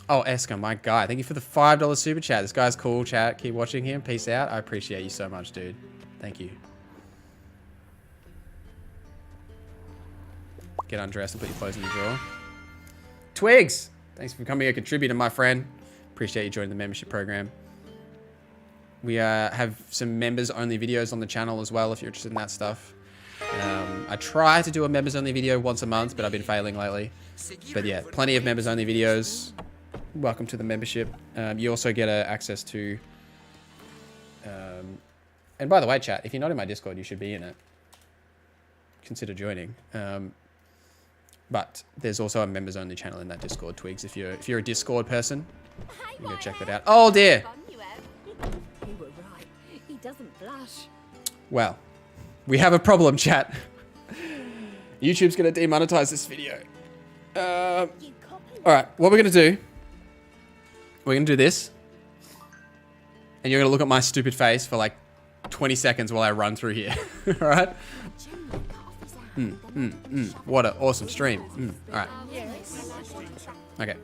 Oh, Eska, my guy. Thank you for the $5 super chat. This guy's cool, chat. Keep watching him. Peace out. I appreciate you so much, dude. Thank you. Get undressed and put your clothes in the drawer. Twigs! Thanks for becoming a contributor, my friend. Appreciate you joining the membership program. We have some members-only videos on the channel as well, if you're interested in that stuff. I try to do a members-only video once a month, but I've been failing lately. But yeah, plenty of members-only videos. Welcome to the membership. You also get access to... and by the way, chat, if you're not in my Discord, you should be in it. Consider joining. But there's also a members-only channel in that Discord, Twigs. If you're a Discord person, you go check that out. Oh dear! You were right. He doesn't blush. Well, we have a problem, chat. YouTube's gonna demonetize this video. Alright, what we're gonna do... We're gonna do this. And you're gonna look at my stupid face for like 20 seconds while I run through here. Alright? What an awesome stream. Alright. Okay.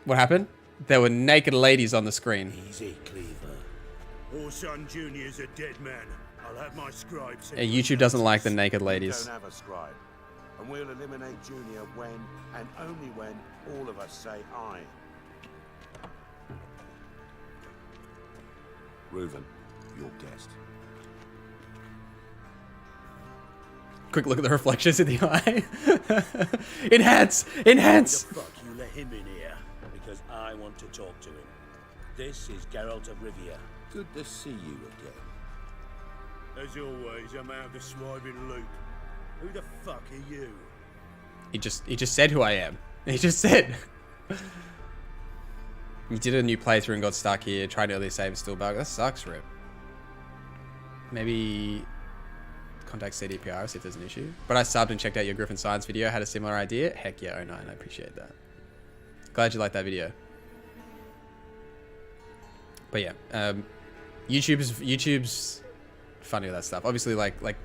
What happened? There were naked ladies on the screen. Easy, Cleaver. Orson Jr.'s a dead man. I'll have my scribe send Yeah, YouTube doesn't like the naked ladies. We don't have a scribe. And we'll eliminate Junior when, and only when, all of us say aye. Reuven, your guest. quick look at the reflections in the eye. Enhance! Enhance! Why the fuck you let him in here? Because I want to talk to him. This is Geralt of Rivia. Good to see you again. As always, I'm out of the swiving loop. Who the fuck are you? He just said who I am. He just said. You did a new playthrough and got stuck here. Tried to early save and still bug. That sucks, Rip. Maybe contact CDPR, see if there's an issue. But I subbed and checked out your Griffin Science video. Had a similar idea. Heck yeah, 09. I appreciate that. Glad you liked that video. But yeah, YouTube's funny with that stuff. Obviously, like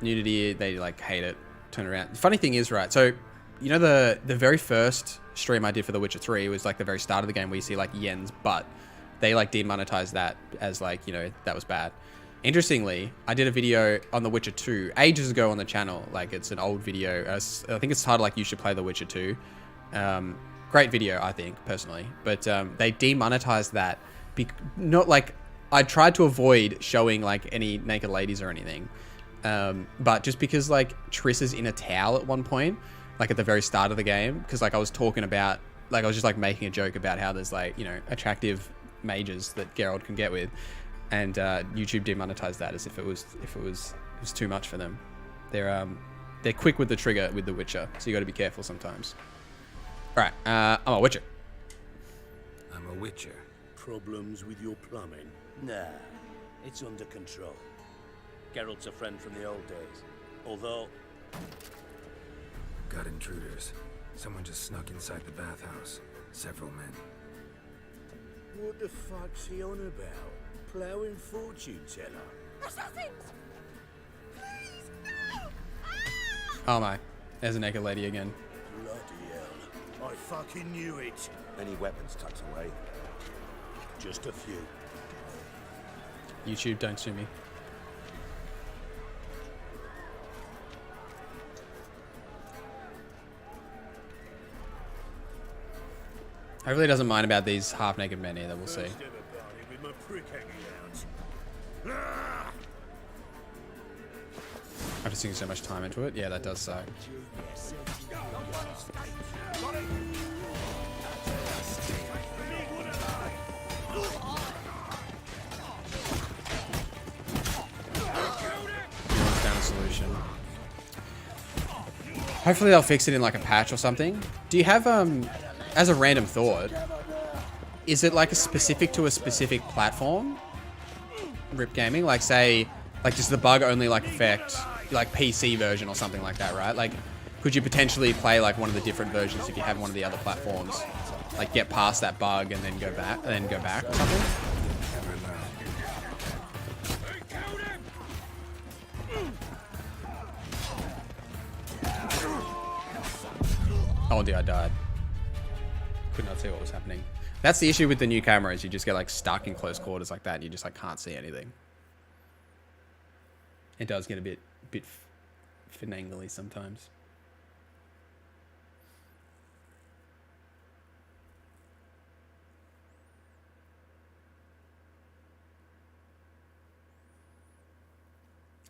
nudity, they like hate it. Turn around. The funny thing is, right? So, you know the very first stream I did for The Witcher 3 was like the very start of the game where you see like Yen's butt. They like demonetized that as like, you know, that was bad. Interestingly, I did a video on The Witcher 2 ages ago on the channel. Like it's an old video. I think it's titled like You Should Play The Witcher 2. Great video, I think, personally. But they demonetized that. Not like I tried to avoid showing like any naked ladies or anything. But just because like Triss is in a towel at one point, like at the very start of the game, because like I was talking about, like I was just like making a joke about how there's like, you know, attractive mages that Geralt can get with, and YouTube demonetized that as if it was too much for them. They're quick with the trigger with The Witcher, so you got to be careful sometimes. All right, I'm a Witcher. I'm a Witcher. Problems with your plumbing? Nah, it's under control. Geralt's a friend from the old days. Although... Got intruders. Someone just snuck inside the bathhouse. Several men. What the fuck's he on about? Plowing fortune teller? Assassins! Please, no! Oh my, there's a naked lady again. Bloody hell. I fucking knew it. Any weapons tucked away? Just a few. YouTube, don't sue me. I really doesn't mind about these half-naked men either, we'll see. I've just seen so much time into it. Yeah, that does suck. Found a solution. Hopefully they'll fix it in like a patch or something. Do you have as a random thought, is it like a specific to a specific platform? Rip Gaming, like say, like does the bug only like affect like PC version or something like that, right? Like, could you potentially play like one of the different versions if you have one of the other platforms, like get past that bug and then go back or something? Oh dear, I died. Could not see what was happening. That's the issue with the new cameras. You just get like stuck in close quarters like that and you just like can't see anything. It does get a bit finangly sometimes.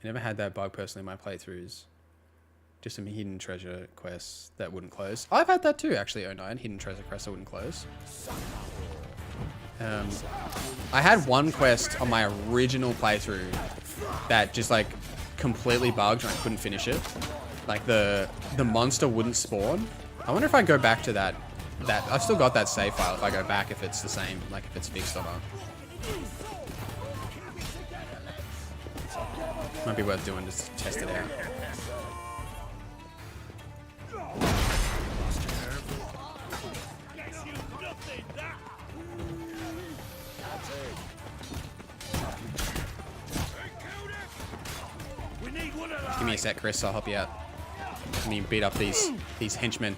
I never had that bug personally in my playthroughs. Just some hidden treasure quests that wouldn't close. I've had that too, actually, 09. Hidden treasure quests that wouldn't close. I had one quest on my original playthrough that just like completely bugged and I couldn't finish it. Like the monster wouldn't spawn. I wonder if I go back to that I've still got that save file if I go back, if it's the same, like if it's fixed or not. Might be worth doing just to test it out. Give me a sec, Chris. I'll help you out. Let me beat up these henchmen.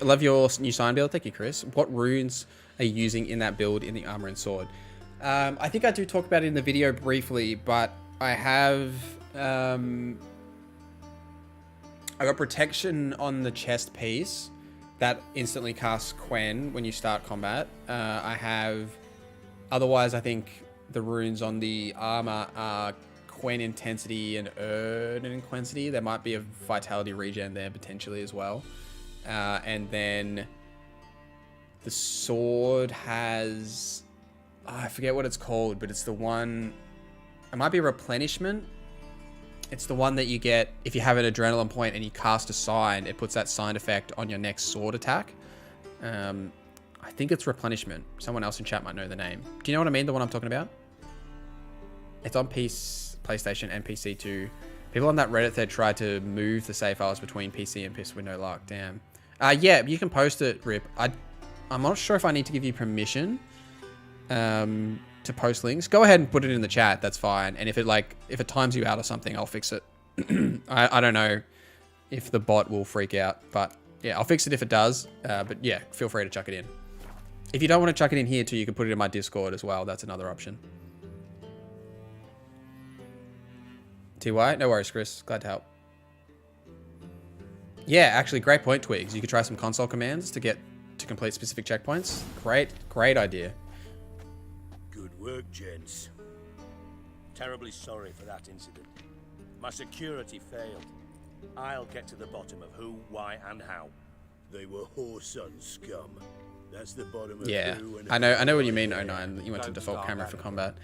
Love your new sign build. Thank you, Chris. What runes are you using in that build in the armor and sword? I think I do talk about it in the video briefly, but I have I got protection on the chest piece that instantly casts Quen when you start combat. I have, otherwise I think the runes on the armor are Quen intensity and Erd intensity. There might be a vitality regen there potentially as well. And then the sword has, I forget what it's called, but it's the one, it might be replenishment. It's the one that you get if you have an adrenaline point and you cast a sign, it puts that sign effect on your next sword attack. I think it's replenishment. Someone else in chat might know the name. Do you know what I mean? The one I'm talking about? It's on PlayStation and PC too. People on that Reddit thread tried to move the save files between PC and PS with no luck. Damn. Yeah, you can post it, Rip. I'm not sure if I need to give you permission to post links. Go ahead and put it in the chat. That's fine. And if it times you out or something, I'll fix it. I don't know if the bot will freak out, but yeah, I'll fix it if it does. But yeah, feel free to chuck it in. If you don't want to chuck it in here too, you can put it in my Discord as well. That's another option. TY, no worries, Chris. Glad to help. Yeah, actually, great point, Twigs. You could try some console commands to complete specific checkpoints. Great idea. Good work, gents. Terribly sorry for that incident. My security failed. I'll get to the bottom of who, why, and how. They were whoreson scum. That's the bottom of Yeah, who and I know what you mean, 09. You went to default camera for combat.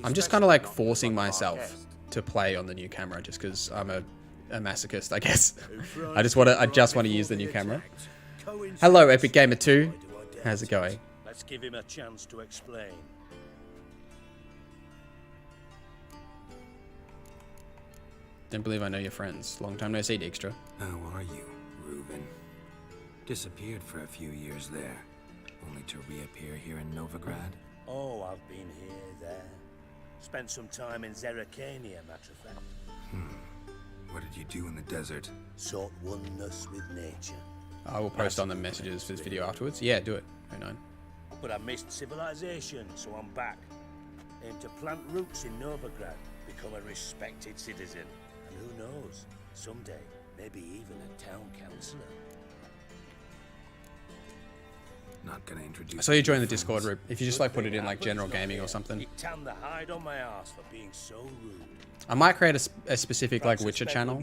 I'm just kind of like forcing myself to play on the new camera just because I'm a masochist, I guess. I just want to use the new camera. Hello, Epic Gamer 2. How's it going? Let's give him a chance to explain. Don't believe I know your friends. Long time no see, Dijkstra. How are you, Reuben? Disappeared for a few years there, only to reappear here in Novigrad. Oh, I've been here, there. Spent some time in Zerrikania, matter of fact. What did you do in the desert? Sought oneness with nature. I will post on the messages for this video afterwards. Yeah, do it. 09. But I missed civilization, so I'm back. Aim to plant roots in Novigrad, become a respected citizen. And who knows, someday, maybe even a town councillor. Not gonna introduce. I saw you join the Discord, Rip. If you just like put it in like general gaming or something. It tanned the hide on my ass for being so rude. I might create a specific like Witcher channel.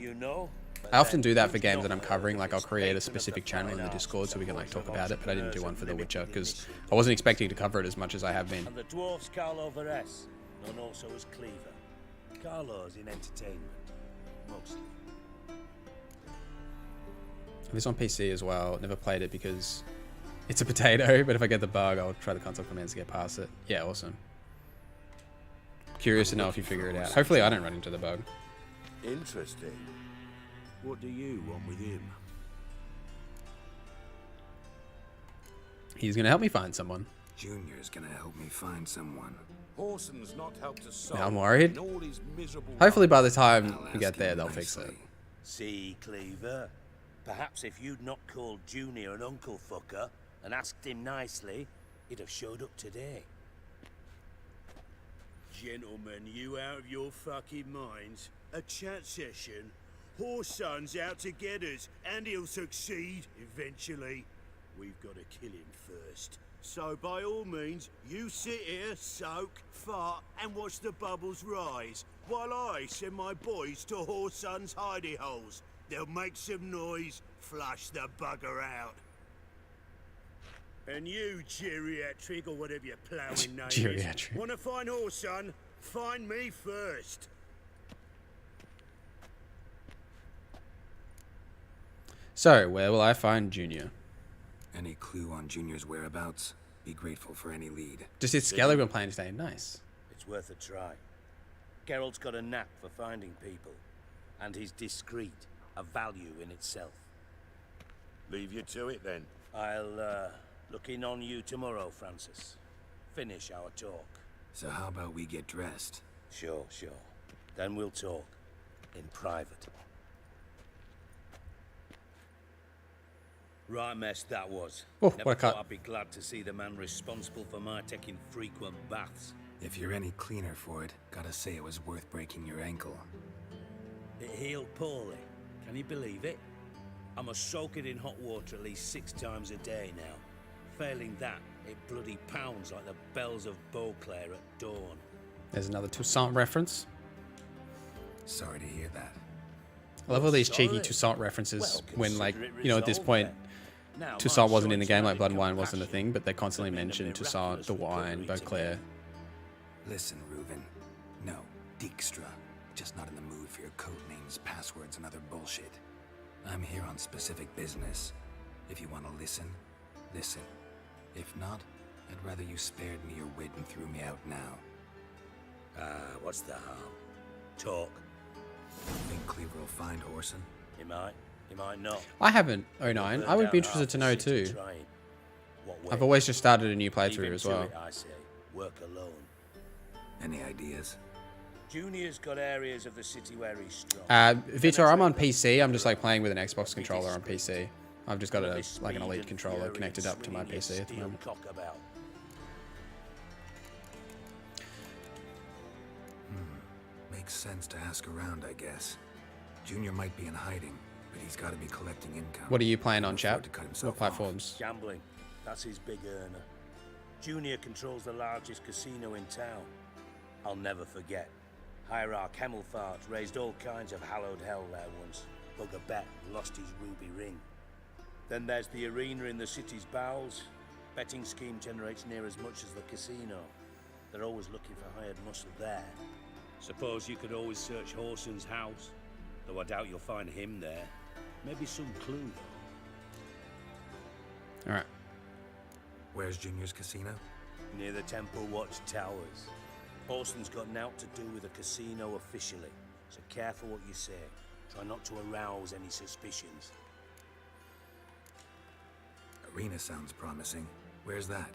I often do that for games that I'm covering. Like I'll create a specific channel in the Discord so we can like talk about it. But I didn't do one for The Witcher because I wasn't expecting to cover it as much as I have been. And the dwarf's Carlo Veres, known also as Cleaver. Carlo's in entertainment, mostly. This on PC as well. Never played it because it's a potato, but if I get the bug, I'll try the console commands to get past it. Yeah, awesome. Curious to know if you figure it out. Hopefully I don't run into the bug. Interesting. What do you want with him? He's going to help me find someone. Junior's gonna help me find someone. Horson's not helped us solve. Now I'm worried. all his miserable Hopefully by the time we get there, they'll fix it. See, Cleaver, perhaps if you'd not called Junior an uncle fucker and asked him nicely, he'd have showed up today. Gentlemen, you out of your fucking minds? A chat session? Horson's out to get us, and he'll succeed eventually. We've got to kill him first. So by all means, you sit here, soak, fart, and watch the bubbles rise, while I send my boys to Horson's hidey holes. They'll make some noise, flush the bugger out. And you, geriatric, or whatever your ploughing name Geriatric. is, want to find Horson? Find me first. So, where will I find Junior? Any clue on Junior's whereabouts? Be grateful for any lead. Just his skeleton plane today. Nice. It's worth a try. Geralt's got a knack for finding people, and he's discreet, a value in itself. Leave you to it then. I'll look in on you tomorrow, Francis. Finish our talk. So how about we get dressed? Sure. Then we'll talk. In private. Right mess that was. Oh, Never what a cut. thought I'd be glad to see the man responsible for my taking frequent baths If you're any cleaner for it, gotta say it was worth breaking your ankle. It healed poorly. Can you believe it? I must soak it in hot water at least 6 times a day now. Failing that, it bloody pounds like the bells of Beauclair at dawn. There's another Toussaint reference. Sorry to hear that. I love all these cheeky Toussaint references when, like, you know, at this point, Toussaint wasn't in the game, like Blood and Wine wasn't a thing, but they constantly mentioned Toussaint, the wine, Beauclair. Listen, Reuven. No, Dijkstra. Just not in the mood for your code names, passwords, and other bullshit. I'm here on specific business. If you want to listen, listen. If not, I'd rather you spared me your wit and threw me out now. What's the harm? Talk. Think Cleaver will find Orson? He might. He might not. I haven't 09. I would be interested to know too. I've always just started a new playthrough as well. I say, work alone. Any ideas? Junior's got areas of the city where he's strong. Vitor, I'm on PC. I'm just like playing with an Xbox controller on PC. I've just got a like an Elite controller connected up to my PC at the moment. Makes sense to ask around, I guess. Junior might be in hiding, but he's got to be collecting income. What are you playing on, chat? What platforms? Gambling. That's his big earner. Junior controls the largest casino in town. I'll never forget. Hierarch Hemmelfart raised all kinds of hallowed hell there once. Bugger bet lost his ruby ring. Then there's the arena in the city's bowels. Betting scheme generates near as much as the casino. They're always looking for hired muscle there. Suppose you could always search Horson's house, though I doubt you'll find him there. Maybe some clue, though. Alright. Where's Junior's casino? Near the Temple Watch Towers. Horson's got naught to do with the casino officially, so careful what you say. Try not to arouse any suspicions. Arena sounds promising. Where's that?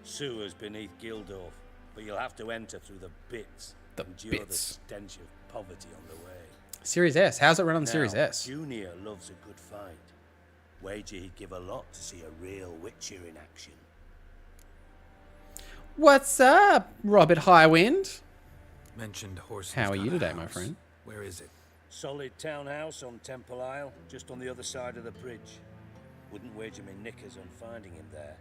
Sewers beneath Gildorf, but you'll have to enter through the bits. Endure the stench of poverty on the way. Series S. How's it run on the Series S? Junior loves a good fight. Wager he'd give a lot to see a real Witcher in action. What's up, Robert Highwind? Mentioned Horson's How are you today, house. my friend? Where is it? Solid townhouse on Temple Isle, just on the other side of the bridge. Wouldn't wager me knickers on finding him there.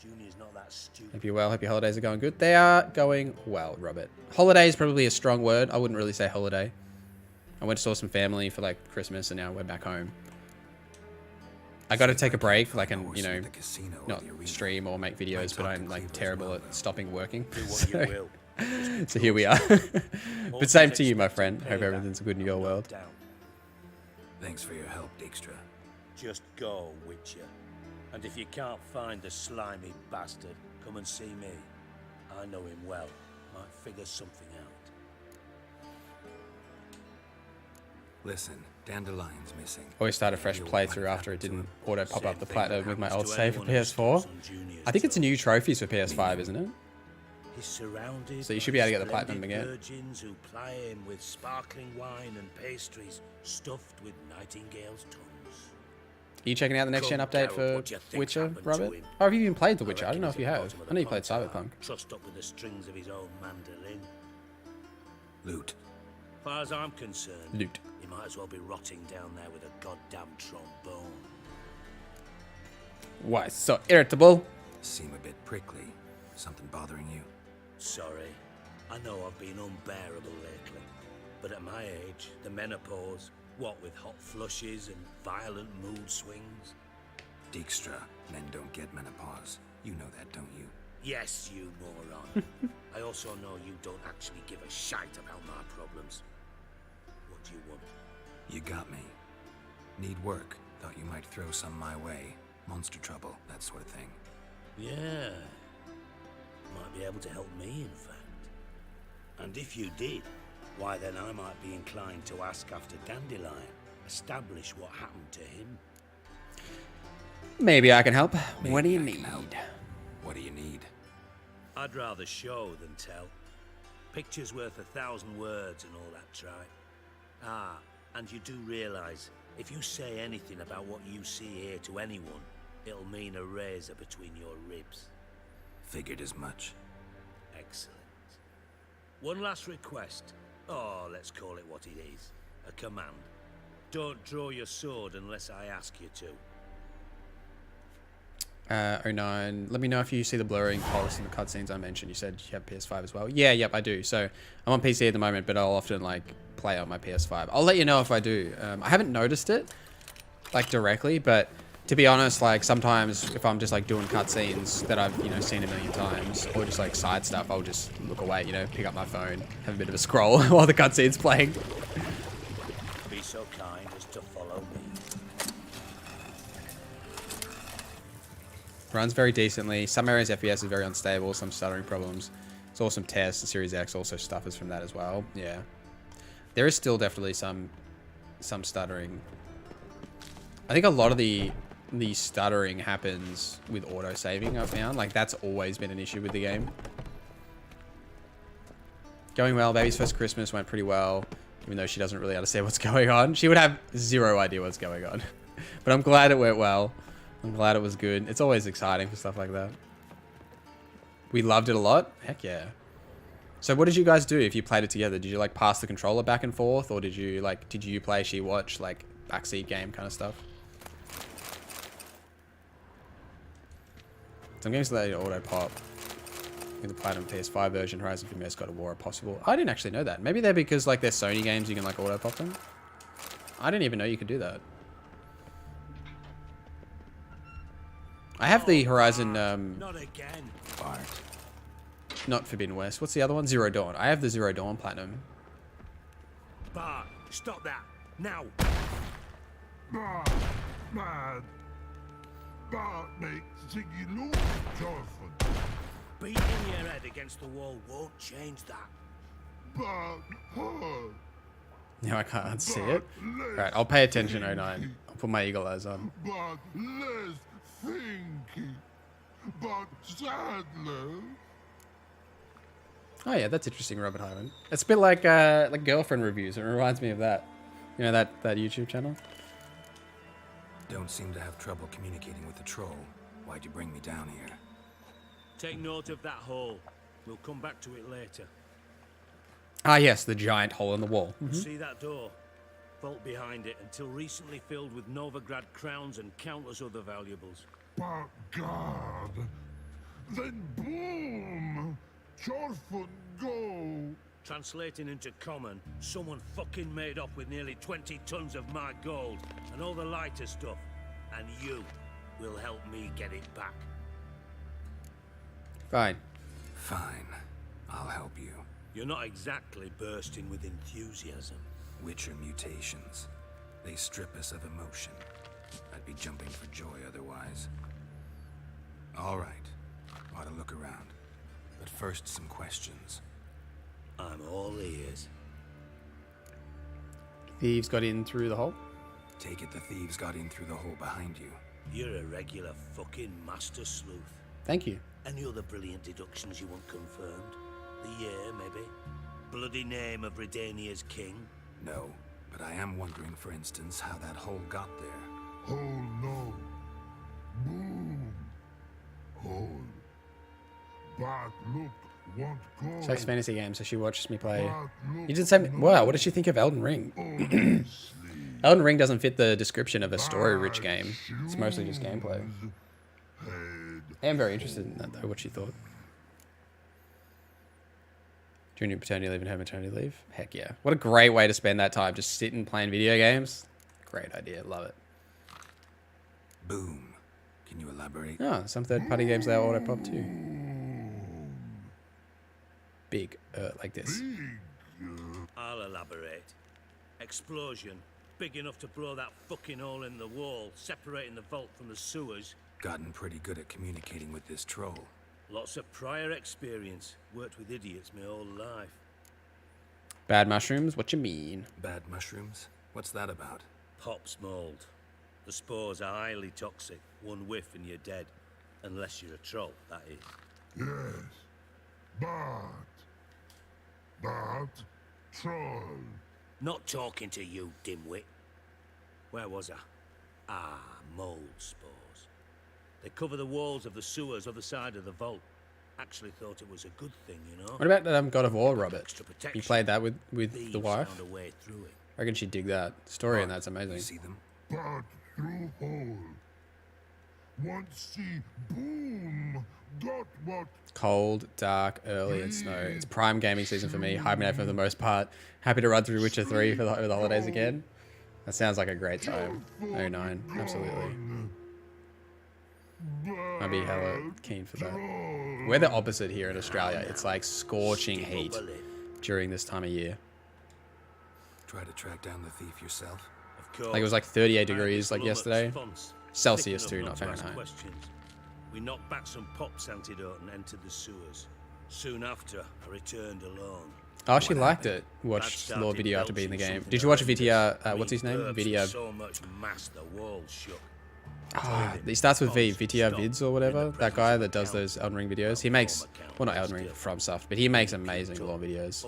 Junior's not that stupid. Hope you're well. Hope your holidays are going good. They are going well, Robert. Holiday is probably a strong word. I wouldn't really say holiday. I went to saw some family for like Christmas, and now we're back home. I got to take a break, like, and you know, not stream or make videos, but I'm like terrible at stopping working. So here we are. But same to you, my friend. Hope everything's good in your world. Thanks for your help, Dijkstra. Just go, Witcher. And if you can't find the slimy bastard, come and see me. I know him well. Might figure something out. Listen, Dandelion's missing. Always start a fresh playthrough after it didn't auto pop up the platinum with my old save for PS4. I think it's new trophies for PS5, isn't it? He's surrounded so you should be able to get the platinum again. Virgins who ply him with sparkling wine and pastries stuffed with nightingales' tongues. Are you checking out the next gen update for Witcher, Robert? Or have you even played The Witcher? I don't know if you have. I know you played Cyberpunk. Trussed up with the strings of his own mandolin. Loot. As far as I'm concerned, Loot. He might as well be rotting down there with a goddamn trombone. Why so irritable? Seem a bit prickly. Something bothering you? Sorry. I know I've been unbearable lately. But at my age, the menopause, what with hot flushes and violent mood swings. Dijkstra, men don't get menopause. You know that, don't you? Yes, you moron. I also know you don't actually give a shite about my problems. What do you want? You got me. Need work. Thought you might throw some my way. Monster trouble, that sort of thing. Yeah. Might be able to help me, in fact. And if you did, why then I might be inclined to ask after Dandelion. Establish what happened to him. Maybe I can help. What do you need? What do you need? I'd rather show than tell. Picture's worth 1,000 words and all that tripe. Ah, and you do realize, if you say anything about what you see here to anyone, it'll mean a razor between your ribs. Figured as much. Excellent. One last request. Oh, let's call it what it is. A command. Don't draw your sword unless I ask you to. 09. Let me know if you see the blurring pulse in the cutscenes I mentioned. You said you have PS5 as well. Yeah, yep, I do. So I'm on PC at the moment, but I'll often like play on my PS5. I'll let you know if I do. I haven't noticed it like directly, but to be honest, like sometimes if I'm just like doing cutscenes that I've, you know, seen a million times or just like side stuff, I'll just look away, you know, pick up my phone, have a bit of a scroll while the cutscene's playing. Be so kind as to follow me. Runs very decently. Some areas FPS is very unstable, some stuttering problems. There's also some tests. The Series X also suffers from that as well. Yeah. There is still definitely some stuttering. I think a lot of the stuttering happens with auto-saving, I've found. Like, that's always been an issue with the game. Going well. Baby's first Christmas went pretty well, even though she doesn't really understand what's going on. She would have zero idea what's going on. But I'm glad it went well. I'm glad it was good. It's always exciting for stuff like that. We loved it a lot. Heck yeah. So what did you guys do if you played it together? Did you like pass the controller back and forth, or did you play, she watch, like backseat game kind of stuff? Some games let you auto pop. In the Platinum PS5 version, Horizon Forbidden West, God of War are possible. I didn't actually know that. Maybe they're because like they're Sony games, you can like auto pop them. I didn't even know you could do that. I have the Horizon, Not again. Bart. Not Forbidden West. What's the other one? Zero Dawn. I have the Zero Dawn Platinum. Bart, stop that. Now. Bart, man. Bart makes Ziggy look joyful. Beating your head against the wall won't change that. Bart hurt. No, I can't see it. Alright, I'll pay attention, 09. I'll put my eagle eyes on. But less thinking. But sadler. Oh yeah, that's interesting, Robert Hyman. It's a bit like girlfriend reviews. It reminds me of that. You know, that YouTube channel? Don't seem to have trouble communicating with the troll. Why'd you bring me down here? Take note of that hole. We'll come back to it later. Ah yes, the giant hole in the wall. See that door? Vault behind it, until recently filled with Novigrad crowns and countless other valuables. But God. Then boom! Joyful go! Translating into common, someone fucking made off with nearly 20 tons of my gold and all the lighter stuff. And you will help me get it back. Fine. Fine. I'll help you. You're not exactly bursting with enthusiasm. Witcher mutations. They strip us of emotion. I'd be jumping for joy otherwise. All right. Ought to look around. But first, some questions. I'm all ears. Thieves got in through the hole? Take it the thieves got in through the hole behind you. You're a regular fucking master sleuth. Thank you. Any other brilliant deductions you want confirmed? The year, maybe? Bloody name of Redania's king? No, but I am wondering, for instance, how that hole got there. Hole no. Boom. Hole. But look, won't go. She likes fantasy games, so she watches me play. You did say, wow, what did she think of Elden Ring? Elden Ring doesn't fit the description of a story-rich game. It's mostly just gameplay. I am very interested in that, though, what she thought. Junior paternity leave and her maternity leave? Heck yeah. What a great way to spend that time. Just sitting playing video games. Great idea. Love it. Boom. Can you elaborate? Oh, some third-party games they auto pop too. Big, like this. I'll elaborate. Explosion. Big enough to blow that fucking hole in the wall, separating the vault from the sewers. Gotten pretty good at communicating with this troll. Lots of prior experience. Worked with idiots my whole life. Bad mushrooms? What you mean? Bad mushrooms? What's that about? Pops mold. The spores are highly toxic. One whiff and you're dead. Unless you're a troll, that is. Yes. But troll. Not talking to you, dimwit. Where was I? Ah, mold spores. They cover the walls of the sewers other side of the vault. Actually thought it was a good thing, you know. What about God of War, Robert? Extra You protection. played that with Thieves the wife? found a way through it. I reckon she'd dig that story, and that's amazing. You see them? But through hole. Once see boom, got what Cold, dark, early, and snow. It's prime gaming season for me. Hibernate for the most part. Happy to run through Witcher 3 for the holidays again. That sounds like a great time. 09, absolutely. I'd be hella keen for that. We're the opposite here in Australia. It's like scorching heat during this time of year. Try to track down the thief yourself? Of course. Like it was like 38 degrees like Lummox yesterday. fonts, Celsius thick too, enough not to ask Fahrenheit. questions. We knocked back some pops antidote and entered the sewers. Soon after, I returned alone. I actually liked it. Watched a little video after being in the game. Did you watch VTR? What's his name? VTR. So much mass the walls shook. He starts with V, VTR Vids or whatever. That guy that does those Elden Ring videos. He makes, well, not Elden Ring, From stuff, but he makes amazing law videos.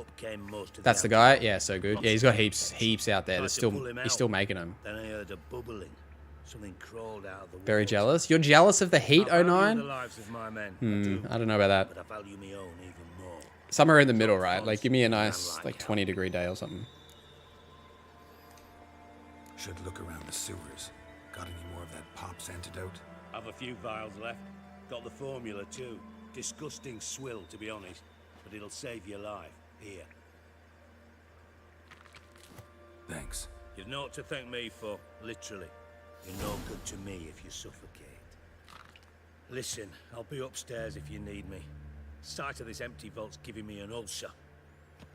That's the guy. Yeah, so good. Yeah, he's got heaps out there. He's still making them. Then I heard a bubbling. Something crawled out of the Very walls. jealous. You're jealous of the heat, I value 09? the lives of my men. I don't know about that. But I value my own even more. Somewhere in the middle, right? Like, give me a nice, like, 20-degree day or something. Should look around the sewers. Got any more of that pop's antidote? Have a few vials left. Got the formula too. Disgusting swill, to be honest, but it'll save your life. Here. Thanks. You've naught to thank me for, literally. You're no good to me if you suffocate. Listen, I'll be upstairs if you need me. Sight of this empty vault's giving me an ulcer.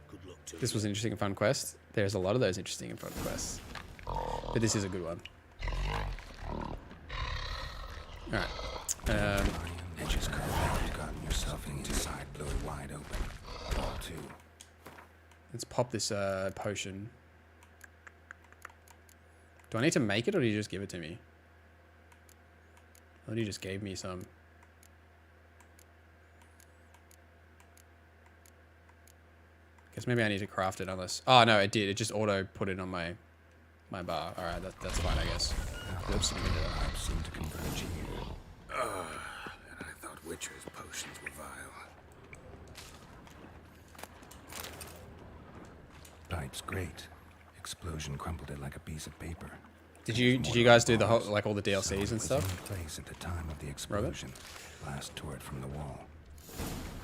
Good luck to you. This was an interesting and fun quest. There's a lot of those interesting and fun quests. But this is a good one. Alright. Edges curved out. You've gotten yourself inside, blow it wide open. All two. Let's pop this potion. Do I need to make it, or do you just give it to me? I thought you just gave me some. Guess maybe I need to craft it unless... Oh, no, it did. It just auto put it on my bar. Alright, that's fine, I guess. Whoops, let me do that. I seem to converge here. And I thought Witcher's potions were vile. Pipe's great. Explosion crumpled it like a piece of paper. Did you guys do the whole, like, all the DLCs and stuff? In place at the time of the explosion. Blast tore it from the wall.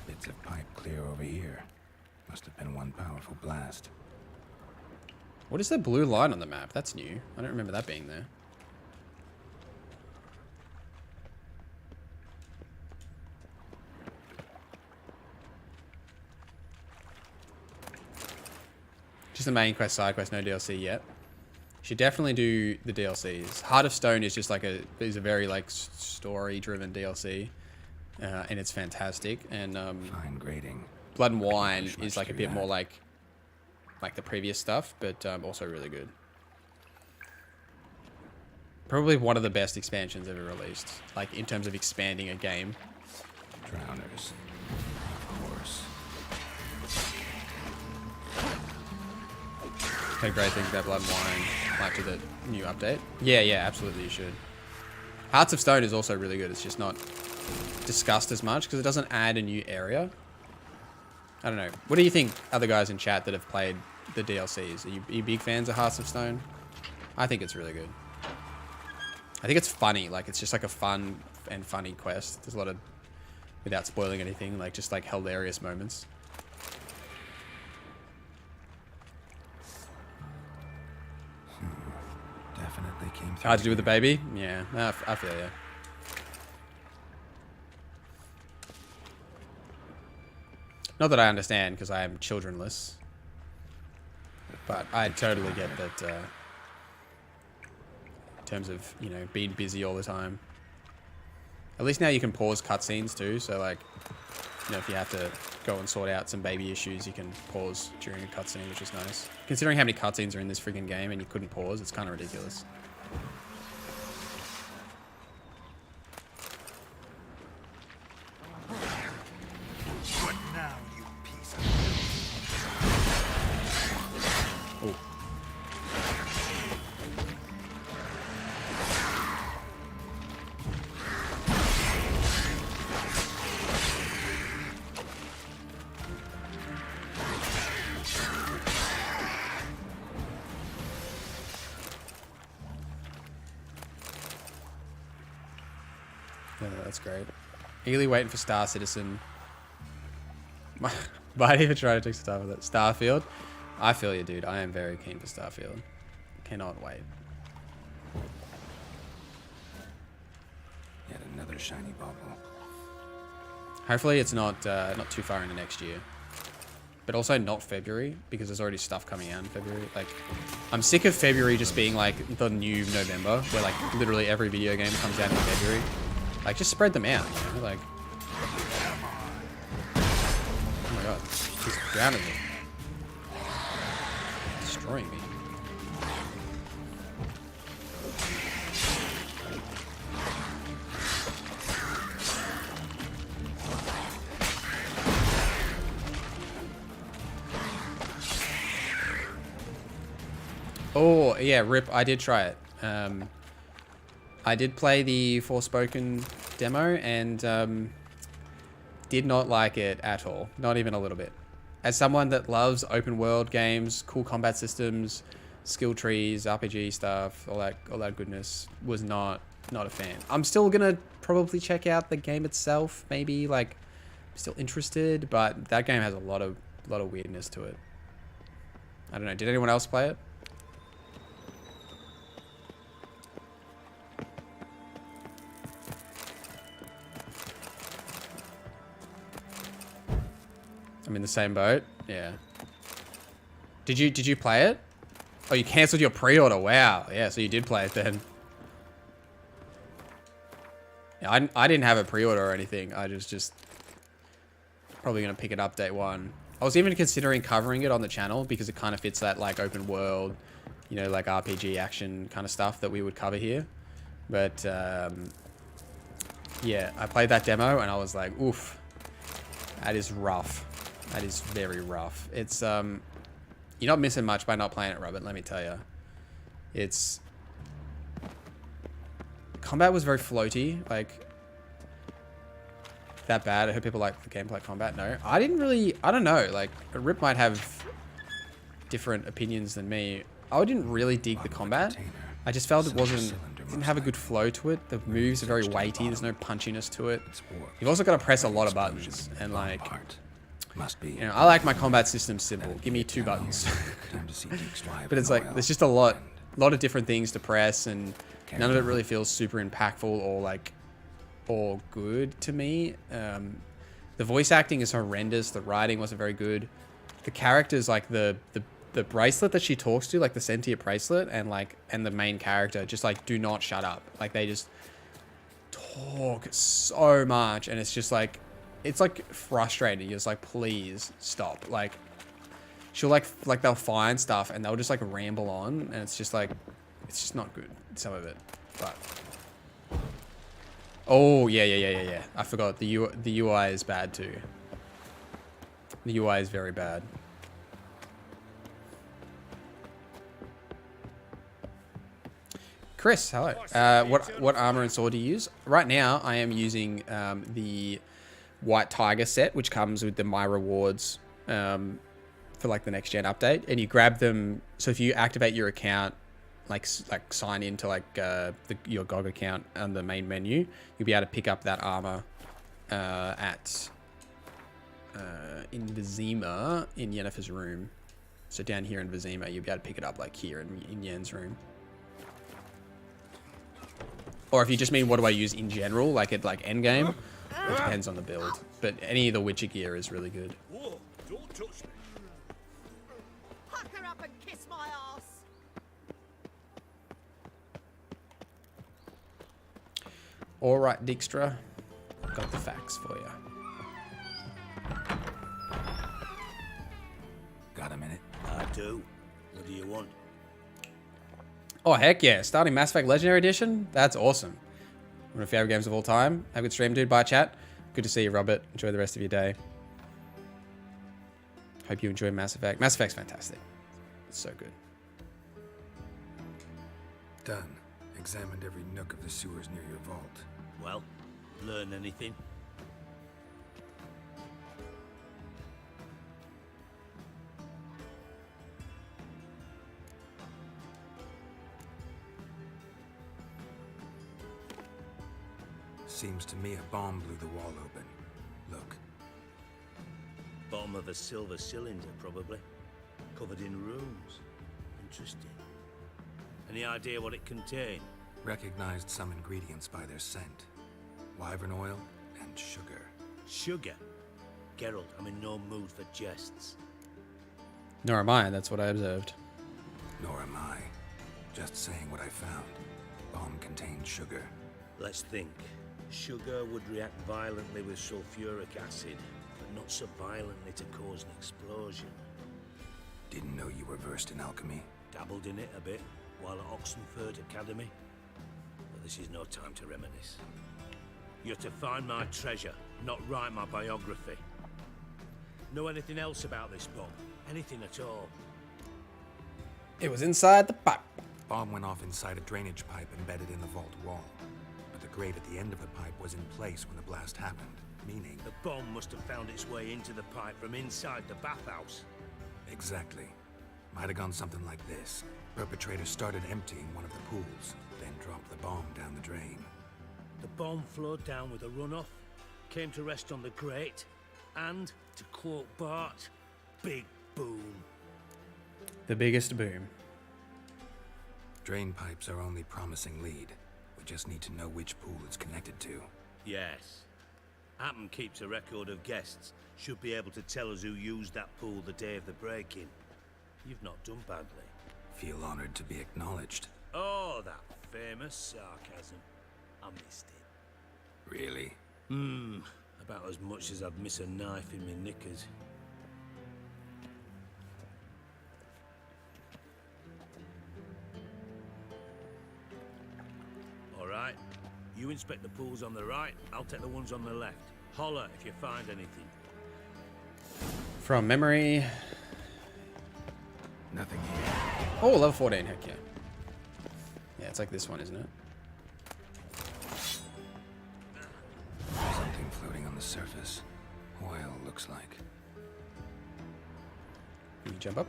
Bits of pipe clear over here. Must have been one powerful blast. What is that blue line on the map? That's new. I don't remember that being there. Just the main quest, side quest, no DLC yet. Should definitely do the DLCs. Heart of Stone is just like a very like story-driven DLC, and it's fantastic. And fine grading. Blood and Wine is like a bit more like the previous stuff, but also really good. Probably one of the best expansions ever released, like in terms of expanding a game. Drowners, of course. Had great things about Blood and Wine, like to the new update. Yeah, absolutely you should. Hearts of Stone is also really good. It's just not discussed as much because it doesn't add a new area. I don't know. What do you think, other guys in chat that have played the DLCs? Are you big fans of Hearts of Stone? I think it's really good. I think it's funny. Like, it's just like a fun and funny quest. There's a lot of, without spoiling anything, like just like hilarious moments. Definitely came through. Hard to do with the baby? Yeah, I feel ya. Not that I understand, because I am childrenless. But I totally get that, in terms of, you know, being busy all the time. At least now you can pause cutscenes too, so like, you know, if you have to go and sort out some baby issues, you can pause during a cutscene, which is nice. Considering how many cutscenes are in this freaking game and you couldn't pause, it's kind of ridiculous. What now, you piece of... Ooh. No, that's great. Eagerly waiting for Star Citizen. Might even try to take stuff with it. Starfield. I feel you, dude. I am very keen for Starfield. Cannot wait. Yet another shiny bauble. Hopefully it's not too far into next year. But also not February, because there's already stuff coming out in February. Like, I'm sick of February just being like the new November, where like literally every video game comes out in February. Like, just spread them out, you know? Like, oh my god, he's drowning me. Destroying me. Oh, yeah, RIP, I did try it. I did play the Forspoken demo and did not like it at all. Not even a little bit. As someone that loves open world games, cool combat systems, skill trees, RPG stuff, all that goodness, was not a fan. I'm still gonna probably check out the game itself, maybe, like, I'm still interested, but that game has a lot of weirdness to it. I don't know, did anyone else play it? I'm in the same boat. Yeah. Did you play it? Oh, you cancelled your pre-order. Wow. Yeah, so you did play it then. Yeah, I didn't have a pre-order or anything. I just probably gonna pick it up day one. I was even considering covering it on the channel because it kind of fits that like open world, you know, like RPG action kind of stuff that we would cover here. But yeah, I played that demo and I was like, oof, that is rough. That is very rough. It's, you're not missing much by not playing it, Robert, let me tell you. It's... Combat was very floaty, like... That bad. I heard people like the gameplay combat. No, I didn't really... I don't know, like, Rip might have different opinions than me. I didn't really dig the combat. I just felt it didn't have a good flow to it. The moves are very weighty, there's no punchiness to it. You've also got to press a lot of buttons, and like... You know, I like my combat system simple. Give me 2 buttons. But it's like, there's just a lot of different things to press, and none of it really feels super impactful or like, or good to me. The voice acting is horrendous. The writing wasn't very good. The characters, like the bracelet that she talks to, like the sentient bracelet, and the main character just like do not shut up. Like they just talk so much, and it's just like, it's like frustrating. You're just like, please stop. Like, she'll like they'll find stuff and they'll just like ramble on, and it's just like, it's just not good, some of it. But oh yeah. I forgot the UI is bad too. The UI is very bad. Chris, hello. What armor and sword do you use? Right now, I am using the White Tiger set, which comes with the My Rewards for like the next gen update, and you grab them. So if you activate your account, like sign into like your GOG account on the main menu, you'll be able to pick up that armor at in Vizima in Yennefer's room. So down here in Vizima, you'll be able to pick it up like here in Yen's room. Or if you just mean what do I use in general, like at like endgame, it depends on the build. But any of the Witcher gear is really good. Whoa, don't touch me. Huck her up and kiss my ass. All right, Dijkstra, got the facts for you. Got a minute? I do. What do you want? Oh, heck yeah. Starting Mass Effect Legendary Edition? That's awesome. One of my favorite games of all time. Have a good stream, dude. Bye, chat. Good to see you, Robert. Enjoy the rest of your day. Hope you enjoy Mass Effect. Mass Effect's fantastic. It's so good. Done. Examined every nook of the sewers near your vault. Well, learn anything? Seems to me a bomb blew the wall open. Look. Bottom of a silver cylinder, probably. Covered in runes. Interesting. Any idea what it contained? Recognized some ingredients by their scent. Wyvern oil and sugar. Sugar? Geralt, I'm in no mood for jests. Nor am I, that's what I observed. Nor am I. Just saying what I found. Bomb contained sugar. Let's think. Sugar would react violently with sulfuric acid, but not so violently to cause an explosion. Didn't know you were versed in alchemy. Dabbled in it a bit while at Oxenford Academy. But this is no time to reminisce. You're to find my treasure, not write my biography. Know anything else about this bomb? Anything at all? It was inside the pipe. Bomb went off inside a drainage pipe embedded in the vault wall. But the grate at the end of the pipe was in place when the blast happened, meaning... The bomb must have found its way into the pipe from inside the bathhouse. Exactly. Might have gone something like this. Perpetrator started emptying one of the pools, then dropped the bomb down the drain. The bomb flowed down with a runoff, came to rest on the grate, and, to quote Bart, big boom. The biggest boom. Drain pipes are only promising lead. We just need to know which pool it's connected to. Yes. Appen keeps a record of guests. Should be able to tell us who used that pool the day of the break-in. You've not done badly. Feel honored to be acknowledged. Oh, that famous sarcasm. I missed it. Really? About as much as I'd miss a knife in my knickers. All right. You inspect the pools on the right, I'll take the ones on the left. Holler if you find anything. From memory. Nothing here. Oh, level 14, heck yeah. Yeah, it's like this one, isn't it? Something floating on the surface. Oil, looks like. Can you jump up?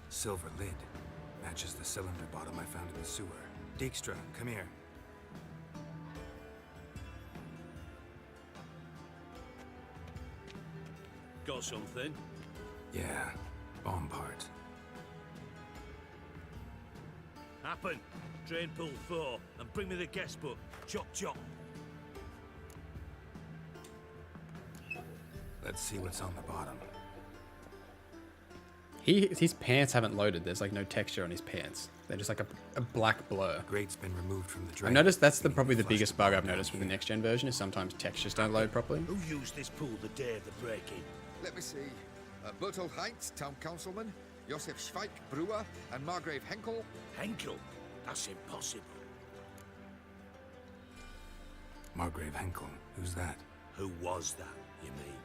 Silver lid. Matches the cylinder bottom I found in the sewer. Dijkstra, come here. Got something? Yeah, bomb part. Happen. Drain pool 4, and bring me the guest book. Chop chop. Let's see what's on the bottom. His pants haven't loaded. There's like no texture on his pants. They're just like a black blur. Grate's been removed from the drain. I've noticed that's probably the biggest bug I've noticed with the next gen version is sometimes textures don't load properly. Who used this pool the day of the break-in? Let me see. Bertolt Heinz, town councilman, Josef Schweik, brewer, and Margrave Henkel. Henkel? That's impossible. Margrave Henkel, who's that? Who was that, you mean?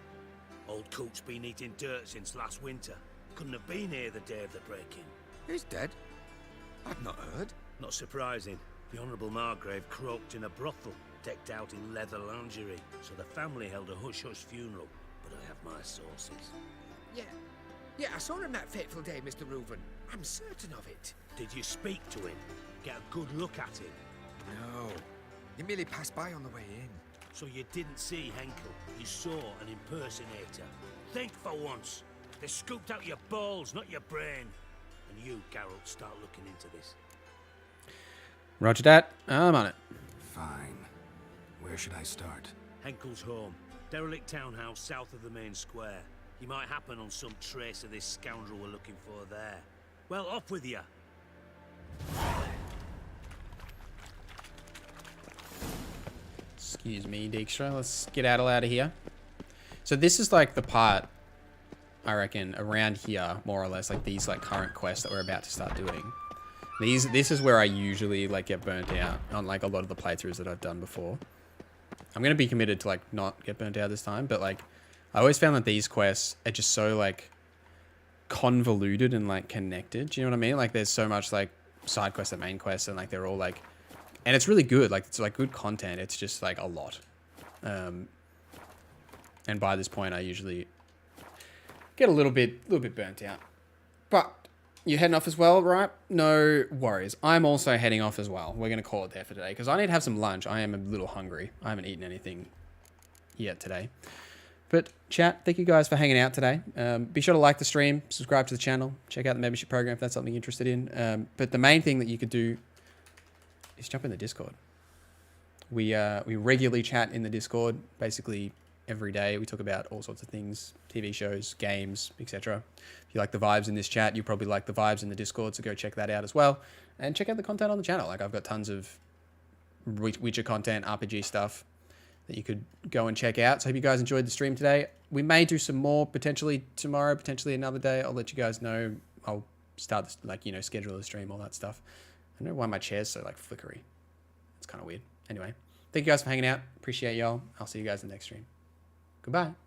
Old coot's been eating dirt since last winter. Couldn't have been here the day of the break-in. He's dead? I've not heard. Not surprising. The Honourable Margrave croaked in a brothel, decked out in leather lingerie, so the family held a hush-hush funeral. But I have my sources. Yeah, I saw him that fateful day, Mr. Reuven. I'm certain of it. Did you speak to him? Get a good look at him? No. He merely passed by on the way in. So you didn't see Henkel. You saw an impersonator. Think for once. They scooped out your balls, not your brain. And you, Geralt, start looking into this. Roger that. I'm on it. Fine. Where should I start? Henkel's home. Derelict townhouse south of the main square. You might happen on some trace of this scoundrel we're looking for there. Well, off with you. Excuse me, Dijkstra. Let's get out of here. So this is like the part, I reckon, around here, more or less, like these like current quests that we're about to start doing. This is where I usually like get burnt out on like a lot of the playthroughs that I've done before. I'm gonna be committed to like not get burnt out this time, but like I always found that these quests are just so like convoluted and like connected. Do you know what I mean? Like there's so much like side quests and main quests, and like they're all like, and it's really good. Like it's like good content. It's just like a lot. And by this point, I usually get a little bit burnt out. But You heading off as well, right? No worries. I'm also heading off as well. We're going to call it there for today because I need to have some lunch. I am a little hungry. I haven't eaten anything yet today. But chat, thank you guys for hanging out today. Be sure to like the stream, subscribe to the channel, check out the membership program if that's something you're interested in. But the main thing that you could do is jump in the Discord. We regularly chat in the Discord, basically every day. We talk about all sorts of things, TV shows, games, etc. If you like the vibes in this chat, you probably like the vibes in the Discord, so go check that out as well. And check out the content on the channel. Like, I've got tons of Witcher content, RPG stuff that you could go and check out. So I hope you guys enjoyed the stream today. We may do some more potentially tomorrow, potentially another day. I'll let you guys know. I'll start this, like, you know, schedule the stream, all that stuff. I don't know why my chair's so like flickery. It's kind of weird. Anyway, thank you guys for hanging out. Appreciate y'all. I'll see you guys in the next stream. Goodbye.